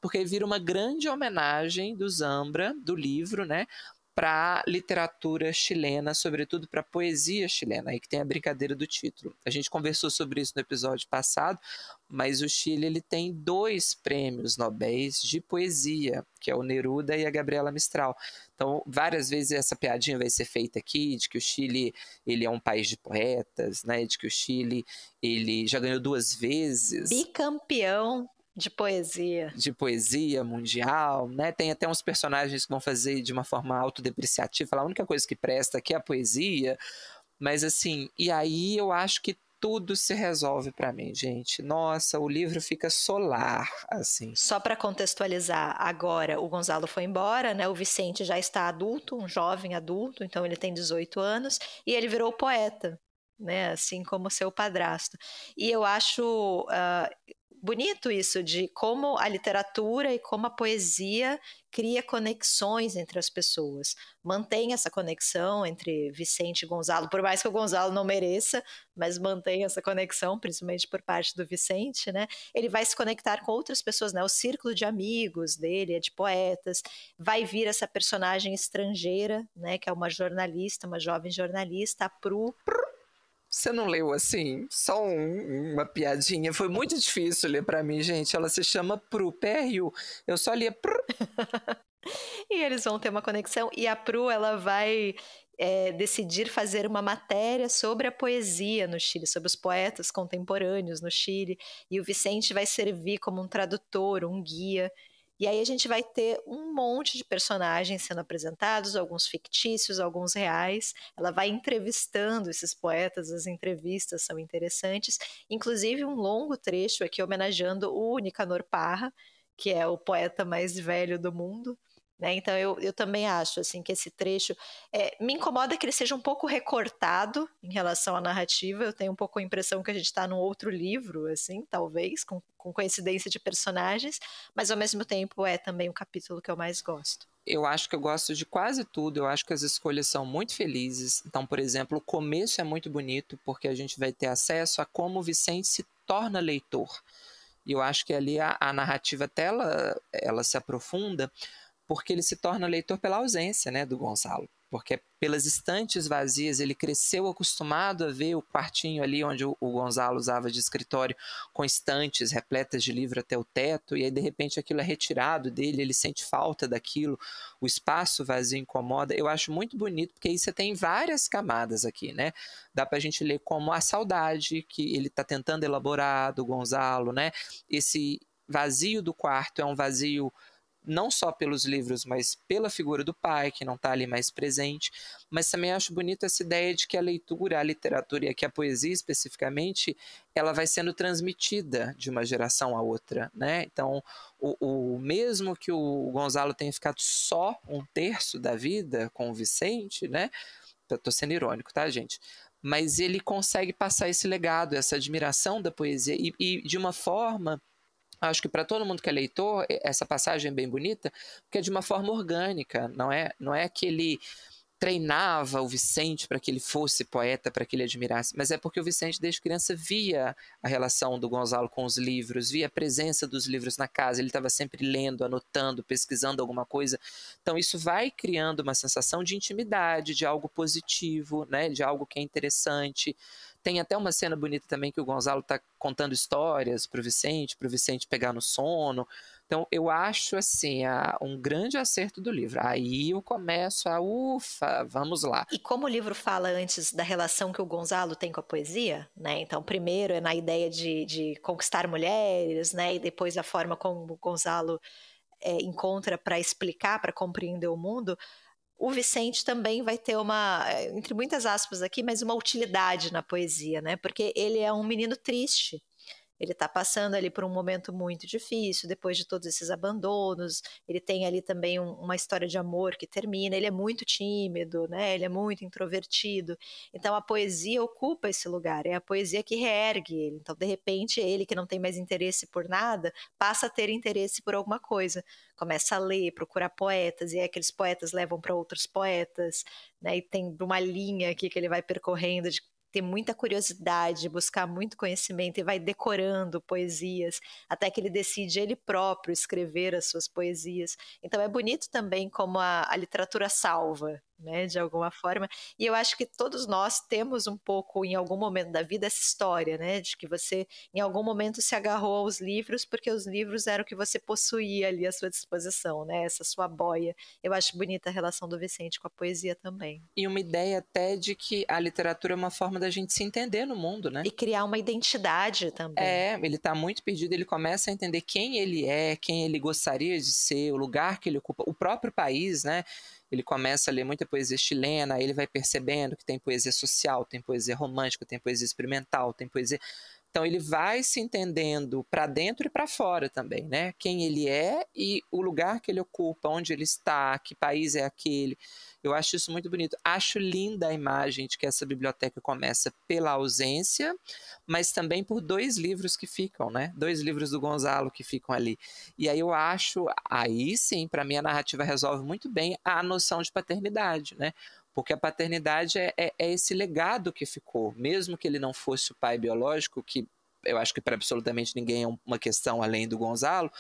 Porque vira uma grande homenagem do Zambra, do livro, né? Para a literatura chilena, sobretudo para a poesia chilena, aí que tem a brincadeira do título. A gente conversou sobre isso no episódio passado, mas o Chile ele tem 2 prêmios Nobéis de poesia, que é o Neruda e a Gabriela Mistral. Então, várias vezes essa piadinha vai ser feita aqui, de que o Chile ele é um país de poetas, né? De que o Chile ele já ganhou 2 vezes. Bicampeão de poesia mundial, né? Tem até uns personagens que vão fazer de uma forma autodepreciativa, falar a única coisa que presta aqui é a poesia, mas assim, e aí eu acho que tudo se resolve para mim, gente. Nossa, o livro fica solar, assim. Só para contextualizar, agora o Gonzalo foi embora, né? O Vicente já está adulto, um jovem adulto, então ele tem 18 anos, e ele virou poeta, né? Assim como seu padrasto. E eu acho bonito isso de como a literatura e como a poesia cria conexões entre as pessoas. Mantém essa conexão entre Vicente e Gonzalo, por mais que o Gonzalo não mereça, mas mantém essa conexão, principalmente por parte do Vicente, né? Ele vai se conectar com outras pessoas, né? O círculo de amigos dele é de poetas, vai vir essa personagem estrangeira, né? Que é uma jornalista, uma jovem jornalista, a Pru. Você não leu assim? Só uma piadinha. Foi muito difícil ler pra mim, gente. Ela se chama Pru, P-R-U. Eu só lia Pru. E eles vão ter uma conexão. E a Pru, ela vai decidir fazer uma matéria sobre a poesia no Chile, sobre os poetas contemporâneos no Chile. E o Vicente vai servir como um tradutor, um guia. E aí a gente vai ter um monte de personagens sendo apresentados, alguns fictícios, alguns reais. Ela vai entrevistando esses poetas, as entrevistas são interessantes. Inclusive um longo trecho aqui homenageando o Nicanor Parra, que é o poeta mais velho do mundo. Né? Então eu também acho assim, que esse trecho me incomoda que ele seja um pouco recortado em relação à narrativa. Eu tenho um pouco a impressão que a gente está num outro livro, assim, talvez, com coincidência de personagens, mas ao mesmo tempo é também o capítulo que eu mais gosto. Eu acho que eu gosto de quase tudo, eu acho que as escolhas são muito felizes. Então, por exemplo, o começo é muito bonito, porque a gente vai ter acesso a como o Vicente se torna leitor. E eu acho que ali a narrativa até ela se aprofunda, porque ele se torna leitor pela ausência, né, do Gonzalo. Porque pelas estantes vazias, ele cresceu acostumado a ver o quartinho ali onde o Gonzalo usava de escritório, com estantes repletas de livro até o teto, e aí de repente aquilo é retirado dele, ele sente falta daquilo, o espaço vazio incomoda. Eu acho muito bonito, porque aí você tem várias camadas aqui, né? Dá pra gente ler como a saudade que ele está tentando elaborar do Gonzalo, né? Esse vazio do quarto é um vazio não só pelos livros, mas pela figura do pai, que não está ali mais presente. Mas também acho bonito essa ideia de que a leitura, a literatura e aqui a poesia especificamente, ela vai sendo transmitida de uma geração a outra, né? Então, mesmo que o Gonzalo tenha ficado só 1/3 da vida com o Vicente, né? Estou sendo irônico, tá, gente? Mas ele consegue passar esse legado, essa admiração da poesia e de uma forma... Acho que para todo mundo que é leitor, essa passagem é bem bonita, porque é de uma forma orgânica, não é que ele treinava o Vicente para que ele fosse poeta, para que ele admirasse, mas é porque o Vicente, desde criança, via a relação do Gonzalo com os livros, via a presença dos livros na casa, ele estava sempre lendo, anotando, pesquisando alguma coisa. Então isso vai criando uma sensação de intimidade, de algo positivo, né, de algo que é interessante. Tem até uma cena bonita também que o Gonzalo está contando histórias para o Vicente pegar no sono. Então, eu acho, assim, um grande acerto do livro. Aí eu começo ufa, vamos lá. E como o livro fala antes da relação que o Gonzalo tem com a poesia, né? Então, primeiro é na ideia de conquistar mulheres, né? E depois a forma como o Gonzalo encontra para explicar, para compreender o mundo. O Vicente também vai ter uma, entre muitas aspas aqui, mas uma utilidade na poesia, né? Porque ele é um menino triste. Ele está passando ali por um momento muito difícil, depois de todos esses abandonos. Ele tem ali também uma história de amor que termina. Ele é muito tímido, né? Ele é muito introvertido. Então a poesia ocupa esse lugar. É a poesia que reergue ele. Então, de repente, ele que não tem mais interesse por nada, passa a ter interesse por alguma coisa. Começa a ler, procurar poetas, e aí aqueles poetas levam para outros poetas, né? E tem uma linha aqui que ele vai percorrendo de ter muita curiosidade, buscar muito conhecimento e vai decorando poesias, até que ele decide ele próprio escrever as suas poesias. Então é bonito também como a literatura salva, né, de alguma forma. E eu acho que todos nós temos um pouco, em algum momento da vida, essa história, né, de que você, em algum momento, se agarrou aos livros porque os livros eram o que você possuía ali à sua disposição, né, essa sua boia. Eu acho bonita a relação do Vicente com a poesia também. E uma ideia até de que a literatura é uma forma da gente se entender no mundo, né? E criar uma identidade também. Ele tá muito perdido, ele começa a entender quem ele é, quem ele gostaria de ser, o lugar que ele ocupa, o próprio país, né? Ele começa a ler muita poesia chilena, aí ele vai percebendo que tem poesia social, tem poesia romântica, tem poesia experimental, tem poesia... Então ele vai se entendendo para dentro e para fora também, né? Quem ele é e o lugar que ele ocupa, onde ele está, que país é aquele. Eu acho isso muito bonito. Acho linda a imagem de que essa biblioteca começa pela ausência, mas também por 2 livros que ficam, né? 2 livros do Gonzalo que ficam ali. E aí eu acho, aí sim, para mim a narrativa resolve muito bem a noção de paternidade, né? Porque a paternidade é esse legado que ficou, mesmo que ele não fosse o pai biológico, que eu acho que para absolutamente ninguém é uma questão além do Gonzalo,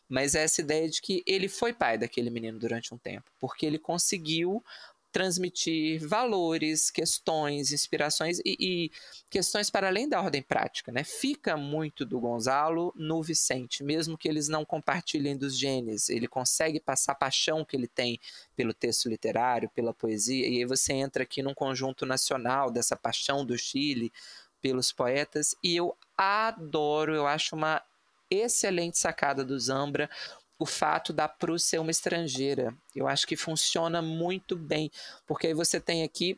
mas é essa ideia de que ele foi pai daquele menino durante um tempo, porque ele conseguiu transmitir valores, questões, inspirações e questões para além da ordem prática, né? Fica muito do Gonzalo no Vicente, mesmo que eles não compartilhem dos genes, ele consegue passar a paixão que ele tem pelo texto literário, pela poesia, e aí você entra aqui num conjunto nacional dessa paixão do Chile pelos poetas, e eu adoro, eu acho uma excelente sacada do Zambra o fato da Prue ser uma estrangeira. Eu acho que funciona muito bem, porque aí você tem aqui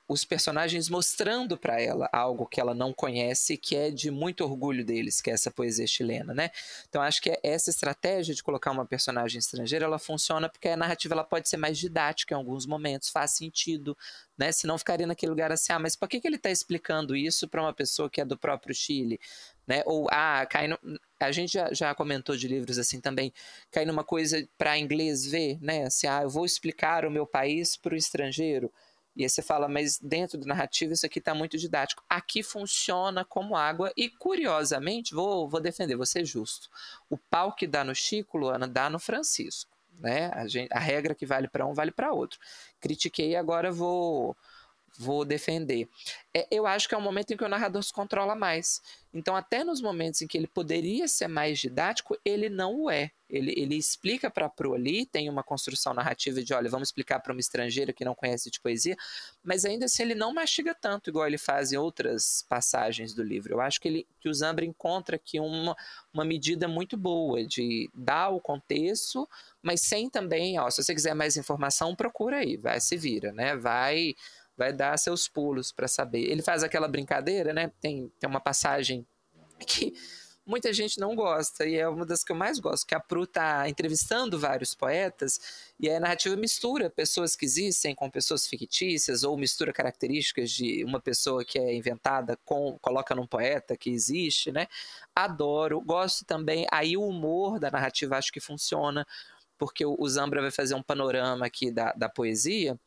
os personagens mostrando para ela algo que ela não conhece, que é de muito orgulho deles, que é essa poesia chilena, né? Então acho que essa estratégia de colocar uma personagem estrangeira, ela funciona porque a narrativa ela pode ser mais didática em alguns momentos, faz sentido, né? Senão ficaria naquele lugar assim, mas por que ele está explicando isso para uma pessoa que é do próprio Chile? Né? Ou, a gente já comentou de livros assim também, cai numa coisa para inglês ver, né? Assim, eu vou explicar o meu país para o estrangeiro. E aí você fala, mas dentro do narrativo isso aqui está muito didático. Aqui funciona como água e, curiosamente, vou defender, vou ser justo. O pau que dá no Chico, Luana, dá no Francisco. Né? A regra que vale para um, vale para outro. Critiquei, agora vou defender. Eu acho que é um momento em que o narrador se controla mais. Então, até nos momentos em que ele poderia ser mais didático, ele não o é. Ele explica para a Prue ali, tem uma construção narrativa de, olha, vamos explicar para uma estrangeira que não conhece de poesia, mas ainda assim ele não mastiga tanto, igual ele faz em outras passagens do livro. Eu acho que o Zambra encontra aqui uma medida muito boa de dar o contexto, mas sem também, se você quiser mais informação, procura aí, se vira, né? Vai dar seus pulos para saber. Ele faz aquela brincadeira, né? Tem uma passagem que muita gente não gosta, e é uma das que eu mais gosto, que a Prue está entrevistando vários poetas, e a narrativa mistura pessoas que existem com pessoas fictícias, ou mistura características de uma pessoa que é inventada, coloca num poeta que existe, né? Adoro, gosto também, aí o humor da narrativa acho que funciona, porque o Zambra vai fazer um panorama aqui da poesia,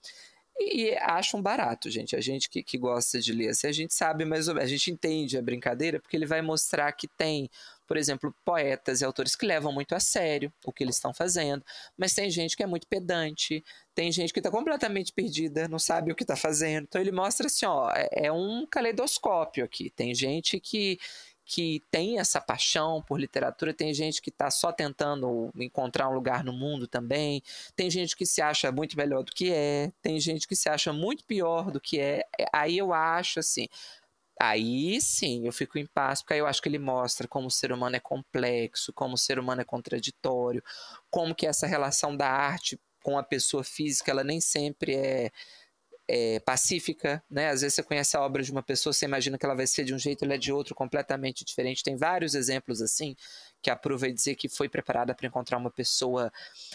e acho um barato, gente. A gente que gosta de ler, assim, a gente sabe mais ou menos, a gente entende a brincadeira, porque ele vai mostrar que tem, por exemplo, poetas e autores que levam muito a sério o que eles estão fazendo, mas tem gente que é muito pedante, tem gente que está completamente perdida, não sabe o que está fazendo. Então ele mostra assim, é um caleidoscópio aqui. Tem gente que tem essa paixão por literatura, tem gente que está só tentando encontrar um lugar no mundo também, tem gente que se acha muito melhor do que tem gente que se acha muito pior do que aí eu acho assim, aí sim eu fico em paz, porque aí eu acho que ele mostra como o ser humano é complexo, como o ser humano é contraditório, como que essa relação da arte com a pessoa física, ela nem sempre é pacífica, né? Às vezes você conhece a obra de uma pessoa, você imagina que ela vai ser de um jeito, ela é de outro, completamente diferente. Tem vários exemplos assim, que a Prue vai dizer que foi preparada para encontrar uma pessoa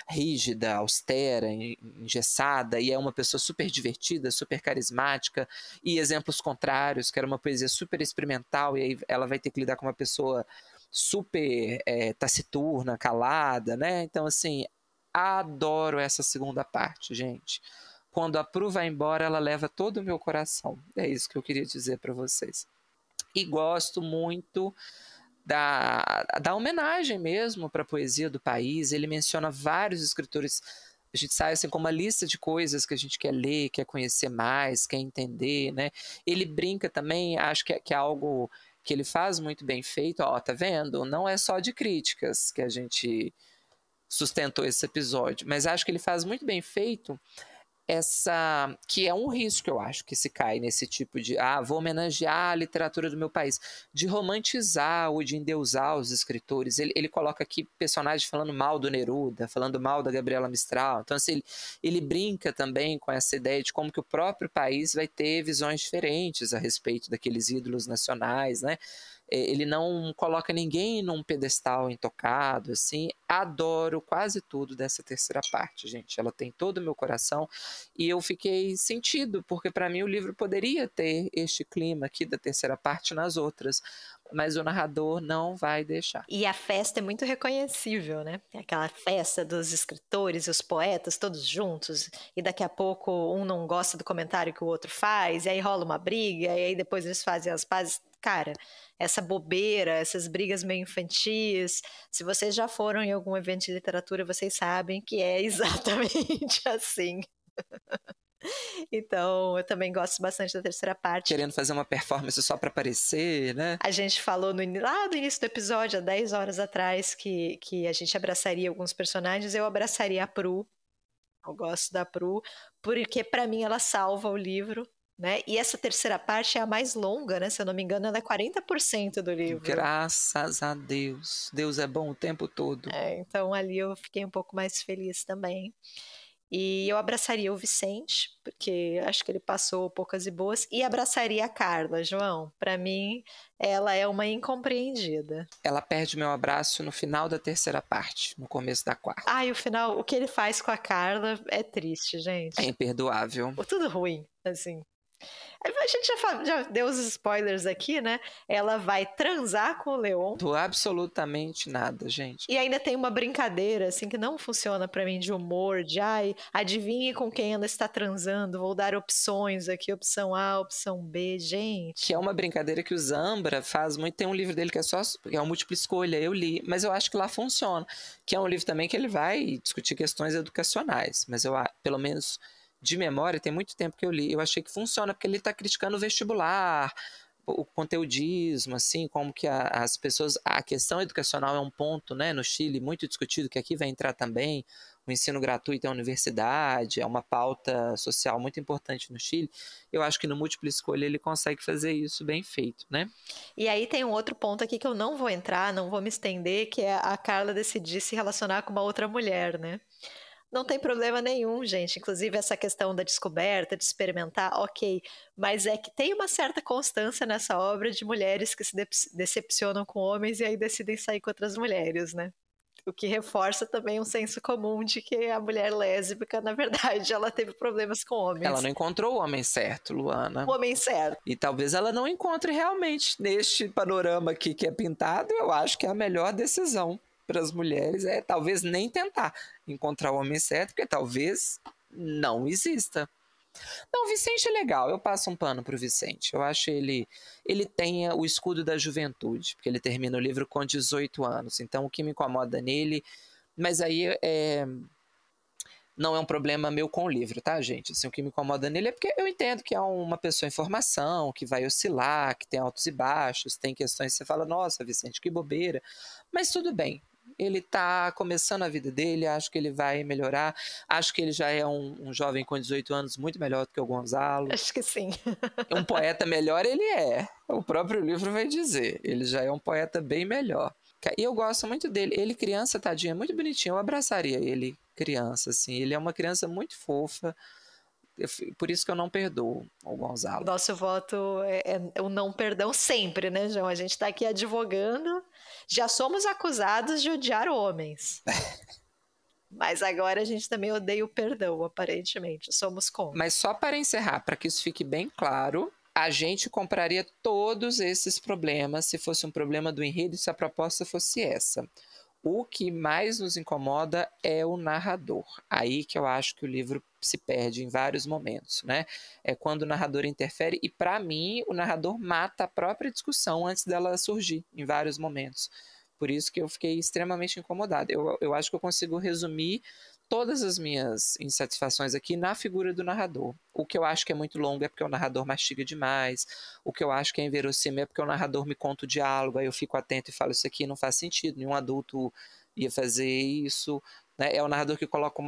rígida, austera, engessada, e é uma pessoa super divertida, super carismática, e exemplos contrários, que era uma poesia super experimental, e aí ela vai ter que lidar com uma pessoa super taciturna, calada, né? Então, assim, adoro essa segunda parte, gente. Quando a Prue vai embora, ela leva todo o meu coração. É isso que eu queria dizer para vocês. E gosto muito da homenagem mesmo para a poesia do país. Ele menciona vários escritores. A gente sai assim com uma lista de coisas que a gente quer ler, quer conhecer mais, quer entender, né? Ele brinca também, acho que é algo que ele faz muito bem feito. Tá vendo? Não é só de críticas que a gente sustentou esse episódio, mas acho que ele faz muito bem feito que é um risco, eu acho, que se cai nesse tipo de vou homenagear a literatura do meu país, de romantizar ou de endeusar os escritores. Ele coloca aqui personagens falando mal do Neruda, falando mal da Gabriela Mistral. Então, assim, ele brinca também com essa ideia de como que o próprio país vai ter visões diferentes a respeito daqueles ídolos nacionais, né? Ele não coloca ninguém num pedestal intocado, assim. Adoro quase tudo dessa terceira parte, gente. Ela tem todo o meu coração e eu fiquei sentido, porque para mim o livro poderia ter este clima aqui da terceira parte nas outras, mas o narrador não vai deixar. E a festa é muito reconhecível, né? Aquela festa dos escritores e os poetas todos juntos, e daqui a pouco um não gosta do comentário que o outro faz, e aí rola uma briga, e aí depois eles fazem as pazes. Cara, essa bobeira, essas brigas meio infantis, se vocês já foram em algum evento de literatura, vocês sabem que é exatamente assim. Então, eu também gosto bastante da terceira parte. Querendo fazer uma performance só para aparecer, né? A gente falou lá no início do episódio, há 10 horas atrás, que a gente abraçaria alguns personagens. Eu abraçaria a Prue. Eu gosto da Prue, porque para mim ela salva o livro, né? E essa terceira parte é a mais longa, né? Se eu não me engano, ela é 40% do livro. Graças a Deus. Deus é bom o tempo todo. Então ali eu fiquei um pouco mais feliz também. E eu abraçaria o Vicente, porque acho que ele passou poucas e boas, e abraçaria a Carla, João. Para mim, ela é uma incompreendida. Ela perde meu abraço no final da terceira parte, no começo da quarta. E o final, o que ele faz com a Carla é triste, gente. É imperdoável. Tudo ruim, assim. A gente já deu os spoilers aqui, né? Ela vai transar com o Leon. Do absolutamente nada, gente. E ainda tem uma brincadeira, assim, que não funciona pra mim, de humor, de adivinhe com quem ela está transando, vou dar opções aqui, opção A, opção B, gente. Que é uma brincadeira que o Zambra faz muito. Tem um livro dele que é uma múltipla escolha, eu li, mas eu acho que lá funciona. Que é um livro também que ele vai discutir questões educacionais, mas eu, pelo menos de memória, tem muito tempo que eu li, eu achei que funciona, porque ele está criticando o vestibular, o conteudismo, assim, como que as pessoas... A questão educacional é um ponto, né, no Chile, muito discutido, que aqui vai entrar também, o ensino gratuito à universidade, é uma pauta social muito importante no Chile. Eu acho que no Múltipla Escolha ele consegue fazer isso bem feito, né? E aí tem um outro ponto aqui que eu não vou entrar, não vou me estender, que é a Carla decidir se relacionar com uma outra mulher, né? Não tem problema nenhum, gente. Inclusive, essa questão da descoberta, de experimentar, ok. Mas é que tem uma certa constância nessa obra de mulheres que se decepcionam com homens e aí decidem sair com outras mulheres, né? O que reforça também um senso comum de que a mulher lésbica, na verdade, ela teve problemas com homens. Ela não encontrou o homem certo, Luana. O homem certo. E talvez ela não encontre realmente. Neste panorama aqui que é pintado, eu acho que é a melhor decisão para as mulheres é talvez nem tentar encontrar o homem certo, porque talvez não exista. Não, o Vicente é legal, eu passo um pano pro Vicente. Eu acho ele tem o escudo da juventude, porque ele termina o livro com 18 anos. Então o que me incomoda nele, mas aí não é um problema meu com o livro, tá, gente? Assim, o que me incomoda nele é porque eu entendo que é uma pessoa em formação, que vai oscilar, que tem altos e baixos, tem questões que você fala, nossa, Vicente, que bobeira. Mas tudo bem. Ele está começando a vida dele, acho que ele vai melhorar. Acho que ele já é um jovem com 18 anos muito melhor do que o Gonzalo. Acho que sim. Um poeta melhor ele é. O próprio livro vai dizer. Ele já é um poeta bem melhor. E eu gosto muito dele. Ele criança, tadinho, é muito bonitinho. Eu abraçaria ele criança, assim. Ele é uma criança muito fofa. Por isso que eu não perdoo o Gonzalo. Nosso voto é o não perdão sempre, né, João? A gente está aqui advogando. Já somos acusados de odiar homens. Mas agora a gente também odeia o perdão, aparentemente. Somos contra. Mas só para encerrar, para que isso fique bem claro, a gente compraria todos esses problemas se fosse um problema do enredo e se a proposta fosse essa. O que mais nos incomoda é o narrador. Aí que eu acho que o livro se perde em vários momentos, né? É quando o narrador interfere e, para mim, o narrador mata a própria discussão antes dela surgir, em vários momentos. Por isso que eu fiquei extremamente incomodado. Eu acho que eu consigo resumir todas as minhas insatisfações aqui na figura do narrador. O que eu acho que é muito longo é porque o narrador mastiga demais. O que eu acho que é inverossímil é porque o narrador me conta o diálogo, aí eu fico atento e falo, isso aqui não faz sentido, nenhum adulto ia fazer isso. Né? É o narrador que coloca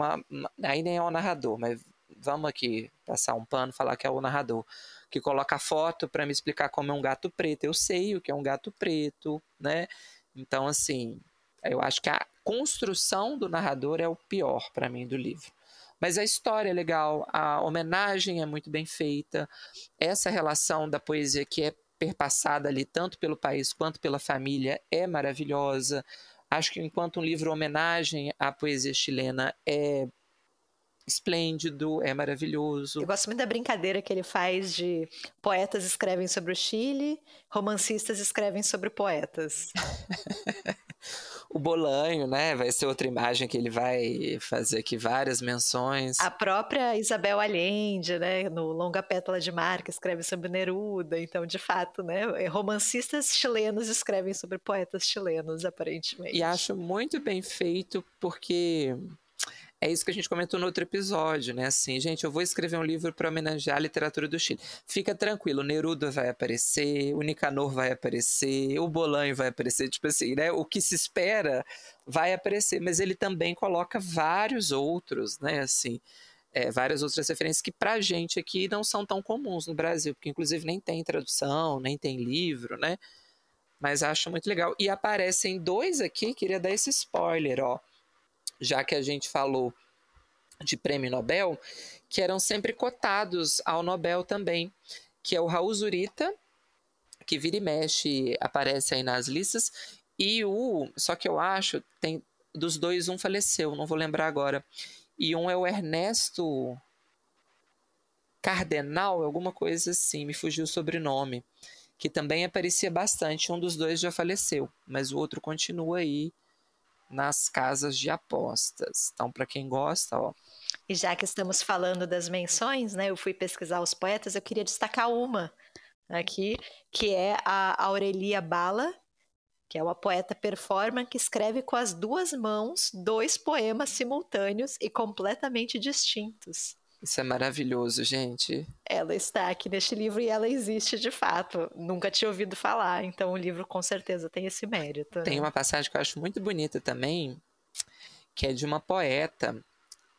aí nem é o narrador, mas vamos aqui passar um pano, falar que é o narrador, que coloca a foto para me explicar como é um gato preto. Eu sei o que é um gato preto, né? Então, assim, eu acho que a construção do narrador é o pior para mim do livro. Mas a história é legal, a homenagem é muito bem feita, essa relação da poesia que é perpassada ali tanto pelo país quanto pela família é maravilhosa. Acho que enquanto um livro homenagem à poesia chilena é esplêndido, é maravilhoso. Eu gosto muito da brincadeira que ele faz de poetas escrevem sobre o Chile, romancistas escrevem sobre poetas. O Bolanho, né? Vai ser outra imagem que ele vai fazer aqui várias menções. A própria Isabel Allende, né? No Longa Pétala de Mar, que escreve sobre Neruda. Então, de fato, né? Romancistas chilenos escrevem sobre poetas chilenos, aparentemente. E acho muito bem feito, porque é isso que a gente comentou no outro episódio, né? Assim, gente, eu vou escrever um livro para homenagear a literatura do Chile. Fica tranquilo, o Neruda vai aparecer, o Nicanor vai aparecer, o Bolanho vai aparecer, tipo assim, né? O que se espera vai aparecer, mas ele também coloca vários outros, né? Assim, várias outras referências que pra gente aqui não são tão comuns no Brasil, porque inclusive nem tem tradução, nem tem livro, né? Mas acho muito legal. E aparecem 2 aqui, queria dar esse spoiler, ó. Já que a gente falou de prêmio Nobel, que eram sempre cotados ao Nobel também, que é o Raul Zurita, que vira e mexe, aparece aí nas listas, e só que eu acho, tem dos 2, um faleceu, não vou lembrar agora, e um é o Ernesto Cardenal, alguma coisa assim, me fugiu o sobrenome, que também aparecia bastante, um dos 2 já faleceu, mas o outro continua aí, nas casas de apostas. Então, para quem gosta, ó. E já que estamos falando das menções, né? Eu fui pesquisar os poetas, eu queria destacar uma aqui, que é a Aurelia Bala, que é uma poeta performer que escreve com as 2 mãos 2 poemas simultâneos e completamente distintos. Isso é maravilhoso, gente. Ela está aqui neste livro e ela existe de fato. Nunca tinha ouvido falar, então o livro com certeza tem esse mérito. Tem uma passagem que eu acho muito bonita também, que é de uma poeta,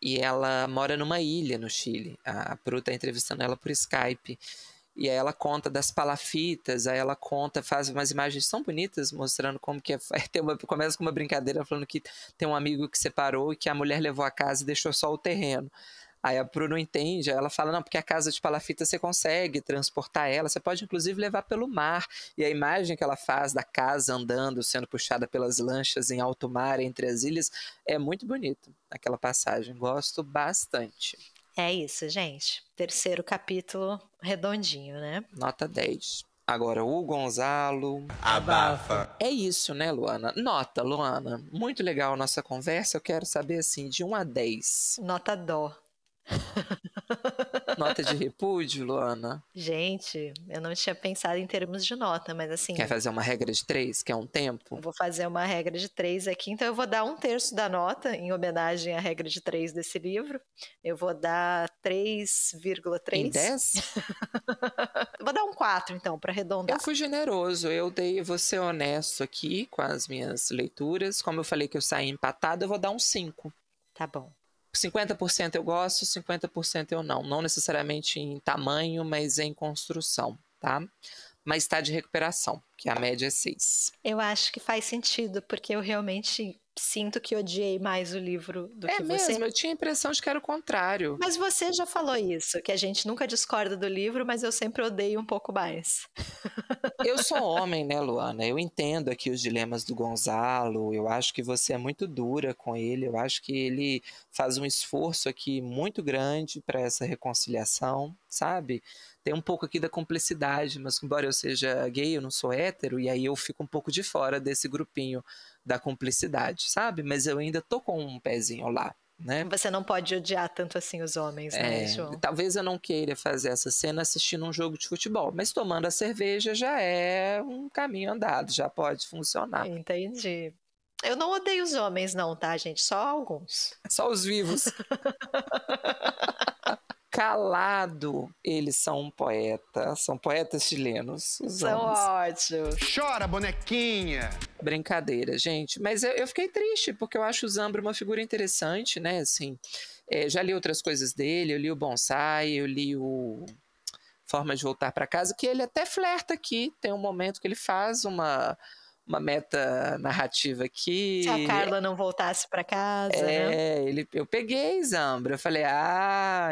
e ela mora numa ilha no Chile. A Pru está entrevistando ela por Skype. E aí ela conta das palafitas, aí ela faz umas imagens tão bonitas, mostrando como que começa com uma brincadeira, falando que tem um amigo que separou e que a mulher levou a casa e deixou só o terreno. Aí a Pru não entende, aí ela fala, não, porque a casa de palafita você consegue transportar ela, você pode inclusive levar pelo mar. E a imagem que ela faz da casa andando, sendo puxada pelas lanchas em alto mar entre as ilhas, é muito bonito, aquela passagem, gosto bastante. É isso, gente. 3º capítulo redondinho, né? Nota 10. Agora, o Gonzalo... Abafa. É isso, né, Luana? Nota, Luana. Muito legal a nossa conversa, eu quero saber, assim, de 1 a 10. Nota dó. Nota de repúdio, Luana? Gente, eu não tinha pensado em termos de nota, mas assim... Quer fazer uma regra de 3, que é um tempo? Vou fazer uma regra de 3 aqui, então eu vou dar 1/3 da nota, em homenagem à regra de 3 desse livro. Eu vou dar 3,3. Em 10? Vou dar um 4, então, para arredondar. Eu fui generoso, vou ser honesto aqui com as minhas leituras. Como eu falei que eu saí empatado, eu vou dar um 5. Tá bom. 50% eu gosto, 50% eu não. Não necessariamente em tamanho, mas em construção, tá? Mas está de recuperação, que a média é 6. Eu acho que faz sentido, porque eu realmente sinto que odiei mais o livro do que você. É mesmo, eu tinha a impressão de que era o contrário. Mas você já falou isso, que a gente nunca discorda do livro, mas eu sempre odeio um pouco mais. Eu sou homem, né, Luana? Eu entendo aqui os dilemas do Gonzalo, eu acho que você é muito dura com ele, eu acho que ele faz um esforço aqui muito grande para essa reconciliação, sabe? Tem um pouco aqui da cumplicidade, mas embora eu seja gay, eu não sou hétero, e aí eu fico um pouco de fora desse grupinho da cumplicidade, sabe? Mas eu ainda tô com um pezinho lá, né? Você não pode odiar tanto assim os homens, né, João? Talvez eu não queira fazer essa cena assistindo um jogo de futebol, mas tomando a cerveja já é um caminho andado, já pode funcionar. Entendi. Eu não odeio os homens não, tá, gente? Só alguns. Só os vivos. Calado, eles são um poeta, são poetas chilenos. São ótimos. Chora, bonequinha! Brincadeira, gente. Mas eu fiquei triste, porque eu acho o Zambra uma figura interessante, né? Assim, Já li outras coisas dele, eu li o Bonsai, eu li o Forma de Voltar para Casa, que ele até flerta aqui, tem um momento que ele faz uma meta narrativa aqui. Se a Carla não voltasse para casa, né? Eu peguei, Zambra, eu falei,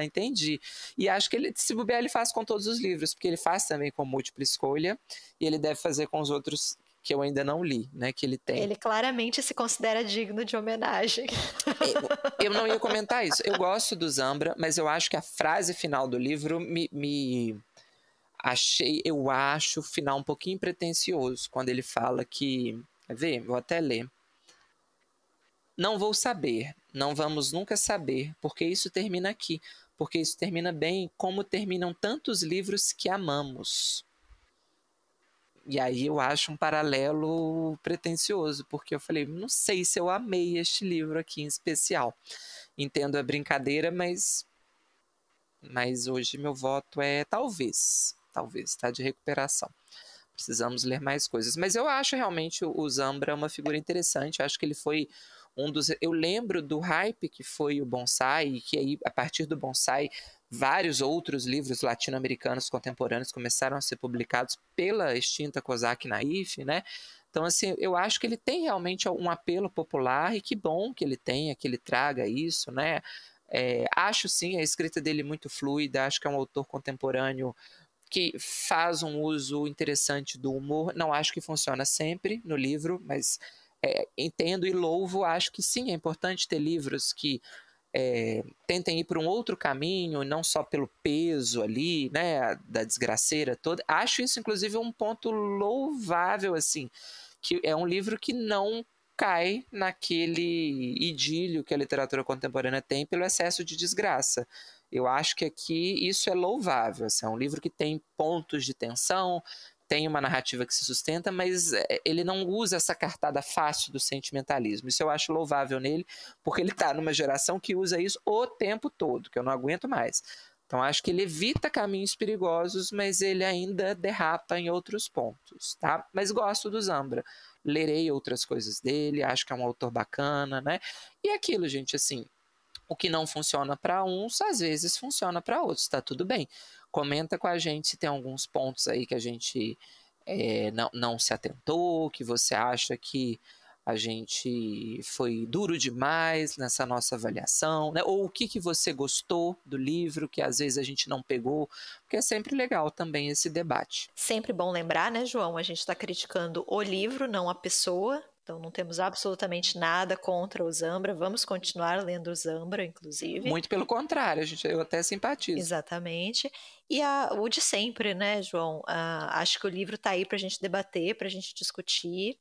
entendi. E acho que ele, se bobear, ele faz com todos os livros, porque ele faz também com múltipla escolha, e ele deve fazer com os outros que eu ainda não li, né, que ele tem. Ele claramente se considera digno de homenagem. Eu não ia comentar isso. Eu gosto do Zambra, mas eu acho que a frase final do livro eu acho o final um pouquinho pretensioso, quando ele fala que, quer ver? Vou até ler. Não vou saber, não vamos nunca saber, porque isso termina aqui, porque isso termina bem, como terminam tantos livros que amamos. E aí eu acho um paralelo pretensioso, porque eu falei, não sei se eu amei este livro aqui em especial. Entendo a brincadeira, mas hoje meu voto é talvez, tá de recuperação. Precisamos ler mais coisas. Mas eu acho realmente o Zambra uma figura interessante, eu acho que ele foi eu lembro do hype que foi o Bonsai, e que aí, a partir do Bonsai, vários outros livros latino-americanos contemporâneos começaram a ser publicados pela extinta Cosac Naif, né? Então, assim, eu acho que ele tem realmente um apelo popular, e que bom que ele tenha, que ele traga isso, né? Acho, sim, a escrita dele muito fluida, acho que é um autor contemporâneo que faz um uso interessante do humor. Não acho que funciona sempre no livro, mas entendo e louvo. Acho que sim, é importante ter livros que tentem ir por um outro caminho, não só pelo peso ali, né, da desgraceira toda. Acho isso, inclusive, um ponto louvável, assim, que é um livro que não cai naquele idílio que a literatura contemporânea tem pelo excesso de desgraça. Eu acho que aqui isso é louvável. Assim, é um livro que tem pontos de tensão, tem uma narrativa que se sustenta, mas ele não usa essa cartada fácil do sentimentalismo. Isso eu acho louvável nele, porque ele está numa geração que usa isso o tempo todo, que eu não aguento mais. Então acho que ele evita caminhos perigosos, mas ele ainda derrapa em outros pontos, tá? Mas gosto do Zambra. Lerei outras coisas dele, acho que é um autor bacana, né? E aquilo, gente, assim, o que não funciona para uns, às vezes funciona para outros, tá tudo bem. Comenta com a gente se tem alguns pontos aí que a gente não se atentou, que você acha que a gente foi duro demais nessa nossa avaliação, né? Ou o que você gostou do livro, que às vezes a gente não pegou, porque é sempre legal também esse debate. Sempre bom lembrar, né, João? A gente está criticando o livro, não a pessoa. Então não temos absolutamente nada contra o Zambra. Vamos continuar lendo o Zambra, inclusive. Muito pelo contrário, eu até simpatizo. Exatamente. E o de sempre, né, João? Acho que o livro está aí para a gente debater, para a gente discutir.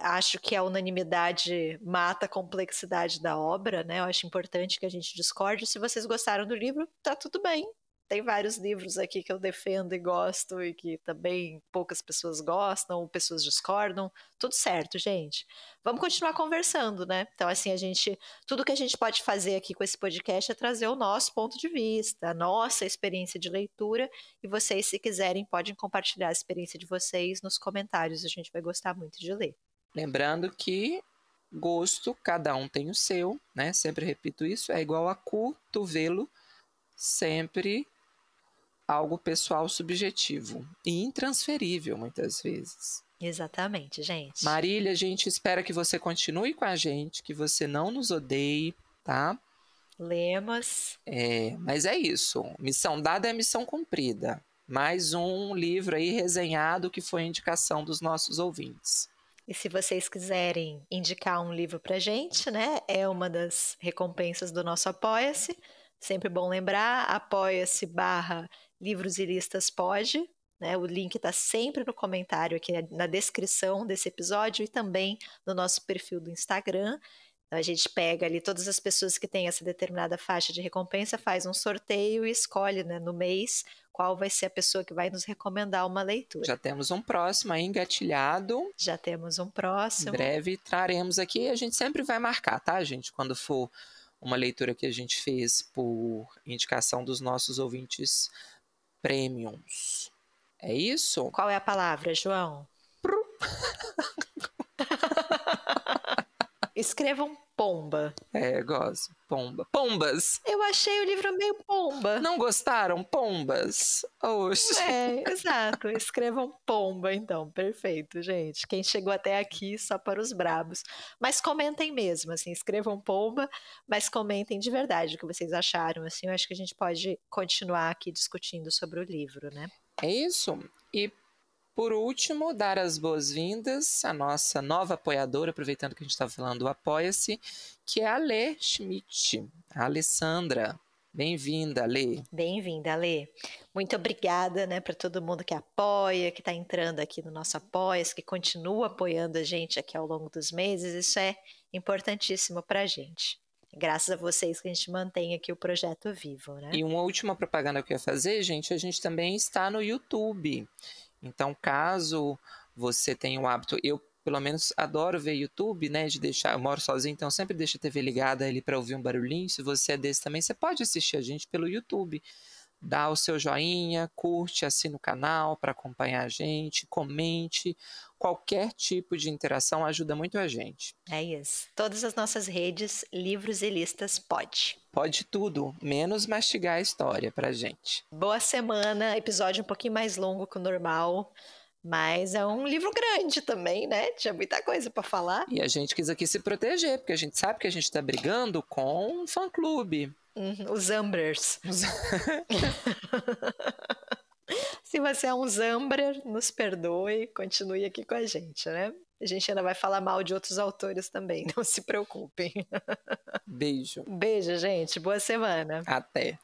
Acho que a unanimidade mata a complexidade da obra, né? Eu acho importante que a gente discorde. Se vocês gostaram do livro, tá tudo bem. Tem vários livros aqui que eu defendo e gosto, e que também poucas pessoas gostam, ou pessoas discordam. Tudo certo, gente. Vamos continuar conversando, né? Então, assim, tudo que a gente pode fazer aqui com esse podcast é trazer o nosso ponto de vista, a nossa experiência de leitura, e vocês, se quiserem, podem compartilhar a experiência de vocês nos comentários. A gente vai gostar muito de ler. Lembrando que gosto, cada um tem o seu, né? Sempre repito isso, é igual a cotovelo, sempre algo pessoal, subjetivo e intransferível, muitas vezes. Exatamente, gente. Marília, a gente espera que você continue com a gente, que você não nos odeie, tá? Lemos. Mas é isso. Missão dada é missão cumprida. Mais um livro aí resenhado que foi indicação dos nossos ouvintes. E se vocês quiserem indicar um livro pra gente, né? É uma das recompensas do nosso Apoia-se. Sempre bom lembrar, apoia-se/Livros e Listas Pode, né? O link está sempre no comentário aqui na descrição desse episódio e também no nosso perfil do Instagram. Então a gente pega ali todas as pessoas que têm essa determinada faixa de recompensa, faz um sorteio e escolhe, né, no mês qual vai ser a pessoa que vai nos recomendar uma leitura. Já temos um próximo aí engatilhado. Já temos um próximo. Em breve traremos aqui, a gente sempre vai marcar, tá, gente? Quando for uma leitura que a gente fez por indicação dos nossos ouvintes premiums. É isso? Qual é a palavra, João? Escrevam pomba. Gosto. Pomba. Pombas! Eu achei o livro meio pomba. Não gostaram? Pombas! Oxe. Exato. Escrevam pomba, então. Perfeito, gente. Quem chegou até aqui, só para os brabos. Mas comentem mesmo, assim. Escrevam pomba, mas comentem de verdade o que vocês acharam, assim. Eu acho que a gente pode continuar aqui discutindo sobre o livro, né? É isso. E, por último, dar as boas-vindas à nossa nova apoiadora, aproveitando que a gente está falando do Apoia-se, que é a Lê Schmidt, a Alessandra. Bem-vinda, Lê. Bem-vinda, Lê. Muito obrigada, né, para todo mundo que apoia, que está entrando aqui no nosso Apoia-se, que continua apoiando a gente aqui ao longo dos meses. Isso é importantíssimo para a gente. Graças a vocês que a gente mantém aqui o projeto vivo, né? E uma última propaganda que eu ia fazer, gente, a gente também está no YouTube. Então, caso você tenha o hábito, eu pelo menos adoro ver YouTube, né, de deixar, eu moro sozinho, então sempre deixo a TV ligada ali para ouvir um barulhinho. Se você é desse também, você pode assistir a gente pelo YouTube. Dá o seu joinha, curte, assina o canal para acompanhar a gente, comente. Qualquer tipo de interação ajuda muito a gente. É isso. Todas as nossas redes, livros e listas, pode. Pode tudo, menos mastigar a história pra gente. Boa semana, episódio um pouquinho mais longo que o normal, mas é um livro grande também, né? Tinha muita coisa para falar. E a gente quis aqui se proteger, porque a gente sabe que a gente tá brigando com um fã-clube. Os Zambers. Se você é um Zamber, nos perdoe, continue aqui com a gente, né? A gente ainda vai falar mal de outros autores também, não se preocupem. Beijo. Beijo, gente. Boa semana. Até.